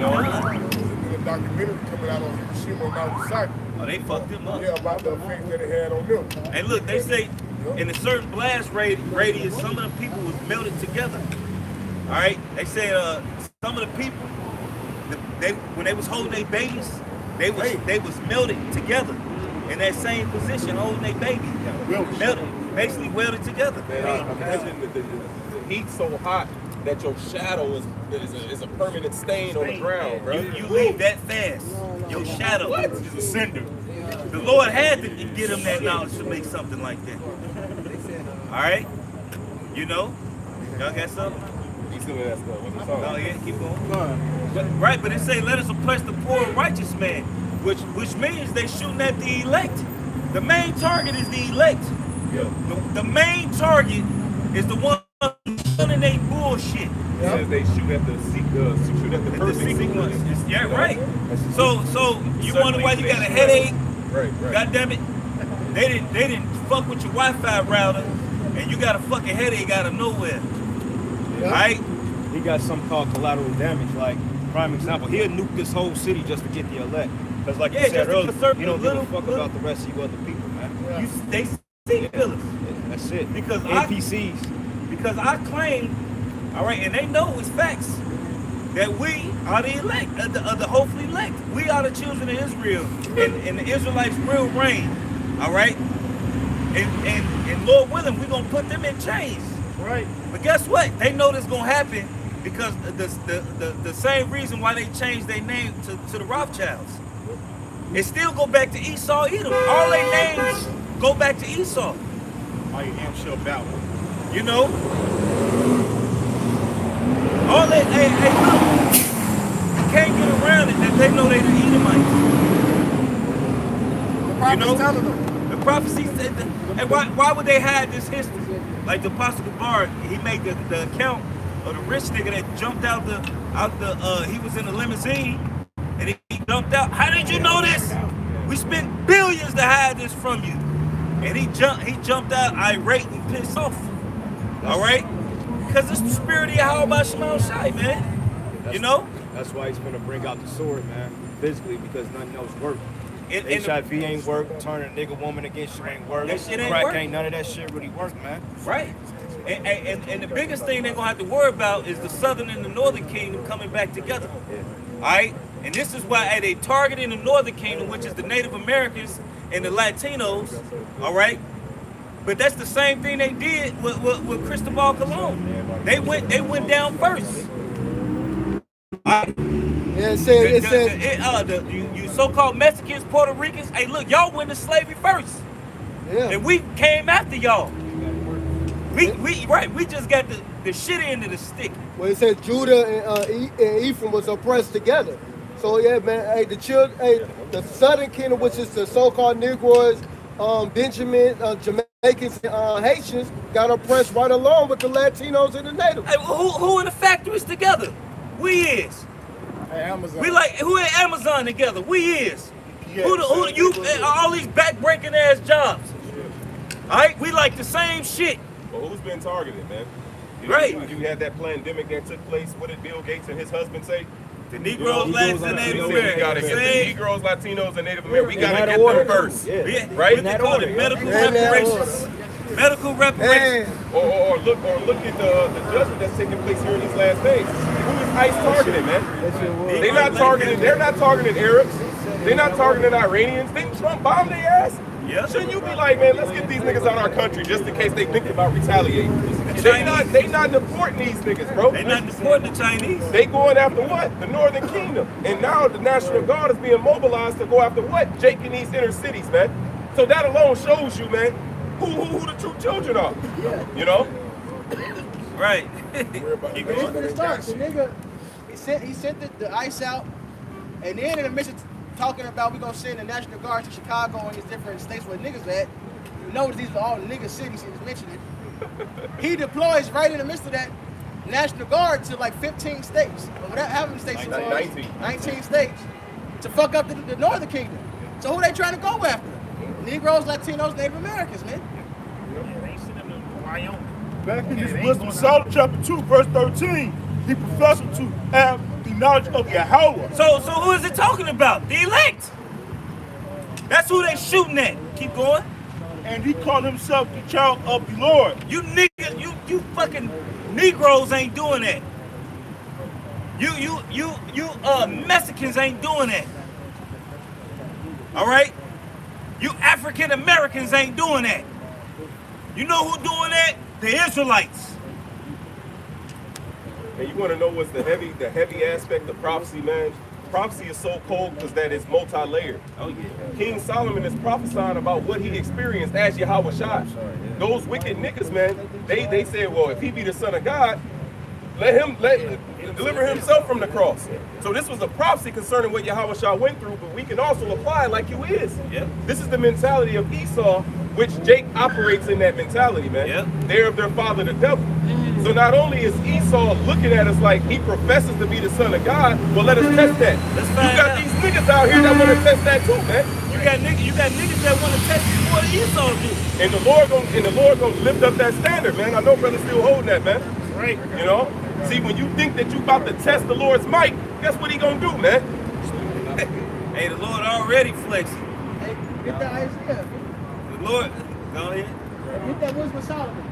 S4: know?
S7: There's a documentary coming out on Hiroshima and Nagasaki.
S11: Oh, they fucked them up.
S7: Yeah, about the effect that it had on them.
S11: And look, they say in a certain blast radius, some of the people was melted together. All right, they say some of the people, when they was holding their babies, they was melted together in that same position, holding their baby, melted, basically welded together.
S4: Imagine the heat so hot that your shadow is a permanent stain on the ground, bro.
S11: You leave that fast. Your shadow is a cinder. The Lord had to give them that knowledge to make something like that. All right? You know? Y'all got something?
S4: You still in that stuff. What's the song?
S11: Oh, yeah, keep going. Right, but it say, let us oppress the poor and righteous man, which means they shooting at the elect. The main target is the elect.
S4: Yeah.
S11: The main target is the one running they bullshit.
S4: It says they shoot at the perfect
S11: ones. Yeah, right. So you wonder why you got a headache?
S4: Right.
S11: God damn it. They didn't fuck with your Wi-Fi router and you got a fucking headache out of nowhere.
S3: Yeah.
S11: Right?
S3: He got something called collateral damage. Like Prime example. He'll nuke this whole city just to get the elect. Because like you said earlier, he don't give a fuck about the rest of you other people, man.
S11: They see pillars.
S3: That's it.
S11: Because
S3: NPCs.
S11: Because I claim, all right, and they know it's facts, that we are the elect, the hopefully elect. We are the children of Israel, and the Israelites will reign, all right? And Lord willing, we're going to put them in chains.
S3: Right.
S11: But guess what? They know this going to happen because the same reason why they changed their name to the Rothschilds. It still go back to Esau, Edom. All their names go back to Esau.
S3: I am sure about it.
S11: You know? All that, hey, look, you can't get around it that they know they the Edomites.
S12: The prophet's telling them.
S11: The prophecy said that, and why would they hide this history? Like the Apostle Gabar, he made the account of the rich nigga that jumped he was in a limousine and he jumped out. How did you know this? We spent billions to hide this from you. And he jumped out irate and pissed off. All right? Because it's the spirit of Yahweh Shema Shai, man. You know?
S3: That's why he's gonna bring out the sword, man. Physically, because nothing else works. HIV ain't work, turning a nigga woman against you ain't work.
S11: That shit ain't
S3: Crack
S11: work.
S3: ain't none of that shit really work, man.
S11: Right. And the biggest thing they're gonna have to worry about is the southern and the northern kingdom coming back together. All right? And this is why they targeting the northern kingdom, which is the Native Americans and the Latinos, all right? But that's the same thing they did with Cristobal Colon. They went down first. All right?
S1: Yeah, it said
S11: you so-called Mexicans, Puerto Ricans, hey, look, y'all went to slavery first.
S1: Yeah.
S11: And we came after y'all. We just got the shit end of the stick.
S1: Well, it said Judah and Ephraim was oppressed together. So yeah, man, the southern kingdom, which is the so-called Negroes, Benjamin, Jamaicans, and Haitians, got oppressed right along with the Latinos and the natives.
S11: Hey, who in the factories together? We is.
S12: Hey, Amazon.
S11: We like who in Amazon together? We is. Yeah, all these back-breaking ass jobs. All right, we like the same shit.
S4: Well, who's been targeted, man?
S11: Right.
S4: You had that pandemic that took place. What did Bill Gates and his husband say?
S11: The Negroes, Latinos, and Native Americans.
S4: We gotta get the Negroes, Latinos, and Native Americans. We gotta get them first, right?
S11: What they call it, medical reparations. Medical reparations.
S4: Or look at the judgment that's taking place here in these last days. Who is ICE targeting, man? They're not targeting Arabs. They're not targeting Iranians. Didn't Trump bomb their ass?
S11: Yeah.
S4: Shouldn't you be like, man, let's get these niggas out of our country just in case they think about retaliating? They not deporting these niggas, bro.
S11: They not deporting the Chinese.
S4: They going after what? The Northern Kingdom. And now the National Guard is being mobilized to go after what? Jake in these inner cities, man. So that alone shows you, man, who the true children are. You know?
S11: Right.
S12: Keep going. The nigga, he sent the ICE out, and then in the midst of talking about we're gonna send the National Guard to Chicago and these different states where niggas at, you notice these are all nigga cities he was mentioning. He deploys right in the midst of that National Guard to like 15 states. How many states? 19 states to fuck up the Northern Kingdom. So who they trying to go after? Negroes, Latinos, Native Americans, man.
S6: Back in this wisdom, Psalm chapter 2, verse 13, he professed to have the knowledge of Yahweh.
S11: So who is it talking about? The elect. That's who they shooting at. Keep going.
S6: And he called himself the child of the Lord.
S11: You niggas, you fucking Negroes ain't doing that. You Mexicans ain't doing that. All right? You African Americans ain't doing that. You know who doing that? The Israelites.
S4: And you want to know what's the heavy aspect of prophecy, man? Prophecy is so cold because that is multi-layered.
S11: Oh yeah.
S4: King Solomon is prophesying about what he experienced as Yahweh Shai. Those wicked niggas, man, they said, well, if he be the son of God, let him deliver himself from the cross. So this was a prophecy concerning what Yahweh Shai went through, but we can also apply like you is.
S11: Yeah.
S4: This is the mentality of Esau, which Jake operates in that mentality, man.
S11: Yeah.
S4: They're of their father, the devil. So not only is Esau looking at us like he professes to be the son of God, well, let us test that. You got these niggas out here that want to test that too, man.
S11: You got niggas that want to test what Esau do.
S4: And the Lord gonna lift up that standard, man. I know brothers still holding that, man.
S11: Right.
S4: You know? See, when you think that you about to test the Lord's might, guess what he gonna do, man?
S11: Hey, the Lord already flexing.
S12: Hey, get that Isaiah.
S11: The Lord, go ahead.
S12: Get that Wisdom of Solomon.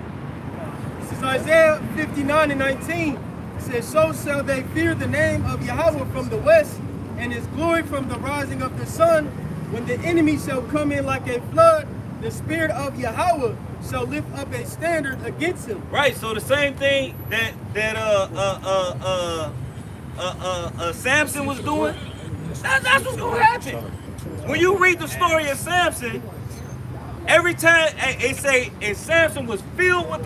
S5: This is Isaiah 59:19. It says, so shall they fear the name of Yahweh from the west, and his glory from the rising of the sun. When the enemy shall come in like a flood, the spirit of Yahweh shall lift up a standard against him.
S11: Right, so the same thing that Samson was doing, that's what's gonna happen. When you read the story of Samson, every time they say, and Samson was filled with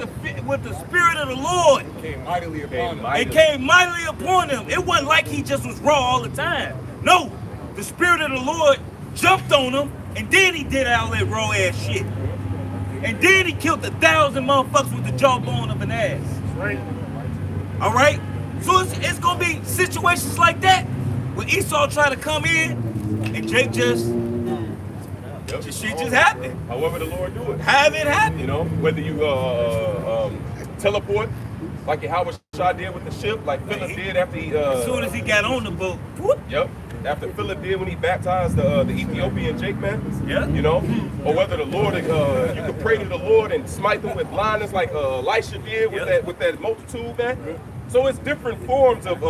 S11: the spirit of the Lord.
S2: It came mightily upon him.
S11: It came mightily upon him. It wasn't like he just was raw all the time. No, the spirit of the Lord jumped on him, and then he did all that raw ass shit. And then he killed 1,000 motherfuckers with the jawbone of an ass.
S2: Right.
S11: All right? So it's going to be situations like that when Esau try to come in and Jake just shit just happened.
S4: However the Lord do it.
S11: Have it happen.
S4: You know, whether you teleport, like how Shah did with the ship, like Philip did after he...
S11: as soon as he got on the boat. Whoop.
S4: Yep. After Philip did when he baptized the Ethiopian Jake, man.
S11: Yeah.
S4: You know? Or whether the Lord, you could pray to the Lord and smite them with blindness like Elisha did with that multitude, man. So it's different forms of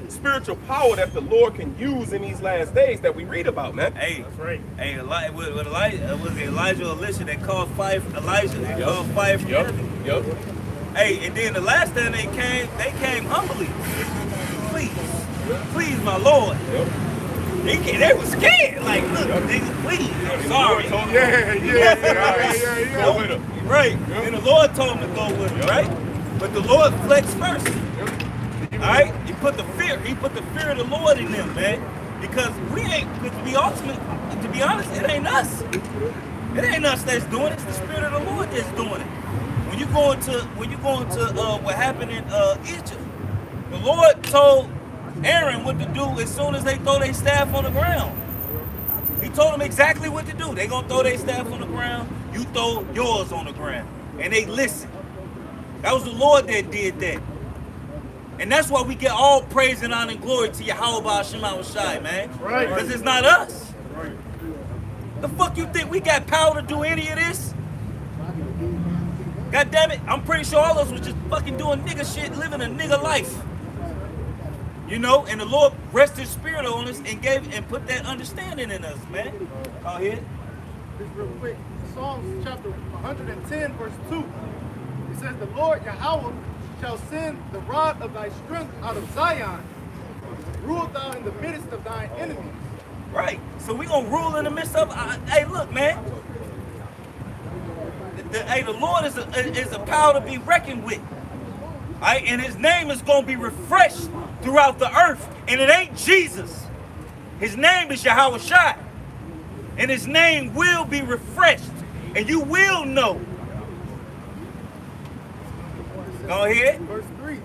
S4: spiritual power that the Lord can use in these last days that we read about, man.
S11: Hey, that's right. Hey, was it Elijah or Elisha that called fire from Elijah? They called fire from heaven.
S4: Yep.
S11: Hey, and then the last time they came humbly. Please, my Lord.
S4: Yep.
S11: They were scared. Like, look, nigga, please. I'm sorry.
S4: Go with him.
S11: Right. And the Lord told him to go with him, right? But the Lord flexed first. All right? He put the fear of the Lord in them, man. Because we ain't, to be honest, it ain't us. It ain't us that's doing it. It's the Spirit of the Lord that's doing it. When you go into what happened in Egypt, the Lord told Aaron what to do as soon as they throw their staff on the ground. He told them exactly what to do. They gonna throw their staff on the ground. You throw yours on the ground, and they listen. That was the Lord that did that. And that's why we get all praise and honor and glory to Yahweh Ba'Shem Shai, man.
S2: Right.
S11: Because it's not us. Right. The fuck you think we got power to do any of this? God damn it, I'm pretty sure all of us was just fucking doing nigga shit, living a nigga life. You know, and the Lord rested his spirit on us and put that understanding in us, man. Go ahead.
S12: Just real quick. Psalms chapter 110, verse 2. It says, the Lord Yahweh shall send the rod of thy strength out of Zion. Rule thou in the midst of thine enemies.
S11: Right. So we gonna rule in the midst of. Hey, look, man. The Lord is a power to be reckoned with. All right, and his name is gonna be refreshed throughout the earth, and it ain't Jesus. His name is Yahweh Shai, and his name will be refreshed, and you will know. Go ahead.
S12: Verse 3.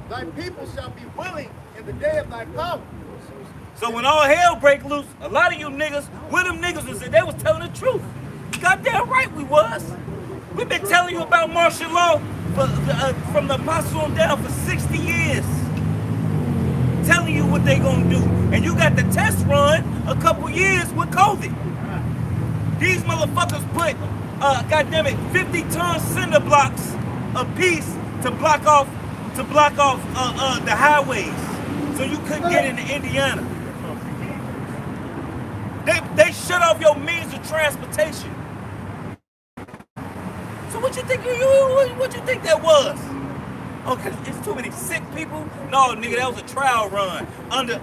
S12: Thy people shall be willing in the day of thy power.
S11: So when all hell break loose, a lot of you niggas, where them niggas was, they was telling the truth. Goddamn right we was. We've been telling you about martial law from the apostles on down for 60 years. Telling you what they gonna do. And you got the test run a couple years with COVID. These motherfuckers put, goddamn it, 50-ton cinder blocks a piece to block off the highways, so you couldn't get into Indiana. They shut off your means of transportation. So what you think that was? Oh, cause it's too many sick people? No, nigga, that was a trial run under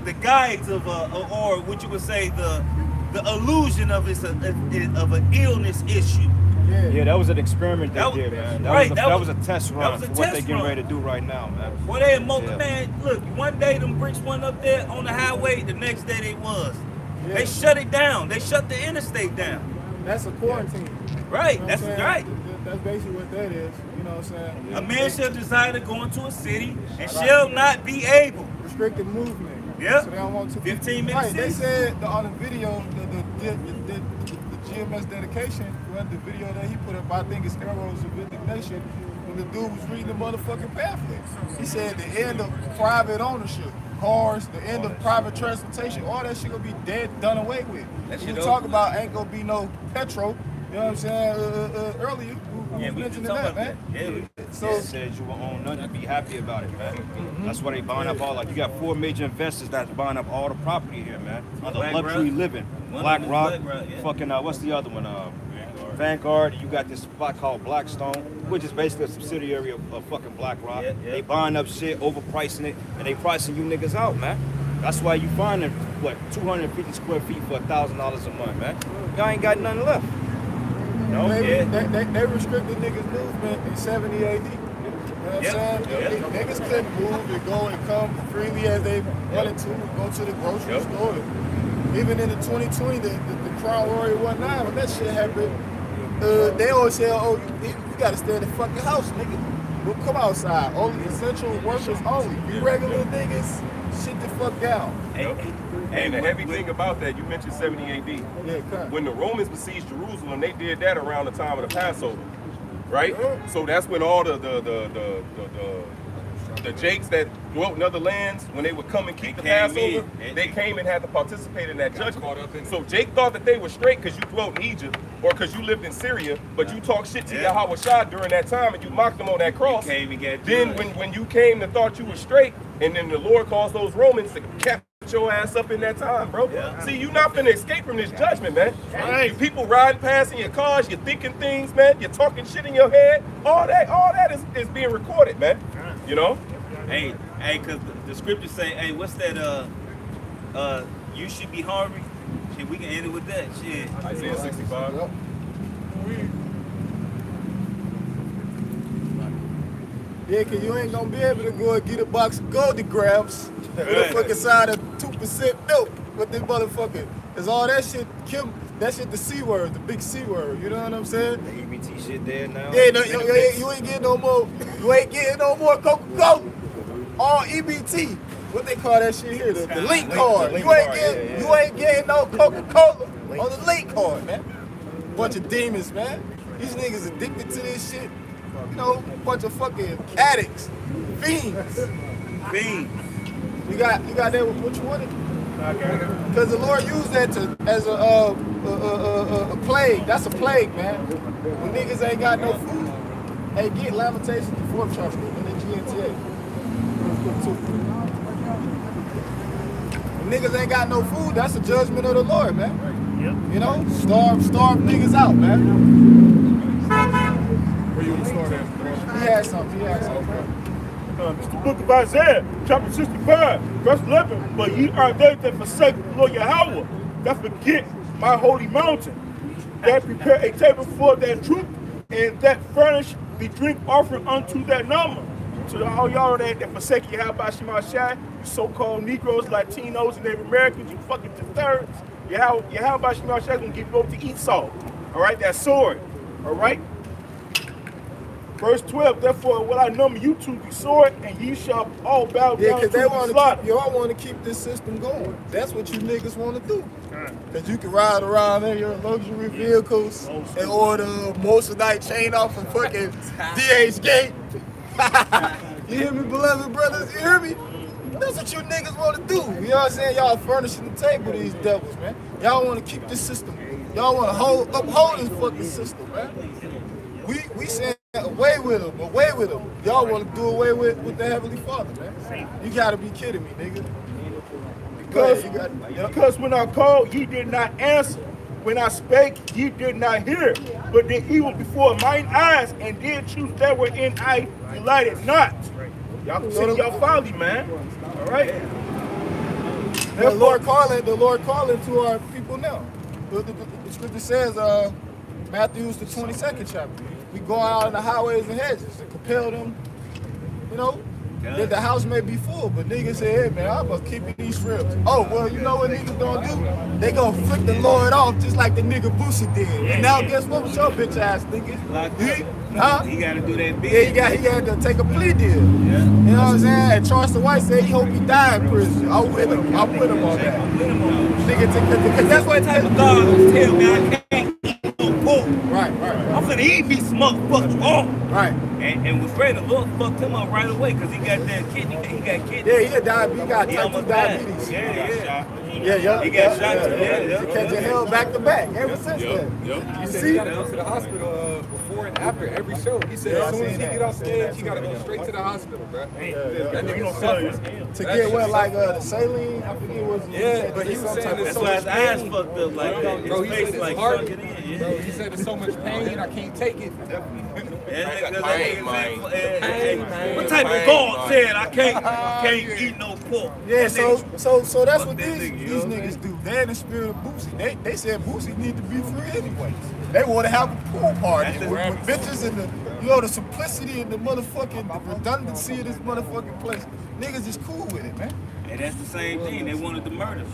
S11: the guise of or what you would say the illusion of an illness issue.
S3: Yeah, that was an experiment they did, man. That was a test run for what they're getting ready to do right now, man.
S11: Well, man, look, one day them bricks went up there on the highway, the next day they was. Yeah. They shut it down. They shut the interstate down.
S12: That's a quarantine.
S11: Right,
S12: You know
S11: that's right.
S12: That's basically what that is. You know what I'm saying?
S11: A man shall desire to go into a city and shall not be able.
S12: Restricted movement.
S11: Yeah.
S12: So they don't want to
S11: 15 minutes.
S12: Right. They said on the video the
S15: GMS dedication, well, the video that he put up, I think it's Arrows of Indignation, when the dude was reading the motherfucking pamphlet. He said the end of private ownership, cars, the end of private transportation, all that shit gonna be dead, done away with. We talk about ain't gonna be no petrol, you know what I'm saying, earlier.
S3: Yeah, we
S15: mentioning
S3: talking
S15: that,
S3: about
S15: man.
S3: that. Yeah,
S15: So
S3: it says you will own nothing, be happy about it, man. That's why they buying up all, like, you got 4 major investors that's buying up all the property here, man. On the luxury living. Black Rock, fucking, what's the other one? Vanguard. You got this spot called Blackstone, which is basically a subsidiary of fucking Black Rock. They buying up shit, overpricing it, and they pricing you niggas out, man. That's why you finding, what, 250 square feet for $1,000 a month, man. Y'all ain't got nothing left. No,
S15: they restricted niggas' movement in 70 AD. You know what I'm saying? Niggas couldn't move and go and come freely as they wanted to, go to the grocery store. Even in the 2020, the Crown Royal '19, when that shit happened, they always say, oh, you gotta stay in the fucking house, nigga. Don't come outside. Only essential workers only. You regular niggas, sit the fuck down.
S4: And the heavy thing about that, you mentioned 70 AD.
S15: Yeah,
S4: when the Romans besieged Jerusalem, they did that around the time of the Passover, right? So that's when all the Jakes that dwelt in other lands, when they would come and keep the Passover, they came and had to participate in that judgment. So Jake thought that they were straight because you dwelt in Egypt or because you lived in Syria, but you talked shit to Yahweh Shah during that time and you mocked them on that cross. Then when you came and thought you were straight, and then the Lord caused those Romans to cap your ass up in that time, bro. See, you not finna escape from this judgment, man. You people riding past in your cars, you're thinking things, man. You're talking shit in your head. All that is being recorded, man. You know?
S11: Hey, cause the scriptures say, hey, what's that? You should be hungry. Shit, we can end it with that. Shit.
S4: Isaiah 65. Yep.
S15: Yeah, cause you ain't gonna be able to go and get a box of Golden Grams with a fucking side of 2% milk. But they motherfucker, cause all that shit, that shit the C word, the big C word, you know what I'm saying?
S3: The EBT shit there now.
S15: Yeah, no, you ain't getting no more, Coca-Cola. All EBT. What they call that shit here? The link card. You ain't getting no Coca-Cola on the link card, man. Bunch of demons, man. These niggas addicted to this shit. You know, bunch of fucking addicts, fiends. You got that with what you wanted? Because the Lord used that as a plague. That's a plague, man. When niggas ain't got no food. Hey, get Lamentations, the 4th chapter in the GNTA. When niggas ain't got no food, that's a judgment of the Lord, man. You know, starve niggas out, man.
S7: Where you want to start at?
S15: He had something.
S6: It's the book of Isaiah, chapter 65, verse 11. But ye are they that forsake the Lord Yahweh, that forget my holy mountain, that prepare a table for that troop, and that furnish the drink offering unto that number. To all y'all that forsake Yahweh Shema Shai, you so-called Negroes, Latinos, and Native Americans, you fucking two-thirds, Yahweh Shema Shai is going to give you over to Esau. All right, that sword. All right? Verse 12, therefore will I number you to the sword, and ye shall all bow down to the slaughter.
S15: Y'all want to keep this system going. That's what you niggas want to do. Because you can ride around in your luxury vehicles and order Moissanite chain off of fucking DH Gate. You hear me, beloved brothers? You hear me? That's what you niggas want to do. You know what I'm saying? Y'all furnishing the table to these devils, man. Y'all want to keep this system. Y'all want to uphold this fucking system, man. We saying away with them. Y'all want to do away with the Heavenly Father, man. You gotta be kidding me, nigga.
S6: Because when I called, ye did not answer. When I spake, ye did not hear. But the evil before mine eyes, and did choose that wherein I delighted not. Y'all consider y'all folly, man. All right.
S15: The Lord calling to our people now. The scripture says, Matthew's the 22nd chapter. We go out in the highways and hedges and compel them, you know, that the house may be full, but niggas say, hey man, I'm gonna keep these strips. Oh, well, you know what niggas gonna do? They gonna flick the Lord off just like the nigga Boosie did. And now guess what was your bitch ass nigga?
S11: He gotta do that big.
S15: Yeah, he had to take a plea deal. You know what I'm saying? And Charleston White said he hope he died in prison. I'm with him on that. Nigga, because that's what
S11: type of God tell me I can't eat cold.
S12: Right.
S11: I'm finna eat me some motherfuckers raw.
S12: Right.
S11: And was afraid the Lord fucked him up right away because he got that kidney. He got kidney.
S12: Yeah, he got type 2
S11: almost died.
S12: diabetes.
S11: Yeah.
S12: Yeah.
S11: He got shot too.
S12: He catching hell back to back ever since then.
S8: You see, he got to go to the hospital before and after every show. He said as soon as he get off stage, he got to go straight to the hospital, bro. That nigga suffering.
S15: To get what, like the saline? I forget what.
S8: Yeah, but he was saying
S11: That's why his eyes fucked up like that.
S8: Bro,
S11: His
S8: he
S11: face
S8: said
S11: like
S8: it's hard.
S11: sunken in.
S8: Bro, he said there's so much pain, I can't take it.
S11: What type of God said I can't eat no pork?
S15: Yeah, so that's what these niggas do. They're in the spirit of Boosie. They said Boosie need to be free anyway. They want to have a pool party with bitches and the simplicity and the redundancy of this motherfucking place. Niggas is cool with it, man.
S11: And that's the same thing. They wanted the murder.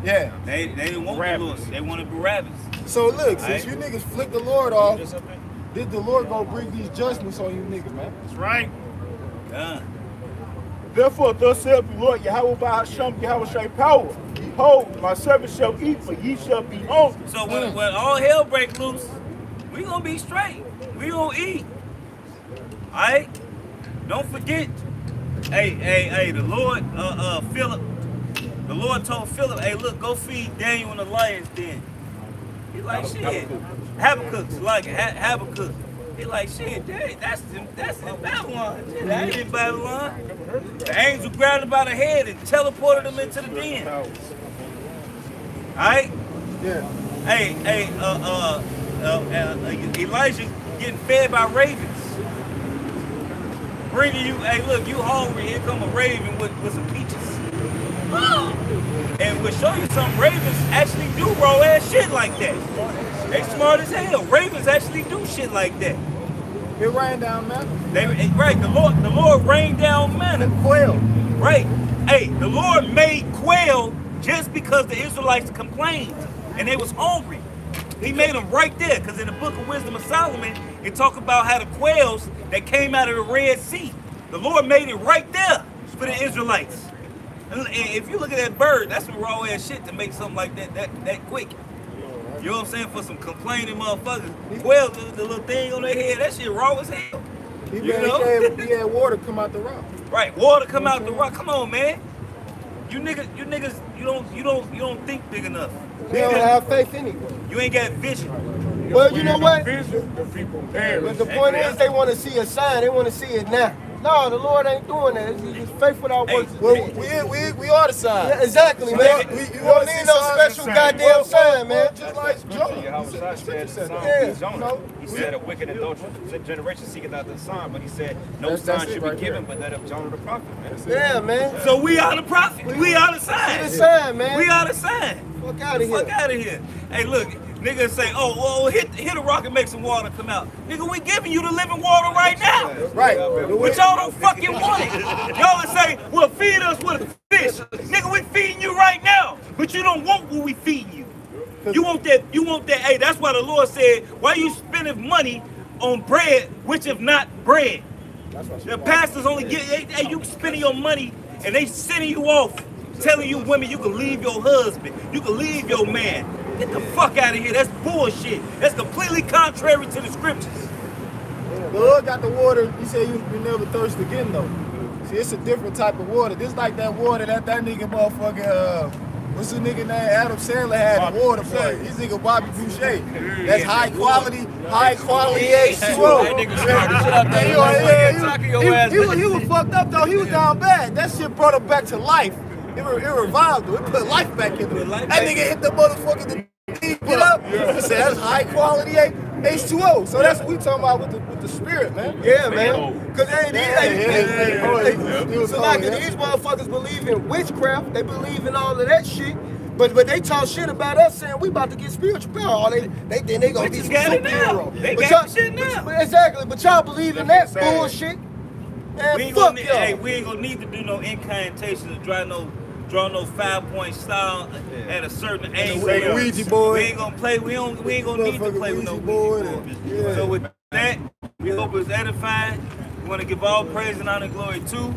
S15: Yeah.
S11: They didn't want the Lord. They wanted Barabbas.
S15: So look, since you niggas flicked the Lord off, did the Lord go bring these judgments on you niggas, man?
S6: That's right.
S11: Yeah.
S6: Therefore, thus saith the Lord, Yahweh by Hashem, Yahweh Shai power. Behold, my servant shall eat, but ye shall be hungry.
S11: So when all hell break loose, we gonna be straight. We gonna eat. Alright? Don't forget. Hey, the Lord, Philip, the Lord told Philip, hey, look, go feed Daniel in the lion's den. He like, shit. Habakkuk, like Habakkuk. He like, shit, that's in Babylon. Shit, that ain't in Babylon. The angel grabbed him by the head and teleported him into the den. Alright?
S15: Yeah.
S11: Hey, Elijah getting fed by ravens. Bringing you, hey, look, you hungry, here come a raven with some peaches. And we'll show you some ravens actually do raw ass shit like that. They smart as hell. Ravens actually do shit like that.
S15: It rained down manna.
S11: Right, the Lord rained down manna.
S15: Quail.
S11: Right. Hey, the Lord made quail just because the Israelites complained and they was hungry. He made them right there, because in the book of Wisdom of Solomon, it talk about how the quails that came out of the Red Sea, the Lord made it right there for the Israelites. And if you look at that bird, that's some raw ass shit to make something like that quick. You know what I'm saying? For some complaining motherfuckers. Quail, the little thing on their head, that shit raw as hell.
S15: He had water come out the rock.
S11: Right, water come out the rock. Come on, man. You niggas, you don't think big enough.
S1: They don't have faith anyway.
S11: You ain't got vision.
S1: Well, you know what?
S6: Vision, the people perish.
S1: But the point is, they want to see a sign. They want to see it now. No, the Lord ain't doing that. He's faith without works.
S15: Well, we are the sign.
S1: Yeah, exactly, man. You don't need no special goddamn sign, man.
S15: Just like Jonah.
S3: He said a wicked and adulterous generation seeketh out the sign, but he said no sign should be given but that of Jonah the prophet, man.
S1: Yeah, man.
S11: So we are the prophet. We are the sign.
S1: See the sign, man.
S11: We are the sign.
S1: Fuck out of here.
S11: Fuck out of here. Hey, look, niggas say, hit a rock and make some water come out. Nigga, we giving you the living water right now.
S15: Right.
S11: But y'all don't fucking want it. Y'all would say, well, feed us with a fish. Nigga, we feeding you right now. But you don't want what we feeding you. You want that, hey, that's why the Lord said, why you spending money on bread, which if not bread? The pastors only get, hey, you spending your money and they sending you off, telling you women you can leave your husband, you can leave your man. Get the fuck out of here. That's bullshit. That's completely contrary to the scriptures.
S15: The Lord got the water. He said you never thirst again, though. See, it's a different type of water. This like that water that nigga motherfucking, what's the nigga name? Adam Sandler had the water for it. This nigga Bobby Boucher. That's high quality H2O. He was fucked up, though. He was down bad. That shit brought him back to life. It revived him. It put life back into him. That nigga hit the motherfucking get up. He said that's high quality H2O. So that's what we talking about with the spirit, man.
S1: Yeah, man. Because these motherfuckers believe in witchcraft. They believe in all of that shit. But they talk shit about us saying we about to get spiritual power. They think they gonna be some superhero.
S11: They got shit now.
S1: Exactly. But y'all believe in that bullshit. Man,
S11: we ain't
S1: fuck
S11: gonna,
S1: y'all.
S11: hey, we ain't gonna need to do no incantations or draw no 5-point style at a certain angle.
S15: The Ouija board.
S11: We ain't gonna play. We ain't gonna need to play with no Ouija board.
S15: Yeah.
S11: So with that, we hope it's edifying. We want to give all praise and honor and glory to Double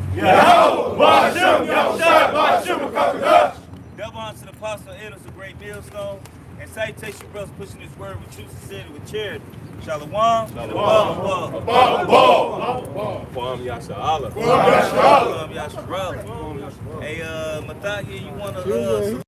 S11: honor to the apostle Enos, a great millstone, And salutations, brothers, pushing this word with truth, sincerity, with charity. Shalom. Shalom.
S4: Kwam Yasha Allah.
S11: Kwam Yasha Allah. Hey, Mathia, you want to